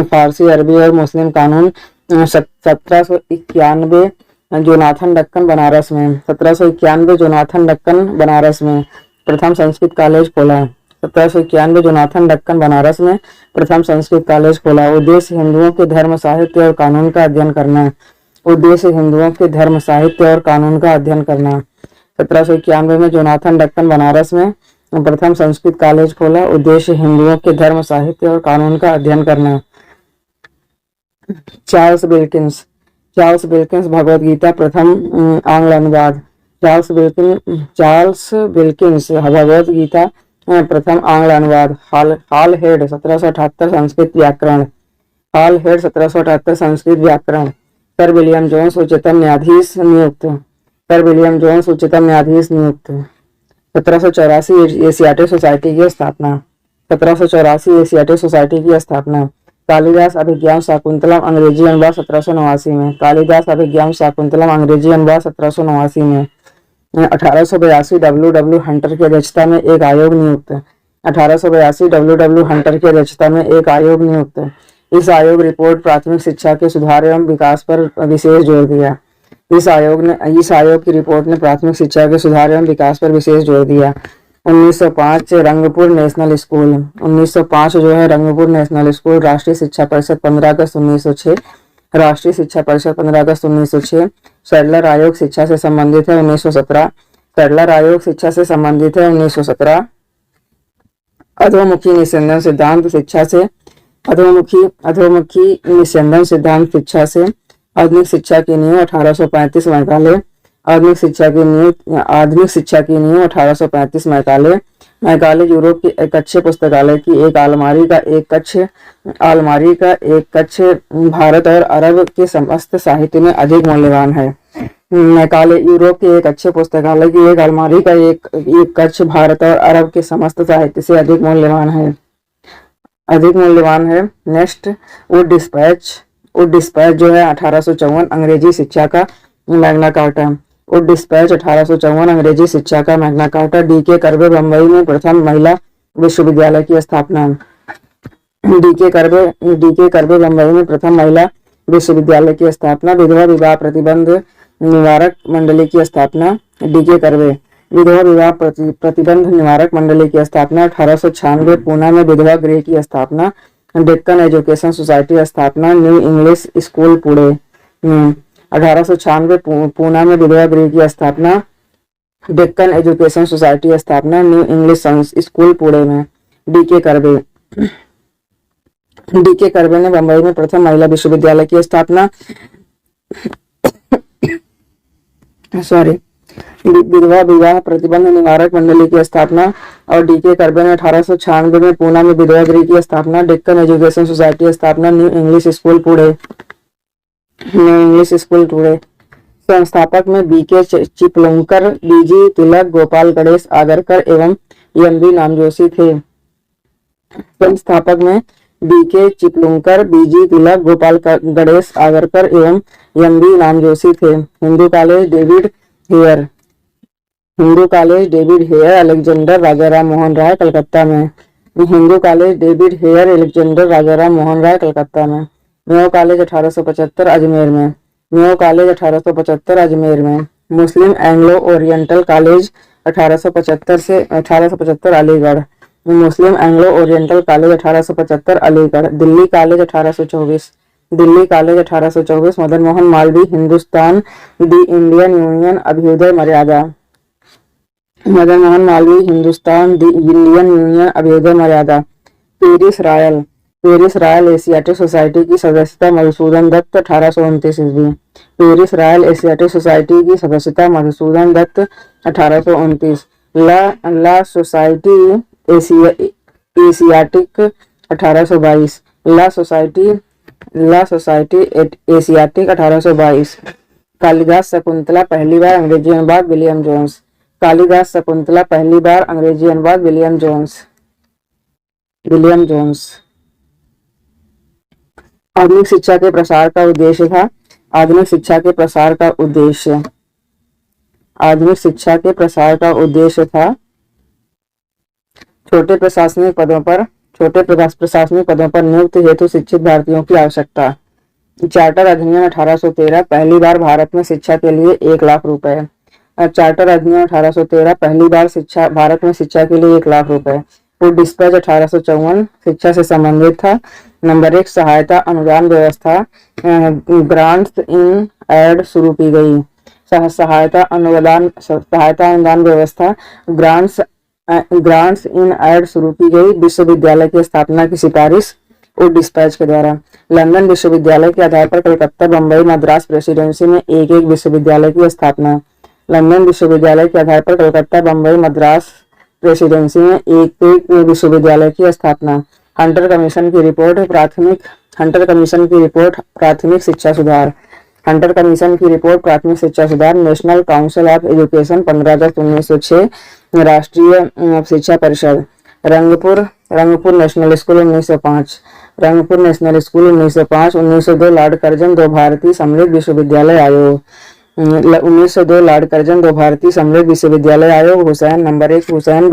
फारसी अरबी और मुस्लिम कानून। 1791 जोनाथन डक्कन बनारस में। 1791 जोनाथन डक्कन बनारस में प्रथम संस्कृत कॉलेज खोला। 1791 जोनाथन डक्कन बनारस में प्रथम संस्कृत कॉलेज खोला। उद्देश्य हिंदुओं के धर्म साहित्य और कानून का अध्ययन करना। उद्देश्य हिंदुओं के धर्म साहित्य और कानून का अध्ययन करना। 1791 में जोनाथन डक्कन बनारस में प्रथम संस्कृत कॉलेज खोला। उद्देश्य हिंदुओं के धर्म, साहित्य और कानून का अध्ययन करना। चार्ल्स विल्किंस भगवत गीता प्रथम आंग्ल अनुवाद। चार्ल्स विल्किंस भगवत गीता प्रथम आंग्ल अनुवाद। हॉल हेड 1778 संस्कृत व्याकरण। सर विलियम जोन्स उच्चतम न्यायाधीश नियुक्त। 1784 एशियाटिक सोसाइटी की स्थापना। कालिदास अभिज्ञान शाकुंतलम अंग्रेजी अनुवाद 1789 में। 1882 डब्ल्यू हंटर की अध्यक्षता में एक आयोग नियुक्त। इस आयोग रिपोर्ट प्राथमिक शिक्षा के सुधार एवं विकास पर विशेष जोर दिया। इस आयोग की रिपोर्ट ने प्राथमिक शिक्षा के सुधार एवं विकास पर विशेष जोर दिया। 1905 रंगपुर नेशनल स्कूल। 1905 जो है रंगपुर नेशनल स्कूल। राष्ट्रीय शिक्षा परिषद 15 अगस्त 1906। सैडलर आयोग शिक्षा से संबंधित है 1917। अधोमुखी निस्यंदन सिद्धांत शिक्षा से आधुनिक शिक्षा की नींव 1835 मैकाले। आधुनिक शिक्षा की नींव 1835 मैकाले यूरोप की एक अच्छे पुस्तकालय की एक अलमारी का एक कक्ष भारत और अरब के समस्त साहित्य में अधिक मूल्यवान है। मैकाले यूरोप के एक अच्छे पुस्तकालय की एक अलमारी का एक कक्ष भारत और अरब के समस्त साहित्य से अधिक मूल्यवान है। नेक्स्ट वुड डिस्पैच जो है 1854 अंग्रेजी शिक्षा का मैग्ना कार्टा। वुड डिस्पैच 1854 अंग्रेजी शिक्षा का Magna Carta. D K Karve Bombay में प्रथम महिला विश्वविद्यालय की स्थापना। डीके कर्वे बम्बई में प्रथम महिला विश्वविद्यालय की स्थापना। विधवा विवाह प्रतिबंध निवारक मंडली की स्थापना। डीके कर्वे विधवा विवाह प्रतिबंध निवारक मंडली की स्थापना। 1896 पूना में विधवा गृह की स्थापना। डेक्कन एजुकेशन सोसाइटी स्थापना। New English school Pune. 1896 Poona में विधवा गृह की स्थापना। डेक्कन एजुकेशन सोसाइटी स्थापना। न्यू इंग्लिश स्कूल पुणे में। डीके कर्वे ने बंबई में प्रथम महिला विश्वविद्यालय की स्थापना। विधवा विवाह प्रतिबंध निवारक मंडली की स्थापना। और डीके कर्वे ने 1896 में पूना में विधवा गृह की स्थापना। डेक्कन एजुकेशन सोसाइटी स्थापना। New English school Pune. संस्थापक में बीके चिपलुंकर, बीजी तिलक, गोपाल गणेश आगरकर एवं एमबी नामजोशी थे। संस्थापक में बीके चिपलुंकर, बीजी तिलक, गोपाल गणेश आगरकर एवं एमबी नामजोशी थे। Hindu College David Hare Alexander Rajaram Mohan Roy Calcutta में। Hindu College David Hare Alexander Rajaram Mohan Roy Calcutta में। मेयो कॉलेज 1875 अजमेर में। Muslim Anglo Oriental College 1875 Aligarh. Muslim Anglo Oriental College 1875 Aligarh. Delhi College 1824 Madan Mohan Malviya Hindustan the Indian Union Abhyudaya Maryada. Paris royal Asiatic society की सदस्यता मधुसूदन दत्त 1829 ईस्वी। पेरिस रॉयल एशियाटिक सोसाइटी की सदस्यता मधुसूदन दत्त 1829। ला society Asiatic 1822। ला society Asiatic 1822। Kalidas Shakuntala पहली बार अंग्रेजी अनुवाद विलियम जोन्स। कालिदास शकुंतला पहली बार अंग्रेजी अनुवाद विलियम जोन्स। आधुनिक शिक्षा के प्रसार का उद्देश्य था। आधुनिक शिक्षा के प्रसार का उद्देश्य था छोटे प्रशासनिक पदों पर नियुक्त हेतु शिक्षित भारतीयों की आवश्यकता। चार्टर अधिनियम 1813 पहली बार भारत में शिक्षा के लिए 1 लाख रुपए। चार्टर अधिनियम 1813 पहली बार भारत में शिक्षा के लिए 1 लाख रुपए। वुड डिस्पैच 1854 शिक्षा से संबंधित था। नंबर 1 सहायता अनुदान व्यवस्था ग्रांट्स इन एड शुरू की गई। सहायता अनुदान व्यवस्था ग्रांट्स ग्रांट्स इन एड शुरू की गई। विश्वविद्यालय की स्थापना की सिफारिश और डिस्पैच के द्वारा। लंदन विश्वविद्यालय के आधार पर कलकत्ता, बंबई, मद्रास प्रेसिडेंसी में एक एक विश्वविद्यालय की स्थापना। लंदन विश्वविद्यालय के आधार पर कलकत्ता, बंबई, मद्रास प्रेसिडेंसी में एक एक विश्वविद्यालय की स्थापना। हंटर कमीशन की रिपोर्ट प्राथमिक शिक्षा सुधार। हंटर कमीशन की रिपोर्ट प्राथमिक शिक्षा सुधार। नेशनल काउंसिल ऑफ एजुकेशन 15 अगस्त 1906। राष्ट्रीय शिक्षा परिषद। Rangpur national school 1905। Rangpur national school 1905। 1902 Lord Curzon दो भारतीय सम्मिलित विश्वविद्यालय आयोग। 1902 लॉर्ड कर्जन दो भारतीय सम्मिलित विश्वविद्यालय आयोग। हुसैन नंबर 1 हुसैन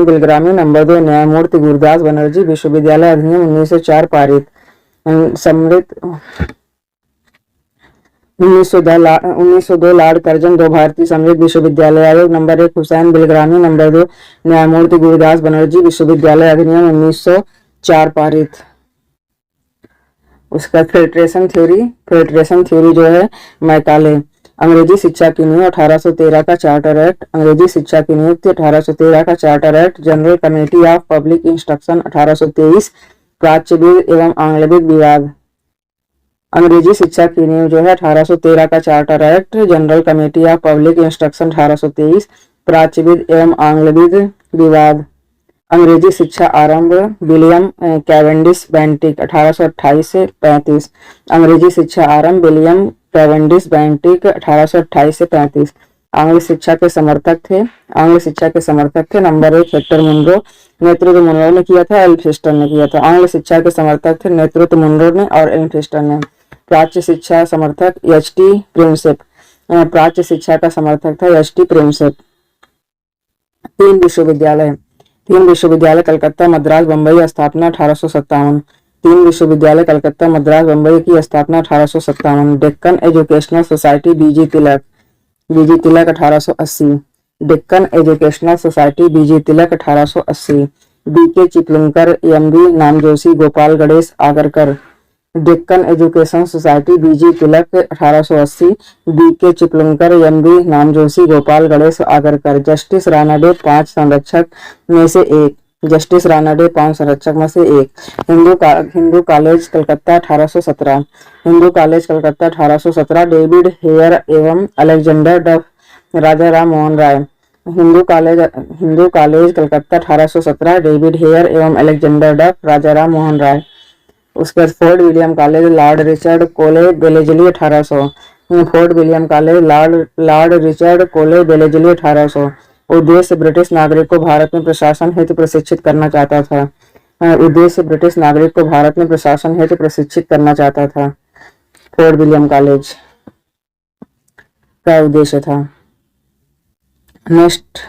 बिलग्रामी। नंबर 2 न्यायमूर्ति गुरदास बनर्जी विश्वविद्यालय अधिनियम 1904 पारित। सम्मिलित 1902 लॉर्ड कर्जन दो भारतीय सम्मिलित विश्वविद्यालय आयोग। नंबर 1 हुसैन बिलग्रामी। नंबर 2 न्यायमूर्ति गुरदास बनर्जी विश्वविद्यालय अधिनियम 1904 पारित। उसका फिल्ट्रेशन थ्योरी जो है मैकाले। अंग्रेजी शिक्षा की नींव 1813 का चार्टर एक्ट। अंग्रेजी शिक्षा की नींव 1813 का charter act. General committee of public instruction 1823। प्राच्यविद एवं आंग्लविद विवाद। अंग्रेजी शिक्षा की नींव जो है 1813 का charter act. General committee of public instruction 1823। प्राच्यविद एवं आंग्लविद विवाद। अंग्रेजी शिक्षा आरंभ विलियम कैवेंडिश बेंटिक 1828 से 35। अंग्रेजी शिक्षा आरंभ विलियम कैवेंडिश बेंटिक 1828 से 35। आंग्ल शिक्षा के समर्थक थे। Number 1 Hector Munro. नेतृत्व मुनरो ने किया था, एल्फिस्टन ने किया था। आंग्ल शिक्षा के समर्थक थे नेतृत्व मुनरो ने और एल्फिस्टन ने। प्राच्य शिक्षा समर्थक एच.टी. प्रिंसेप। प्राच्य शिक्षा का समर्थक था एच.टी. प्रिंसेप। तीन विश्वविद्यालय कलकत्ता, मद्रास, बंबई स्थापना 1857। तीन विश्वविद्यालय कलकत्ता, मद्रास, बंबई की स्थापना 1857। Deccan Educational Society BG Tilak 1880। Deccan Educational Society BG Tilak 1880। BK. Chiplunkar, MB. Namjoshi, Gopal Ganesh Agarkar. Deccan education Society BG Tilak 1880। BK. Chiplunkar, MB. Namjoshi, Gopal Ganesh Agarkar. Justice Ranade 5 संरक्षक में से एक। Hindu College Calcutta 1817। David Hare एवं Alexander Duff, Raja Ram Mohan Roy. Hindu College Calcutta 1817। David Hare एवं अलेक्जेंडर डफ, राजा राम मोहन राय। उसके बाद Fort William College, Lord Richard Colley Wellesley 1800। Fort William College, Lord Richard Colley Wellesley 1800। उद्देश्य British नागरिक को भारत में प्रशासन हेतु प्रशिक्षित करना चाहता था। फोर्ट विलियम कॉलेज का उद्देश्य था। नेक्स्ट,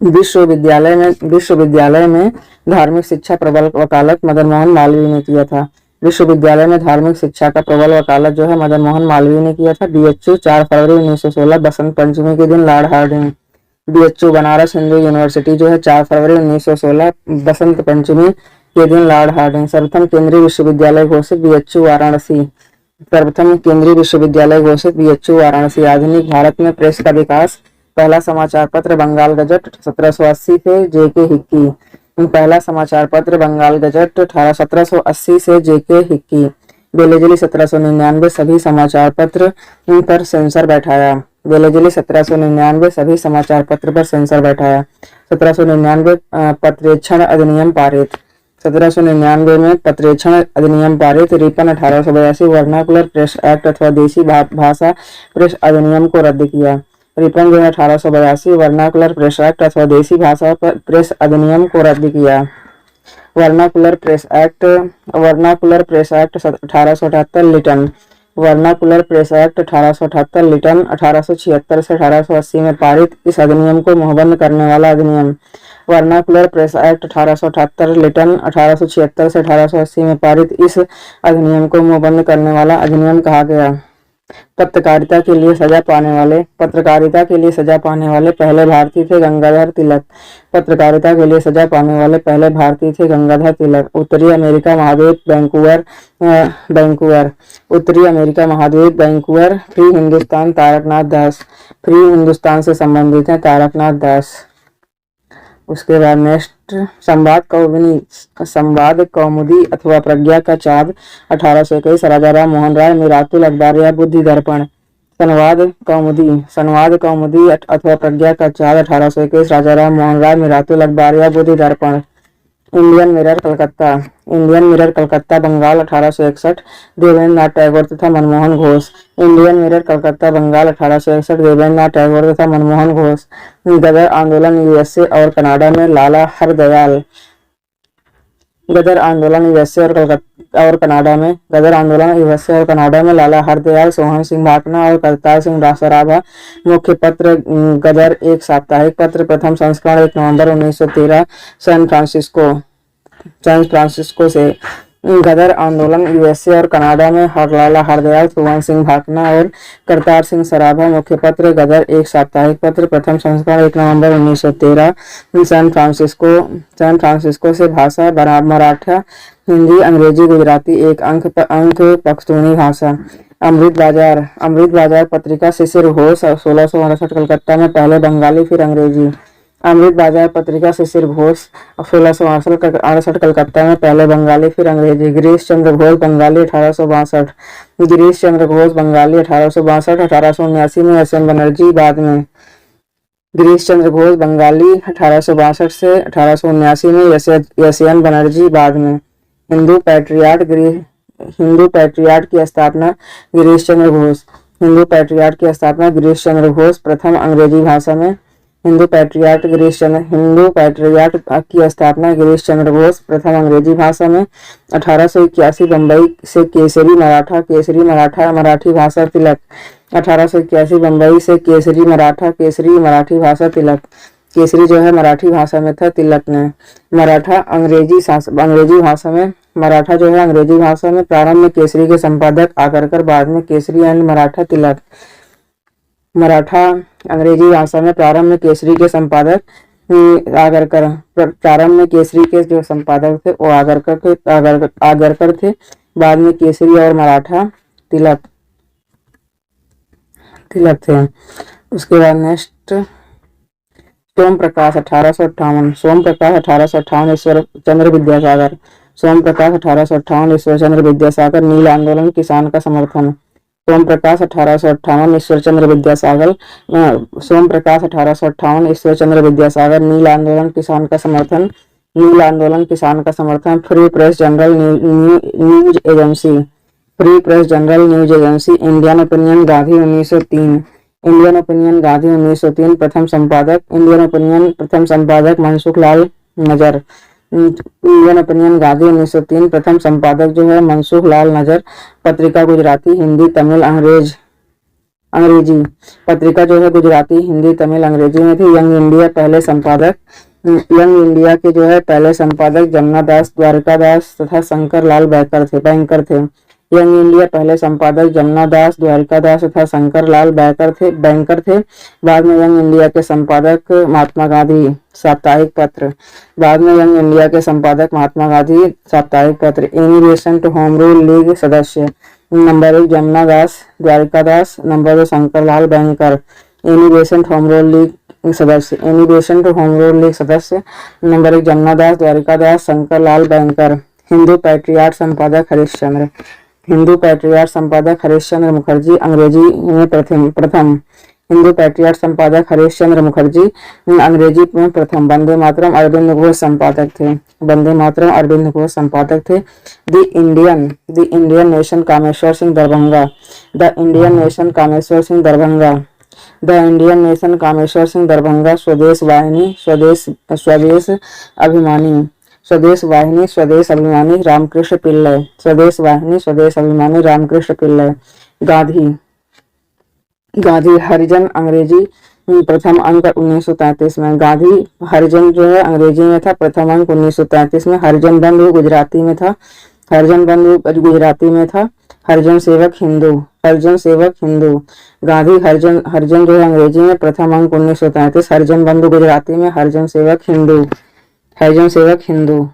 विश्वविद्यालय में धार्मिक शिक्षा प्रबल वकालत मदन मोहन मालवीय ने किया था। विश्वविद्यालय में धार्मिक शिक्षा का प्रबल वकालत जो है मदन मोहन मालवीय ने किया था। बीएचयू 4 फरवरी 1916 बसंत पंचमी के दिन Lord Hardinge. BHU Banaras Hindu university जो है 4 फरवरी 1916 बसंत पंचमी के दिन लॉर्ड हार्डिंग। सर्वप्रथम केंद्रीय विश्वविद्यालय घोषित बीएचयू वाराणसी। आधुनिक भारत में प्रेस का विकास। पहला समाचार पत्र बंगाल गजट 1780 से जेके हिक्की। पहला समाचार पत्र बंगाल गजट 1780 से जेके हिक्की। बेलेजली 1799 सभी समाचार पत्र पर सेंसर बैठाया। 1799 पत्रेक्षण अधिनियम पारित। 1799 में पत्रेक्षण अधिनियम पारित। रिपन 1882 वर्नाकुलर प्रेस एक्ट अथवा देसी भाषा प्रेस अधिनियम को रद्द किया। रिपन जो है 1882 वर्नाकुलर प्रेस एक्ट अथवा देसी भाषा प्रेस अधिनियम को रद्द किया। Vernacular press act 1878 Lytton. Vernacular press act 1878 Lytton 1876 से 1880 में पारित इस अधिनियम को मुहबंद करने वाला अधिनियम। वर्नाकुलर प्रेस एक्ट 1878 लिटन 1876 से 1880 में पारित इस अधिनियम को मुहबंद करने वाला अधिनियम कहा गया। पत्रकारिता के लिए सजा पाने वाले पहले भारतीय थे गंगाधर तिलक। उत्तरी अमेरिका महाद्वीप वैंकूवर। फ्री हिंदुस्तान से संबंधित है तारकनाथ दास। उसके बाद नेक्स्ट संवाद कौमुदी अथवा प्रज्ञा का चाँद 1821 राजा राम मोहन राय मिरातुल अखबारिया बुद्धि दर्पण। संवाद कौमुदी अथवा प्रज्ञा का चाँद 1821 राजा राम मोहन राय मिरातुल अखबारिया बुद्धि दर्पण। इंडियन मिरर कलकत्ता बंगाल 1861 देवेंद्र नाथ टैगोर तथा मनमोहन घोष। इंडियन मिरर कलकत्ता बंगाल 1861 देवेंद्र नाथ टैगोर तथा मनमोहन घोष। गदर आंदोलन यूएसए और कनाडा में लाला हरदयाल। गदर आंदोलन यूएसए और कनाडा में लाला हरदयाल, सोहन सिंह भाकना और करतार सिंह सराभा। मुख्य पत्र गदर एक साप्ताहिक पत्र, प्रथम संस्करण 1 नवंबर 1913 सैन फ्रांसिस्को से। गदर आंदोलन यूएसए और कनाडा में लाला हरदयाल, सोहन सिंह भाकना और करतार सिंह सराभा। मुख्य पत्र गदर एक साप्ताहिक पत्र, प्रथम संस्करण 1 नवंबर 1913 सैन फ्रांसिस्को से। भाषा मराठा, हिंदी, अंग्रेजी, गुजराती, एक अंक पख्तूनी भाषा। अमृत बाजार पत्रिका शिशिर घोष 1668 कलकत्ता में पहले बंगाली फिर अंग्रेजी। अमृत बाजार पत्रिका शिशिर घोष 1668 कलकत्ता में पहले बंगाली फिर अंग्रेजी। गिरीश चंद्र घोष बंगाली 1862। 1879 में एस एन बनर्जी बाद में। गिरीश चंद्र घोष बंगाली 1862 से 1879 में एस एन बनर्जी बाद में। हिंदू पैट्रियार्ट की स्थापना गिरीश चंद्र घोष प्रथम अंग्रेजी भाषा में। हिंदू पैट्रियार्ट की स्थापना गिरीश चंद्र घोष प्रथम अंग्रेजी भाषा में। 1881 बंबई से केसरी मराठा मराठी भाषा तिलक। 1881 बंबई से केसरी मराठी भाषा तिलक। केसरी जो है मराठी भाषा में था, तिलक ने मराठा अंग्रेजी भाषा में। मराठा जो है अंग्रेजी भाषा में प्रारंभ में केसरी के संपादक आगरकर, बाद में केसरी एंड मराठा तिलक। मराठा अंग्रेजी भाषा में प्रारंभ में केसरी के संपादक आगरकर, प्रारंभ में केसरी के जो संपादक थे वो आगरकर थे, बाद में केसरी और मराठा तिलक थे। उसके बाद नेक्स्ट सोम प्रकाश 1858 ईश्वर चंद्र विद्यासागर। नील आंदोलन, किसान का समर्थन। सोम प्रकाश 1858 ईश्वर चंद्र विद्यासागर। नील आंदोलन, किसान का समर्थन। Free press general news agency. Indian opinion Gandhi 1903 प्रथम संपादक मनसुख लाल नजर। इंडियन ओपिनियन गांधी 1903 प्रथम संपादक जो है मनसुख लाल नजर। पत्रिका गुजराती, हिंदी, तमिल, अंग्रेजी। पत्रिका जो है गुजराती, हिंदी, तमिल, अंग्रेजी में थी। यंग इंडिया के जो है पहले संपादक जमुना दास द्वारिकादास तथा शंकर लाल बैंकर थे। यंग इंडिया पहले संपादक जमुना दास द्वारिकादास तथा शंकर लाल बैंकर थे। बाद में यंग इंडिया के संपादक महात्मा गांधी साप्ताहिक पत्र। Immigration to Home Rule League सदस्य। Number 1 Jamuna Das Dwarkadas, number 2 Shankar Lal Banker. Immigration to Home Rule League सदस्य। Number 1 Jamuna Das Dwarkadas, Shankar Lal Banker. Hindu Patriot संपादक हरिश्चंद्र मुखर्जी, अंग्रेजी में प्रथम। हिंदू पैट्रियार्ट संपादक हरिश्चंद्र मुखर्जी, अंग्रेजी में प्रथम। वंदे मातरम अरविंद घोष संपादक थे। The Indian nation Kameshwar Singh Darbhanga. The Indian nation Kameshwar Singh Darbhanga. स्वदेश वाहिनी, स्वदेश अभिमानी रामकृष्ण पिल्लय। गांधी हरिजन, अंग्रेजी प्रथम अंक 1933 में। गांधी हरिजन जो है अंग्रेजी में था, प्रथम अंक 1933 में। हरिजन बंधु गुजराती में था। हरिजन सेवक हिंदू। गांधी हरिजन जो है अंग्रेजी में, प्रथम अंक 1933। हरिजन बंधु गुजराती में। हरिजन सेवक हिंदू।